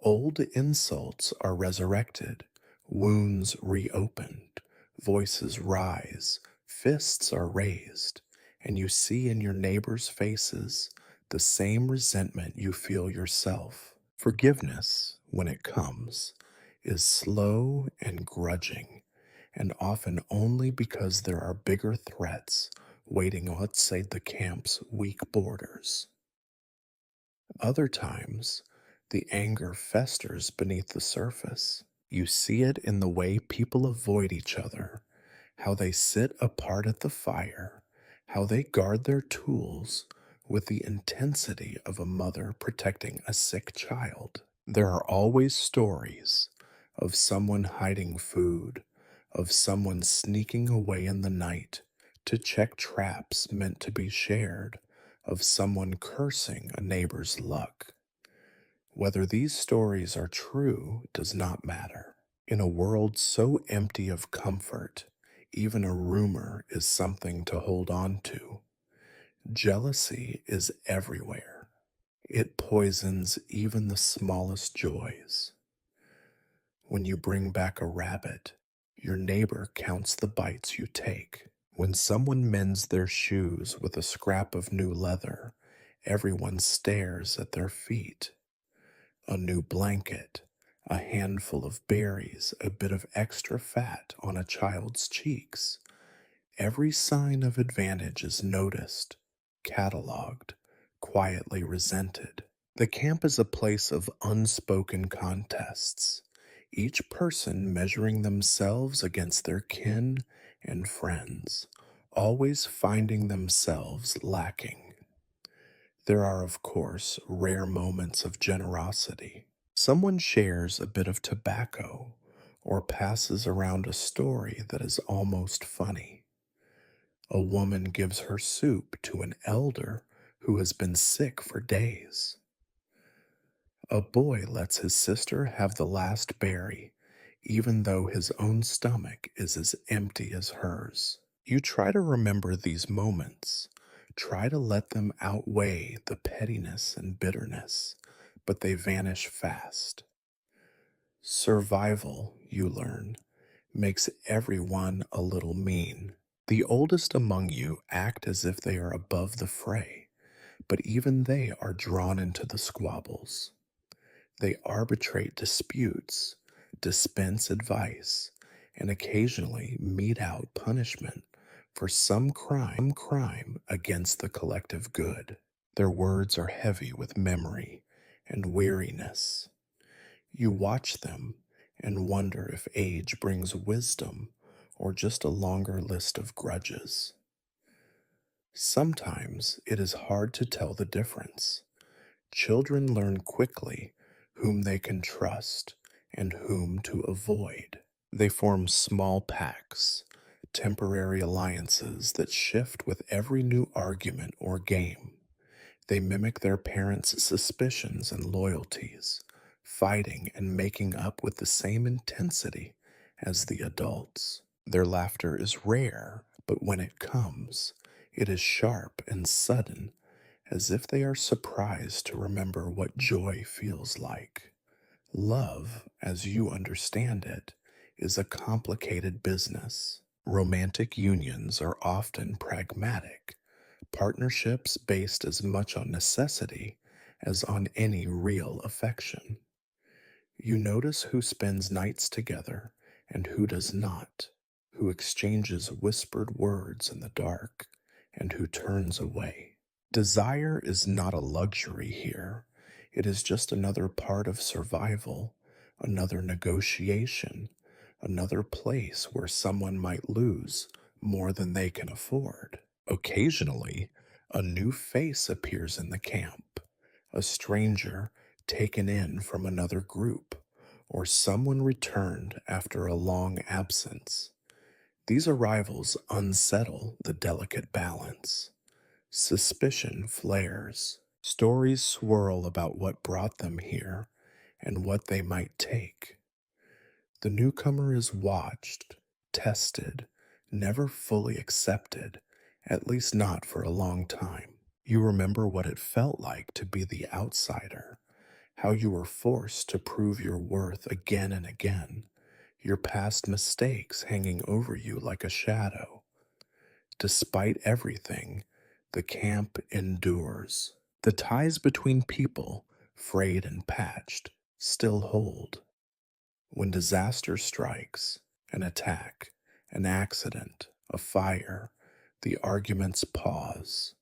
Old insults are resurrected, wounds reopened, voices rise, fists are raised, and you see in your neighbors' faces the same resentment you feel yourself. Forgiveness, when it comes, is slow and grudging, and often only because there are bigger threats waiting outside the camp's weak borders. Other times, the anger festers beneath the surface. You see it in the way people avoid each other, how they sit apart at the fire, how they guard their tools with the intensity of a mother protecting a sick child. There are always stories of someone hiding food, of someone sneaking away in the night to check traps meant to be shared, of someone cursing a neighbor's luck. Whether these stories are true does not matter. In a world so empty of comfort, even a rumor is something to hold on to. Jealousy is everywhere. It poisons even the smallest joys. When you bring back a rabbit, your neighbor counts the bites you take. When someone mends their shoes with a scrap of new leather, everyone stares at their feet. A new blanket, a handful of berries, a bit of extra fat on a child's cheeks. Every sign of advantage is noticed, cataloged, quietly resented. The camp is a place of unspoken contests, each person measuring themselves against their kin and friends, always finding themselves lacking. There are, of course, rare moments of generosity. Someone shares a bit of tobacco or passes around a story that is almost funny. A woman gives her soup to an elder who has been sick for days. A boy lets his sister have the last berry, even though his own stomach is as empty as hers. You try to remember these moments, try to let them outweigh the pettiness and bitterness, but they vanish fast. Survival, you learn, makes everyone a little mean. The oldest among you act as if they are above the fray, but even they are drawn into the squabbles. They arbitrate disputes, dispense advice, and occasionally mete out punishment for some crime against the collective good. Their words are heavy with memory and weariness. You watch them and wonder if age brings wisdom or just a longer list of grudges. Sometimes it is hard to tell the difference. Children learn quickly whom they can trust and whom to avoid. They form small packs, temporary alliances that shift with every new argument or game. They mimic their parents' suspicions and loyalties, fighting and making up with the same intensity as the adults. Their laughter is rare, but when it comes, it is sharp and sudden, as if they are surprised to remember what joy feels like. Love, as you understand it, is a complicated business. Romantic unions are often pragmatic, partnerships based as much on necessity as on any real affection. You notice who spends nights together and who does not, who exchanges whispered words in the dark and who turns away. Desire is not a luxury here. It is just another part of survival, another negotiation, another place where someone might lose more than they can afford. Occasionally, a new face appears in the camp, a stranger taken in from another group, or someone returned after a long absence. These arrivals unsettle the delicate balance. Suspicion flares. Stories swirl about what brought them here and what they might take. The newcomer is watched, tested, never fully accepted, at least not for a long time. You remember what it felt like to be the outsider, how you were forced to prove your worth again and again, your past mistakes hanging over you like a shadow. Despite everything, the camp endures. The ties between people, frayed and patched, still hold. When disaster strikes, an attack, an accident, a fire, the arguments pause.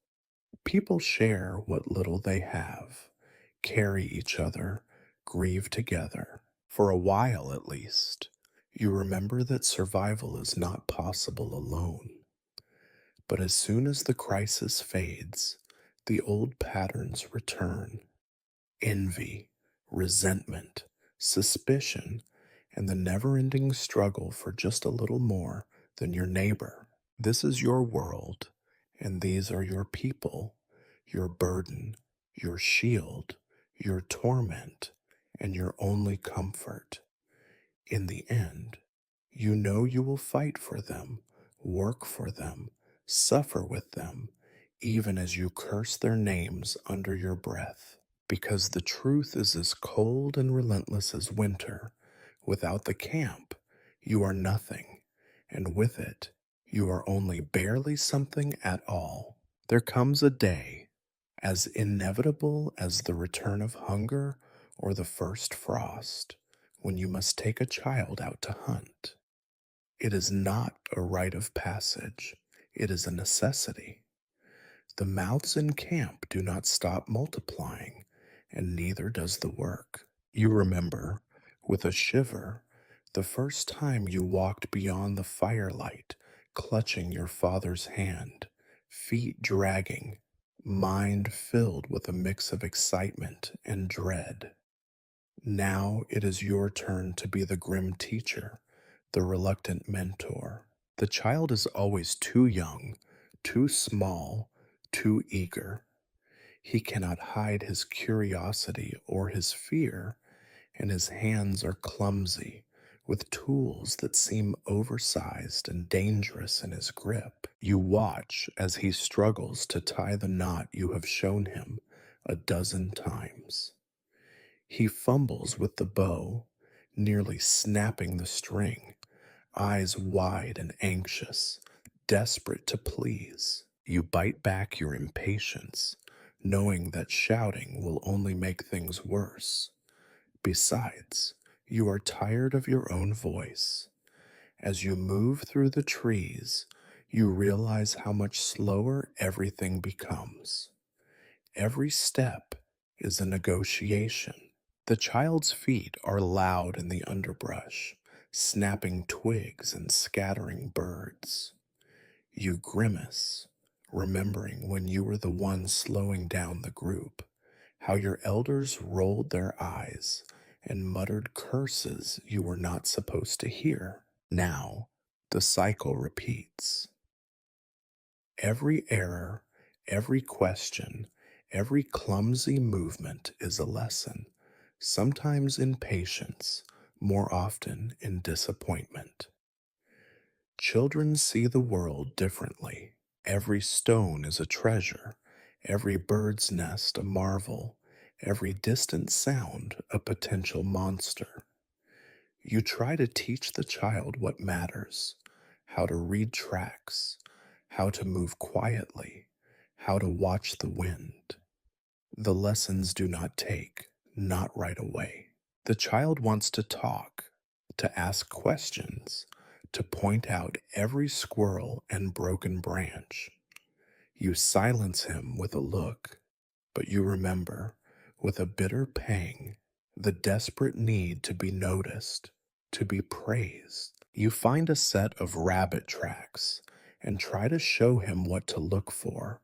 People share what little they have, carry each other, grieve together, for a while at least. You remember that survival is not possible alone. But as soon as the crisis fades, the old patterns return: envy, resentment, suspicion, and the never ending struggle for just a little more than your neighbor. This is your world, and these are your people, your burden, your shield, your torment, and your only comfort. In the end, you know you will fight for them, work for them, suffer with them, even as you curse their names under your breath. Because the truth is as cold and relentless as winter. Without the camp, you are nothing, and with it, you are only barely something at all. There comes a day, as inevitable as the return of hunger or the first frost, when you must take a child out to hunt. It is not a rite of passage, it is a necessity. The mouths in camp do not stop multiplying, and neither does the work. You remember, with a shiver, the first time you walked beyond the firelight, clutching your father's hand, feet dragging, mind filled with a mix of excitement and dread. Now it is your turn to be the grim teacher, the reluctant mentor. The child is always too young, too small, too eager. He cannot hide his curiosity or his fear, and his hands are clumsy, with tools that seem oversized and dangerous in his grip. You watch as he struggles to tie the knot you have shown him a dozen times. He fumbles with the bow, nearly snapping the string, eyes wide and anxious, desperate to please. You bite back your impatience, knowing that shouting will only make things worse. Besides, you are tired of your own voice. As you move through the trees, you realize how much slower everything becomes. Every step is a negotiation. The child's feet are loud in the underbrush, snapping twigs and scattering birds. You grimace, remembering when you were the one slowing down the group, how your elders rolled their eyes and muttered curses you were not supposed to hear. Now, the cycle repeats. Every error, every question, every clumsy movement is a lesson, sometimes in patience, more often in disappointment. Children see the world differently. Every stone is a treasure, every bird's nest a marvel, every distant sound a potential monster. You try to teach the child what matters: how to read tracks, how to move quietly, how to watch the wind. The lessons do not take, not right away. The child wants to talk, to ask questions, to point out every squirrel and broken branch. You silence him with a look, but you remember, with a bitter pang, the desperate need to be noticed, to be praised. You find a set of rabbit tracks and try to show him what to look for: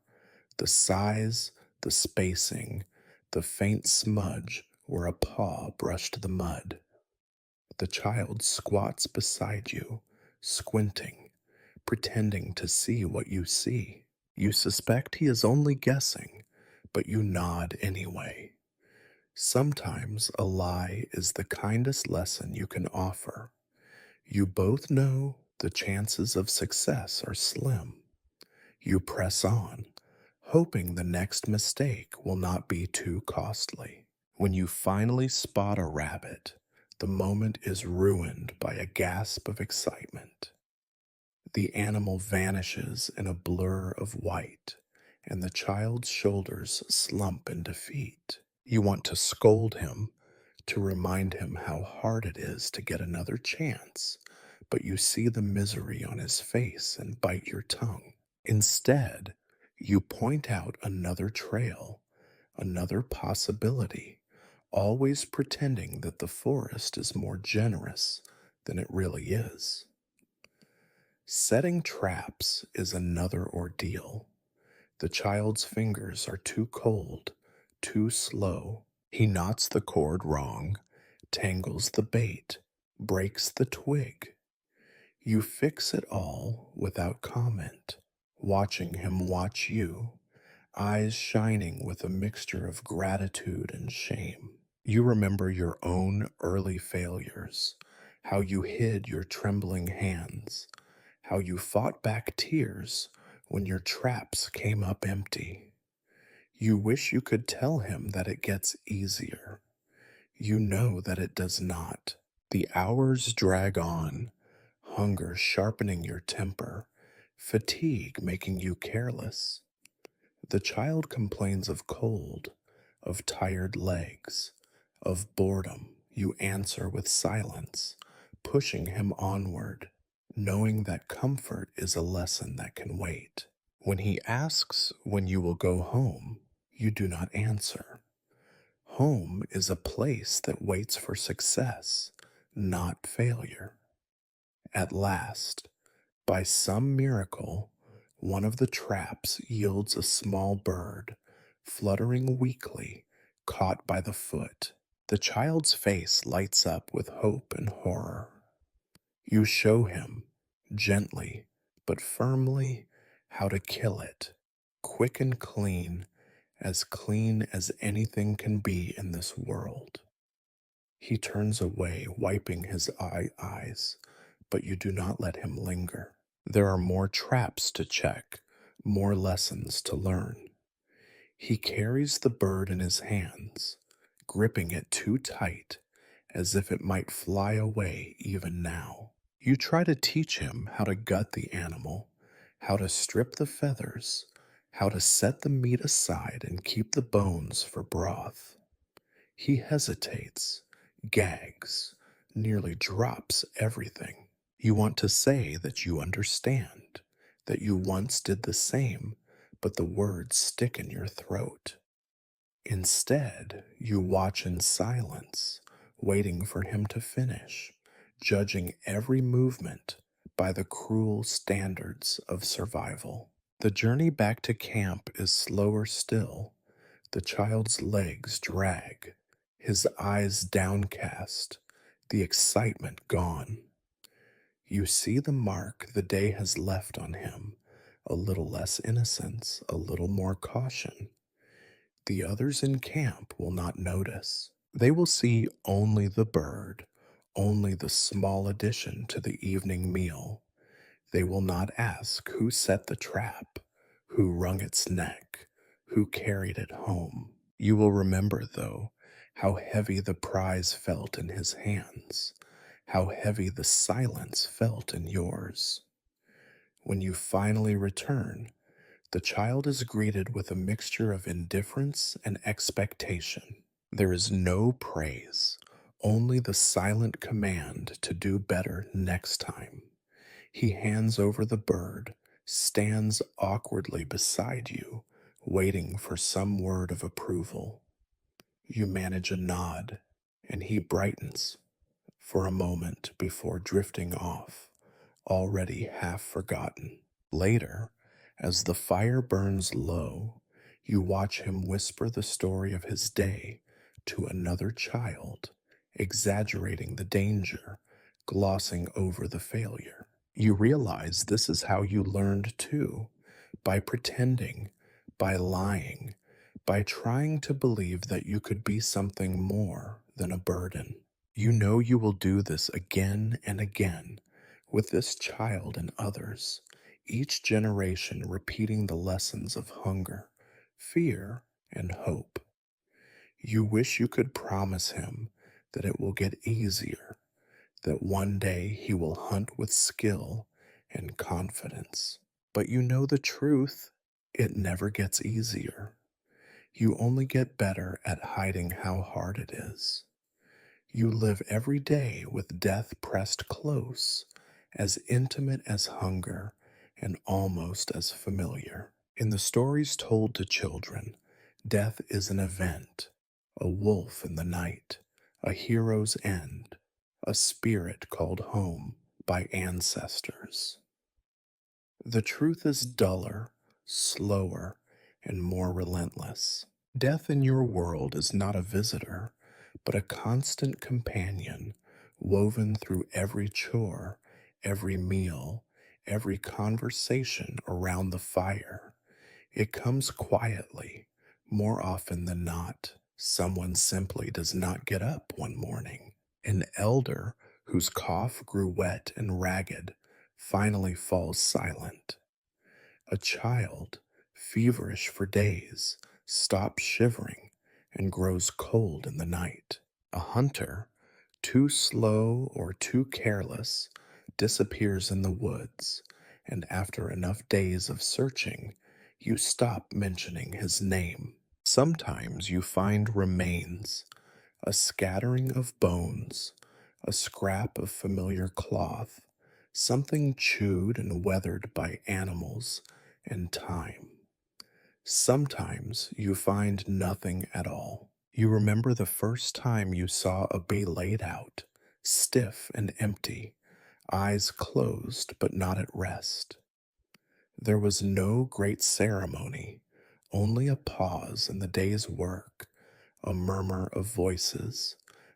the size, the spacing, the faint smudge where a paw brushed the mud. The child squats beside you, squinting, pretending to see what you see. You suspect he is only guessing, but you nod anyway. Sometimes a lie is the kindest lesson you can offer. You both know the chances of success are slim. You press on, hoping the next mistake will not be too costly. When you finally spot a rabbit, the moment is ruined by a gasp of excitement. The animal vanishes in a blur of white, and the child's shoulders slump in defeat. You want to scold him, to remind him how hard it is to get another chance, but you see the misery on his face and bite your tongue. Instead, you point out another trail, another possibility, always pretending that the forest is more generous than it really is. Setting traps is another ordeal. The child's fingers are too cold, too slow. He knots the cord wrong, tangles the bait, breaks the twig. You fix it all without comment, watching him watch you, eyes shining with a mixture of gratitude and shame. You remember your own early failures, how you hid your trembling hands, how you fought back tears when your traps came up empty. You wish you could tell him that it gets easier. You know that it does not. The hours drag on, hunger sharpening your temper, fatigue making you careless. The child complains of cold, of tired legs, of boredom. You answer with silence, pushing him onward, knowing that comfort is a lesson that can wait. When he asks when you will go home, you do not answer. Home is a place that waits for success, not failure. At last, by some miracle, one of the traps yields a small bird, fluttering weakly, caught by the foot. The child's face lights up with hope and horror. You show him, gently but firmly, how to kill it, quick and clean as anything can be in this world. He turns away, wiping his eyes, but you do not let him linger. There are more traps to check, more lessons to learn. He carries the bird in his hands, gripping it too tight, as if it might fly away even now. You try to teach him how to gut the animal, how to strip the feathers, how to set the meat aside and keep the bones for broth. He hesitates, gags, nearly drops everything. You want to say that you understand, that you once did the same, but the words stick in your throat. Instead, you watch in silence, waiting for him to finish, judging every movement by the cruel standards of survival. The journey back to camp is slower still. The child's legs drag, his eyes downcast, the excitement gone. You see the mark the day has left on him, a little less innocence, a little more caution. The others in camp will not notice. They will see only the bird, only the small addition to the evening meal. They will not ask who set the trap, who wrung its neck, who carried it home. You will remember, though, how heavy the prize felt in his hands, how heavy the silence felt in yours. When you finally return, the child is greeted with a mixture of indifference and expectation. There is no praise, only the silent command to do better next time. He hands over the bird, stands awkwardly beside you, waiting for some word of approval. You manage a nod, and he brightens for a moment before drifting off, already half forgotten. Later, as the fire burns low, you watch him whisper the story of his day to another child, exaggerating the danger, glossing over the failure. You realize this is how you learned too, by pretending, by lying, by trying to believe that you could be something more than a burden. You know you will do this again and again with this child and others, each generation repeating the lessons of hunger, fear, and hope. You wish you could promise him that it will get easier, that one day he will hunt with skill and confidence. But you know the truth, it never gets easier. You only get better at hiding how hard it is. You live every day with death pressed close, as intimate as hunger and almost as familiar. In the stories told to children, Death is an event, a wolf in the night, a hero's end, a spirit called home by ancestors. The truth is duller, slower, and more relentless. Death in your world is not a visitor, but a constant companion, woven through every chore, every meal, every conversation around the fire. It comes quietly, more often than not. Someone simply does not get up one morning. An elder whose cough grew wet and ragged finally falls silent. A child, feverish for days, stops shivering and grows cold in the night. A hunter, too slow or too careless, disappears in the woods, and after enough days of searching, you stop mentioning his name. Sometimes you find remains, a scattering of bones, a scrap of familiar cloth, something chewed and weathered by animals and time. Sometimes you find nothing at all. You remember the first time you saw a bay laid out, stiff and empty, eyes closed but not at rest. There was no great ceremony, only a pause in the day's work, a murmur of voices,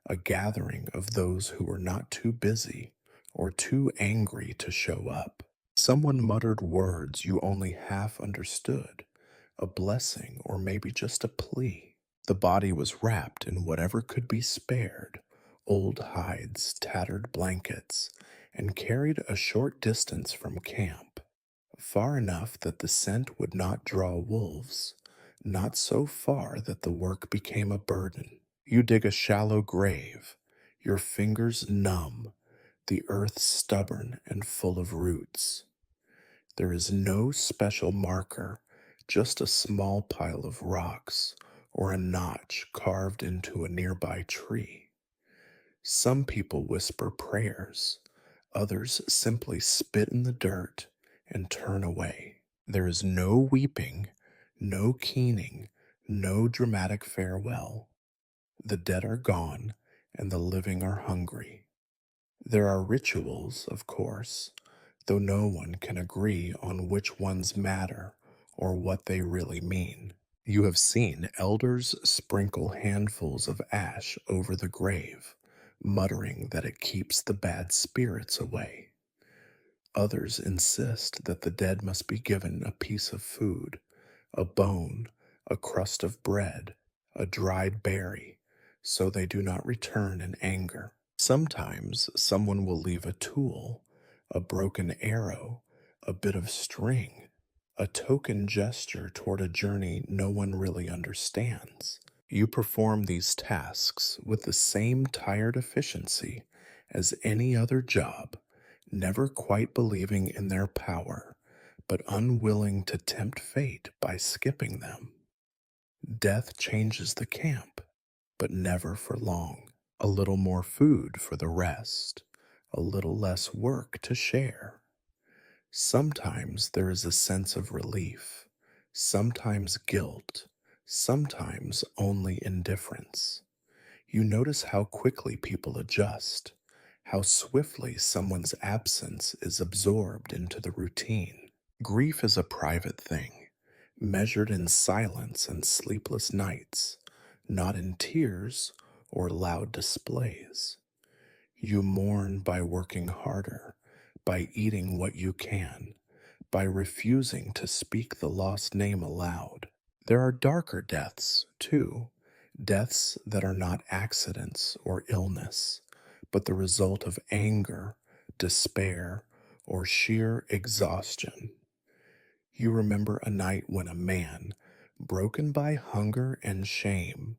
a gathering of those who were not too busy or too angry to show up. Someone muttered words you only half understood, a blessing or maybe just a plea. The body was wrapped in whatever could be spared, old hides, tattered blankets, and carried a short distance from camp, far enough that the scent would not draw wolves, not so far that the work became a burden. You dig a shallow grave, your fingers numb, the earth stubborn and full of roots. There is no special marker, just a small pile of rocks or a notch carved into a nearby tree. Some people whisper prayers, others simply spit in the dirt and turn away. There is no weeping, no keening, no dramatic farewell. The dead are gone and the living are hungry. There are rituals, of course, though no one can agree on which ones matter or what they really mean. You have seen elders sprinkle handfuls of ash over the grave, muttering that it keeps the bad spirits away. Others insist that the dead must be given a piece of food, a bone, a crust of bread, a dried berry, so they do not return in anger. Sometimes someone will leave a tool, a broken arrow, a bit of string, a token gesture toward a journey no one really understands. You perform these tasks with the same tired efficiency as any other job, never quite believing in their power, but unwilling to tempt fate by skipping them. Death changes the camp, but never for long. A little more food for the rest, a little less work to share. Sometimes there is a sense of relief, sometimes guilt, sometimes only indifference. You notice how quickly people adjust, how swiftly someone's absence is absorbed into the routine. Grief is a private thing, measured in silence and sleepless nights, not in tears or loud displays. You mourn by working harder, by eating what you can, by refusing to speak the lost name aloud. There are darker deaths, too, deaths that are not accidents or illness, but the result of anger, despair, or sheer exhaustion. You remember a night when a man, broken by hunger and shame,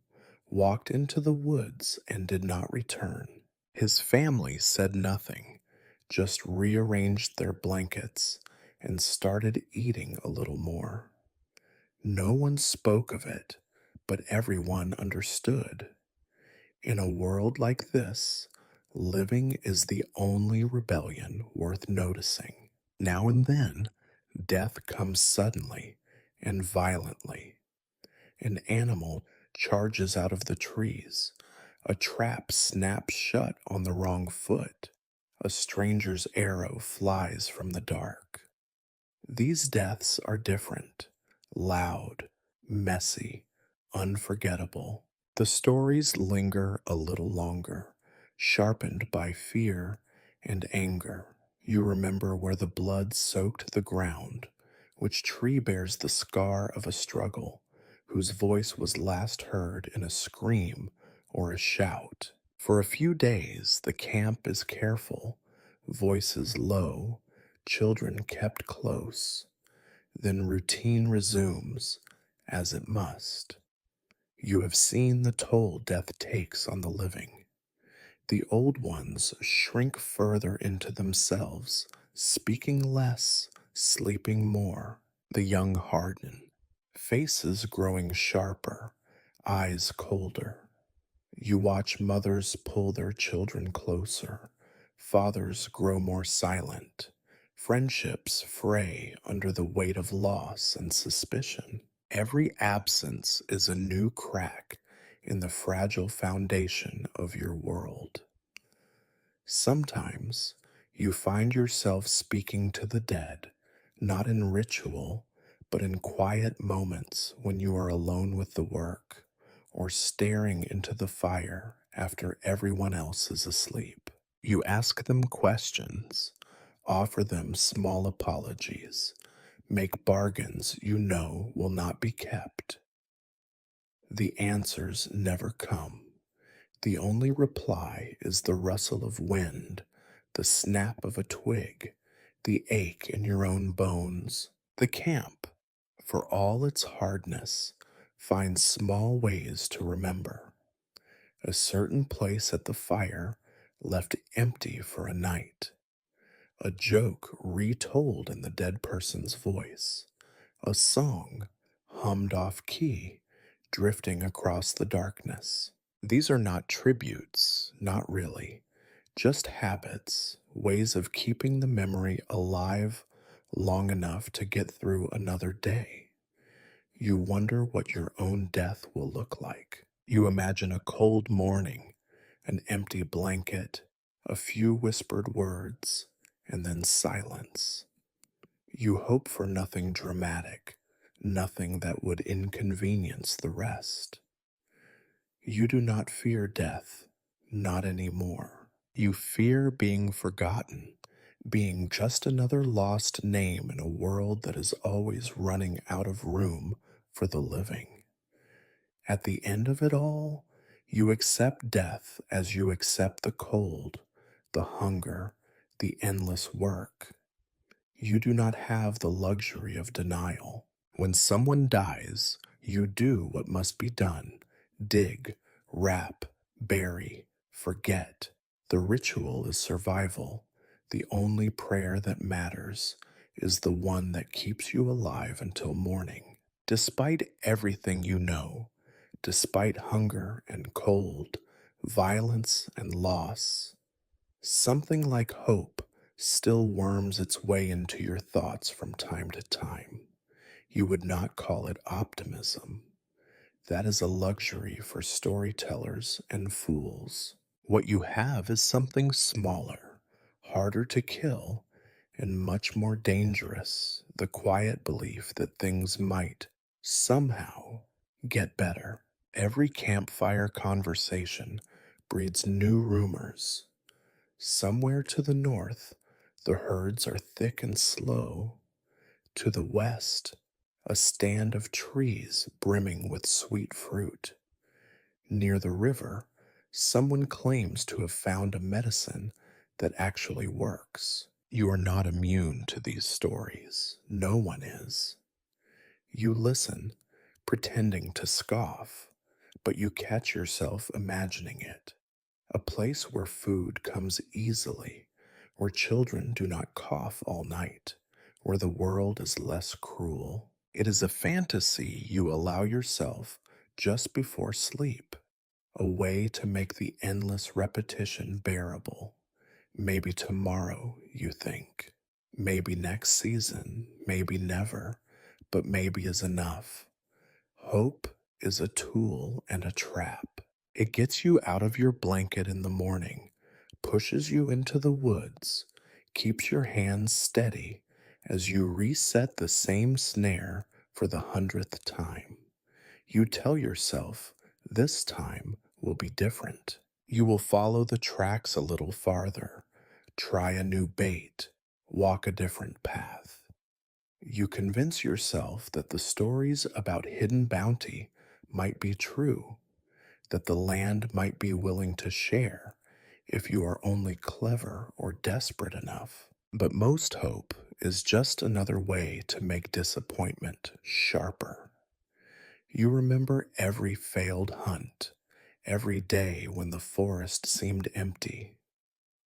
walked into the woods and did not return. His family said nothing, just rearranged their blankets and started eating a little more. No one spoke of it, but everyone understood. In a world like this, living is the only rebellion worth noticing. Now and then, death comes suddenly and violently. An animal charges out of the trees. A trap snaps shut on the wrong foot. A stranger's arrow flies from the dark. These deaths are different, loud, messy, unforgettable. The stories linger a little longer, sharpened by fear and anger. You remember where the blood soaked the ground, which tree bears the scar of a struggle, whose voice was last heard in a scream or a shout. For a few days, the camp is careful, voices low, children kept close. Then routine resumes, as it must. You have seen the toll death takes on the living. The old ones shrink further into themselves, speaking less, sleeping more. The young harden, faces growing sharper, eyes colder. You watch mothers pull their children closer, fathers grow more silent, friendships fray under the weight of loss and suspicion. Every absence is a new crack in the fragile foundation of your world. Sometimes you find yourself speaking to the dead, not in ritual, but in quiet moments when you are alone with the work, or staring into the fire after everyone else is asleep. You ask them questions, offer them small apologies, make bargains you know will not be kept. The answers never come. The only reply is the rustle of wind, the snap of a twig, the ache in your own bones. The camp, for all its hardness, finds small ways to remember. A certain place at the fire left empty for a night. A joke retold in the dead person's voice. A song hummed off key, drifting across the darkness. These are not tributes, not really, just habits, ways of keeping the memory alive long enough to get through another day. You wonder what your own death will look like. You imagine a cold morning, an empty blanket, a few whispered words, and then silence. You hope for nothing dramatic, nothing that would inconvenience the rest. You do not fear death, not anymore. You fear being forgotten, being just another lost name in a world that is always running out of room for the living. At the end of it all, you accept death as you accept the cold, the hunger, the endless work. You do not have the luxury of denial. When someone dies, you do what must be done: dig, wrap, bury, forget. The ritual is survival. The only prayer that matters is the one that keeps you alive until morning. Despite everything you know, despite hunger and cold, violence and loss, something like hope still worms its way into your thoughts from time to time. You would not call it optimism. That is a luxury for storytellers and fools. What you have is something smaller, harder to kill, and much more dangerous: the quiet belief that things might, somehow, get better. Every campfire conversation breeds new rumors. Somewhere to the north, the herds are thick and slow. To the west, a stand of trees brimming with sweet fruit. Near the river, someone claims to have found a medicine that actually works. You are not immune to these stories. No one is. You listen, pretending to scoff, but you catch yourself imagining it. A place where food comes easily, where children do not cough all night, where the world is less cruel. It is a fantasy you allow yourself just before sleep, a way to make the endless repetition bearable. Maybe tomorrow, you think. Maybe next season, maybe never, but maybe is enough. Hope is a tool and a trap. It gets you out of your blanket in the morning, pushes you into the woods, keeps your hands steady as you reset the same snare for the 100th time. You tell yourself, this time will be different. You will follow the tracks a little farther, try a new bait, walk a different path. You convince yourself that the stories about hidden bounty might be true, that the land might be willing to share if you are only clever or desperate enough. But most hope is just another way to make disappointment sharper. You remember every failed hunt, every day when the forest seemed empty,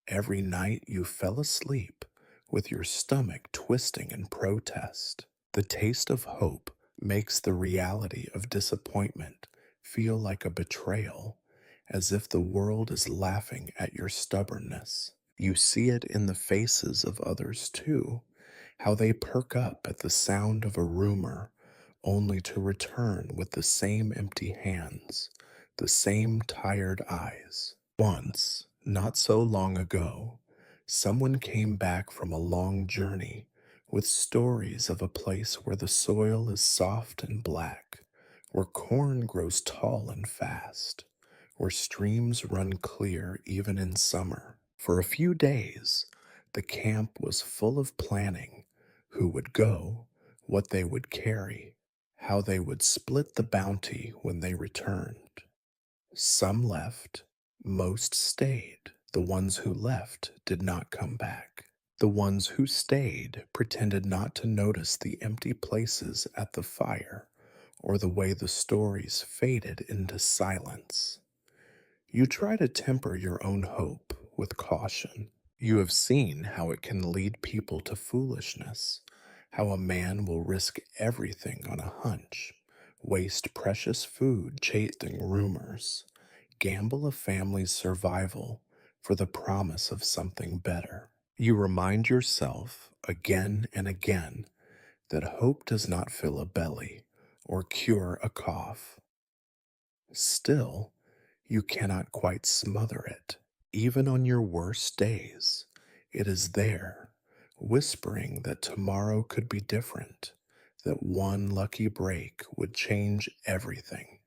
every night you fell asleep with your stomach twisting in protest. The taste of hope makes the reality of disappointment feel like a betrayal, as if the world is laughing at your stubbornness. You see it in the faces of others too, how they perk up at the sound of a rumor, only to return with the same empty hands, the same tired eyes. Once, not so long ago, someone came back from a long journey with stories of a place where the soil is soft and black, where corn grows tall and fast, where streams run clear even in summer. For a few days, the camp was full of planning: who would go, what they would carry, how they would split the bounty when they returned. Some left, most stayed. The ones who left did not come back. The ones who stayed pretended not to notice the empty places at the fire or the way the stories faded into silence. You try to temper your own hope with caution. You have seen how it can lead people to foolishness, how a man will risk everything on a hunch, waste precious food chasing rumors, gamble a family's survival for the promise of something better. You remind yourself again and again that hope does not fill a belly or cure a cough. Still, you cannot quite smother it. Even on your worst days, it is there, whispering that tomorrow could be different, that one lucky break would change everything.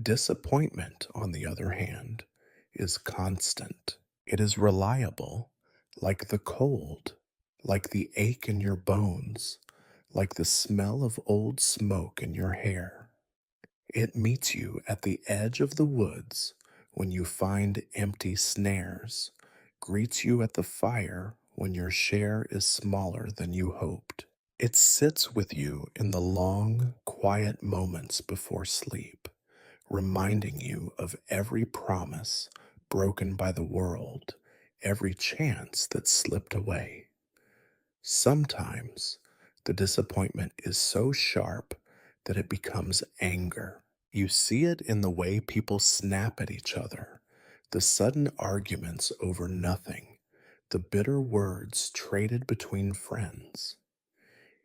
Disappointment, on the other hand, is constant. It is reliable, like the cold, like the ache in your bones, like the smell of old smoke in your hair. It meets you at the edge of the woods when you find empty snares, greets you at the fire when your share is smaller than you hoped. It sits with you in the long, quiet moments before sleep, reminding you of every promise broken by the world, every chance that slipped away. Sometimes the disappointment is so sharp that it becomes anger. You see it in the way people snap at each other, the sudden arguments over nothing, the bitter words traded between friends.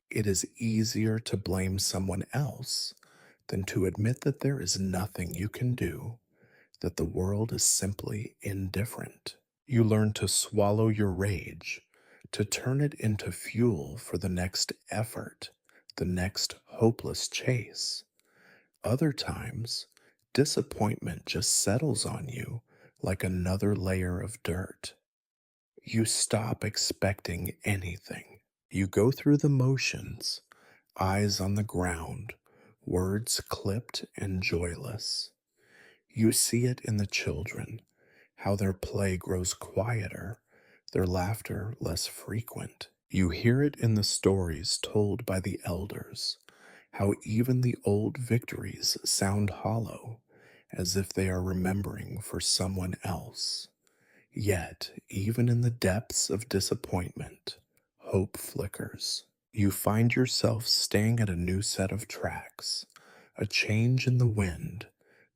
It is easier to blame someone else than to admit that there is nothing you can do, that the world is simply indifferent. You learn to swallow your rage, to turn it into fuel for the next effort, the next hopeless chase. Other times, disappointment just settles on you like another layer of dirt. You stop expecting anything. You go through the motions, eyes on the ground, words clipped and joyless. You see it in the children, how their play grows quieter, their laughter less frequent. You hear it in the stories told by the elders, how even the old victories sound hollow, as if they are remembering for someone else. Yet, even in the depths of disappointment, hope flickers. You find yourself staying at a new set of tracks, a change in the wind,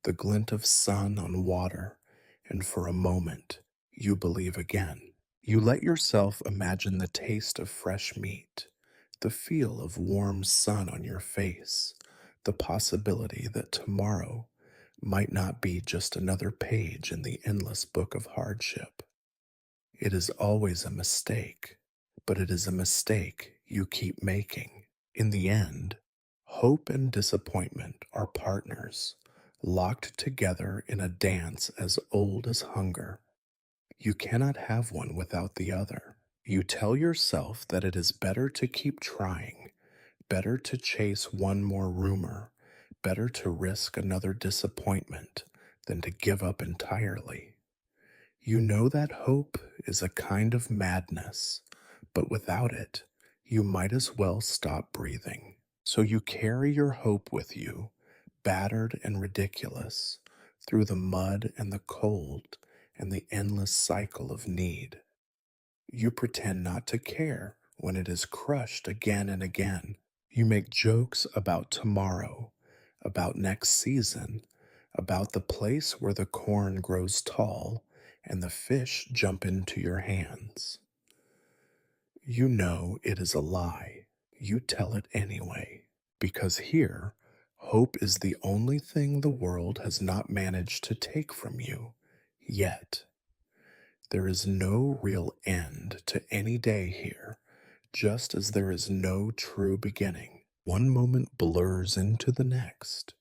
the glint of sun on water, and for a moment, you believe again. You let yourself imagine the taste of fresh meat, the feel of warm sun on your face, the possibility that tomorrow might not be just another page in the endless book of hardship. It is always a mistake, but it is a mistake you keep making. In the end, hope and disappointment are partners, locked together in a dance as old as hunger. You cannot have one without the other. You tell yourself that it is better to keep trying, better to chase one more rumor, better to risk another disappointment than to give up entirely. You know that hope is a kind of madness, but without it, you might as well stop breathing. So you carry your hope with you, battered and ridiculous, through the mud and the cold and the endless cycle of need. You pretend not to care when it is crushed again and again. You make jokes about tomorrow, about next season, about the place where the corn grows tall and the fish jump into your hands. You know it is a lie. You tell it anyway, because here, hope is the only thing the world has not managed to take from you yet. There is no real end to any day here, just as there is no true beginning. One moment blurs into the next,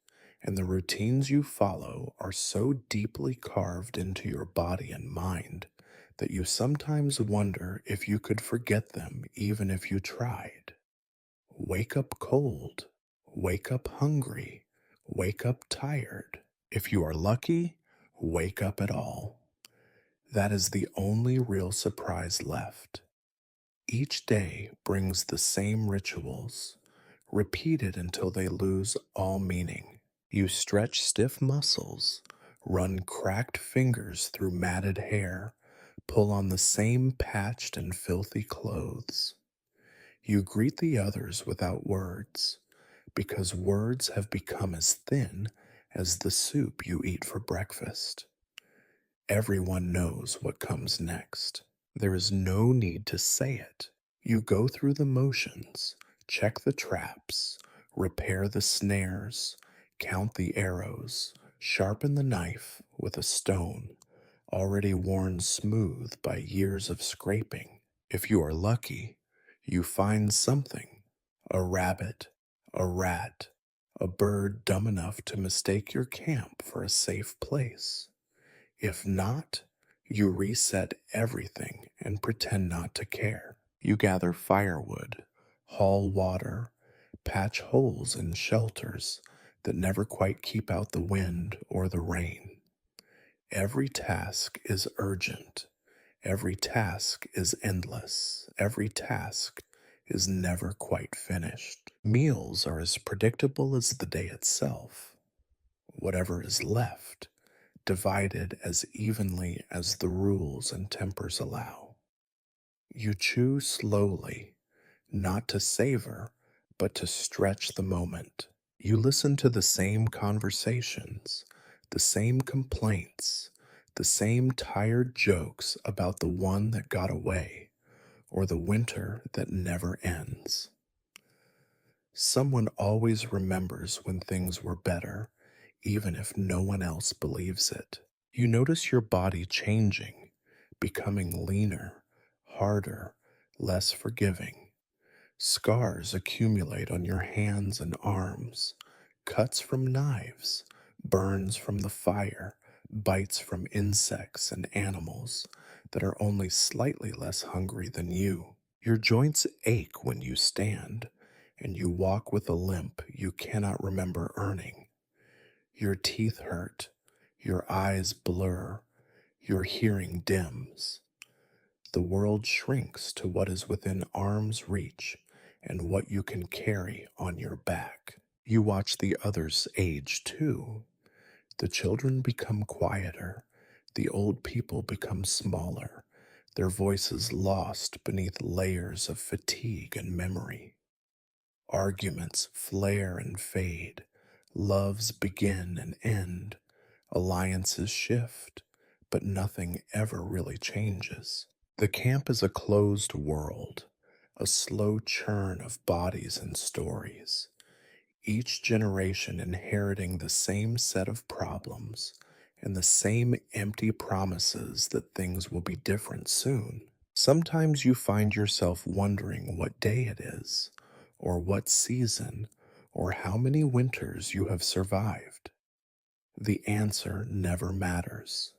and the routines you follow are so deeply carved into your body and mind that you sometimes wonder if you could forget them even if you tried. Wake up cold, wake up hungry, wake up tired. If you are lucky, wake up at all. That is the only real surprise left. Each day brings the same rituals, repeated until they lose all meaning. You stretch stiff muscles, run cracked fingers through matted hair, pull on the same patched and filthy clothes. You greet the others without words, because words have become as thin as the soup you eat for breakfast. Everyone knows what comes next. There is no need to say it. You go through the motions, check the traps, repair the snares, count the arrows, sharpen the knife with a stone, already worn smooth by years of scraping. If you are lucky, you find something: a rabbit, a rat, a bird dumb enough to mistake your camp for a safe place. If not, you reset everything and pretend not to care. You gather firewood, haul water, patch holes in shelters that never quite keep out the wind or the rain. Every task is urgent. Every task is endless. Every task is never quite finished. Meals are as predictable as the day itself. Whatever is left, divided as evenly as the rules and tempers allow. You chew slowly, not to savor, but to stretch the moment. You listen to the same conversations, the same complaints, the same tired jokes about the one that got away, or the winter that never ends. Someone always remembers when things were better, even if no one else believes it. You notice your body changing, becoming leaner, harder, less forgiving. Scars accumulate on your hands and arms, cuts from knives, burns from the fire, bites from insects and animals that are only slightly less hungry than you. Your joints ache when you stand, and you walk with a limp you cannot remember earning. Your teeth hurt, your eyes blur, your hearing dims. The world shrinks to what is within arm's reach and what you can carry on your back. You watch the others age too. The children become quieter, the old people become smaller, their voices lost beneath layers of fatigue and memory. Arguments flare and fade, loves begin and end, alliances shift, but nothing ever really changes. The camp is a closed world, a slow churn of bodies and stories. each generation inheriting the same set of problems and the same empty promises that things will be different soon. Sometimes you find yourself wondering what day it is, or what season, or how many winters you have survived. The answer never matters.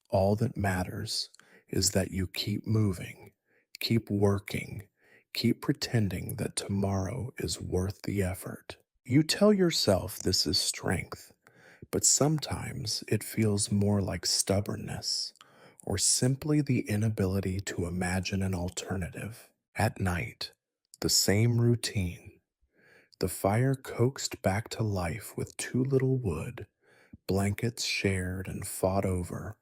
All that matters is that you keep moving, keep working, keep pretending that tomorrow is worth the effort. You tell yourself this is strength, but sometimes it feels more like stubbornness or simply the inability to imagine an alternative. At night, the same routine. The fire coaxed back to life with too little wood, blankets shared and fought over,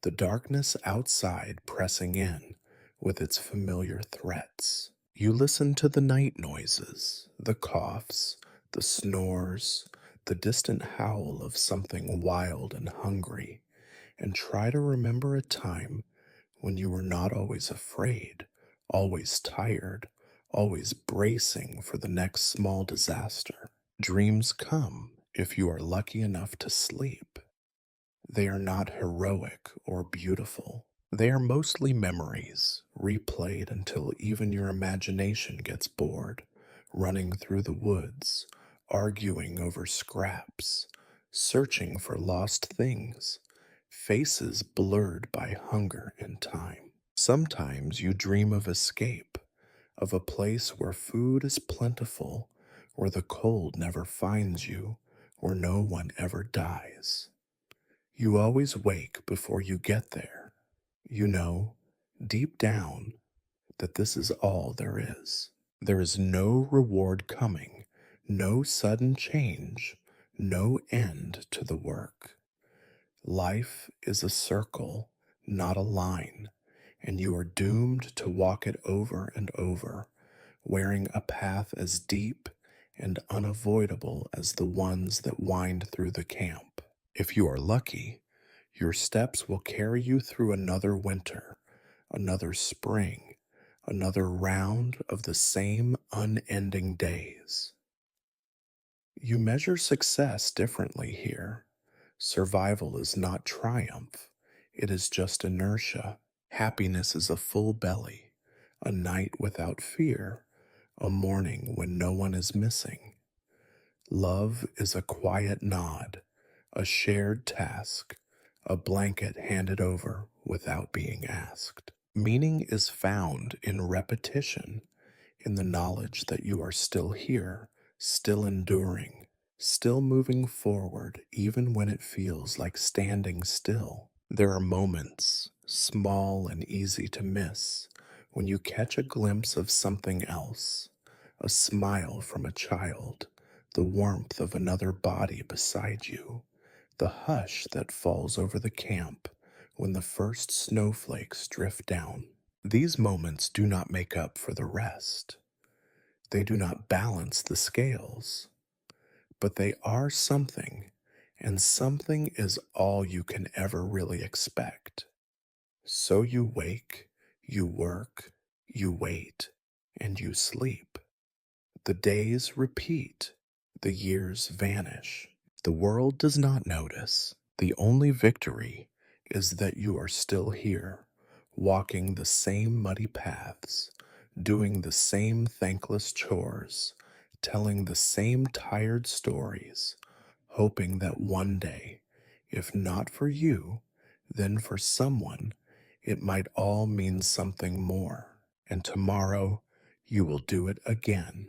the darkness outside pressing in with its familiar threats. You listen to the night noises, the coughs, the snores, the distant howl of something wild and hungry, and try to remember a time when you were not always afraid, always tired, always bracing for the next small disaster. Dreams come if you are lucky enough to sleep. They are not heroic or beautiful. They are mostly memories, replayed until even your imagination gets bored, running through the woods, arguing over scraps, searching for lost things, faces blurred by hunger and time. Sometimes you dream of escape, of a place where food is plentiful, where the cold never finds you, where no one ever dies. You always wake before you get there. You know, deep down, that this is all there is. There is no reward coming, no sudden change, no end to the work. Life is a circle, not a line, and you are doomed to walk it over and over, wearing a path as deep and unavoidable as the ones that wind through the camp. If you are lucky, your steps will carry you through another winter, another spring, another round of the same unending days. You measure success differently here. Survival is not triumph, it is just inertia. Happiness is a full belly, a night without fear, a morning when no one is missing. Love is a quiet nod, a shared task, a blanket handed over without being asked. Meaning is found in repetition, in the knowledge that you are still here, still enduring, still moving forward, even when it feels like standing still. There are moments, small and easy to miss, when you catch a glimpse of something else, a smile from a child, the warmth of another body beside you, the hush that falls over the camp when the first snowflakes drift down. These moments do not make up for the rest. They do not balance the scales, but they are something, and something is all you can ever really expect. So you wake, you work, you wait, and you sleep. The days repeat, the years vanish. The world does not notice. The only victory is that you are still here, walking the same muddy paths, doing the same thankless chores, telling the same tired stories, hoping that one day, if not for you, then for someone, it might all mean something more, and tomorrow you will do it again.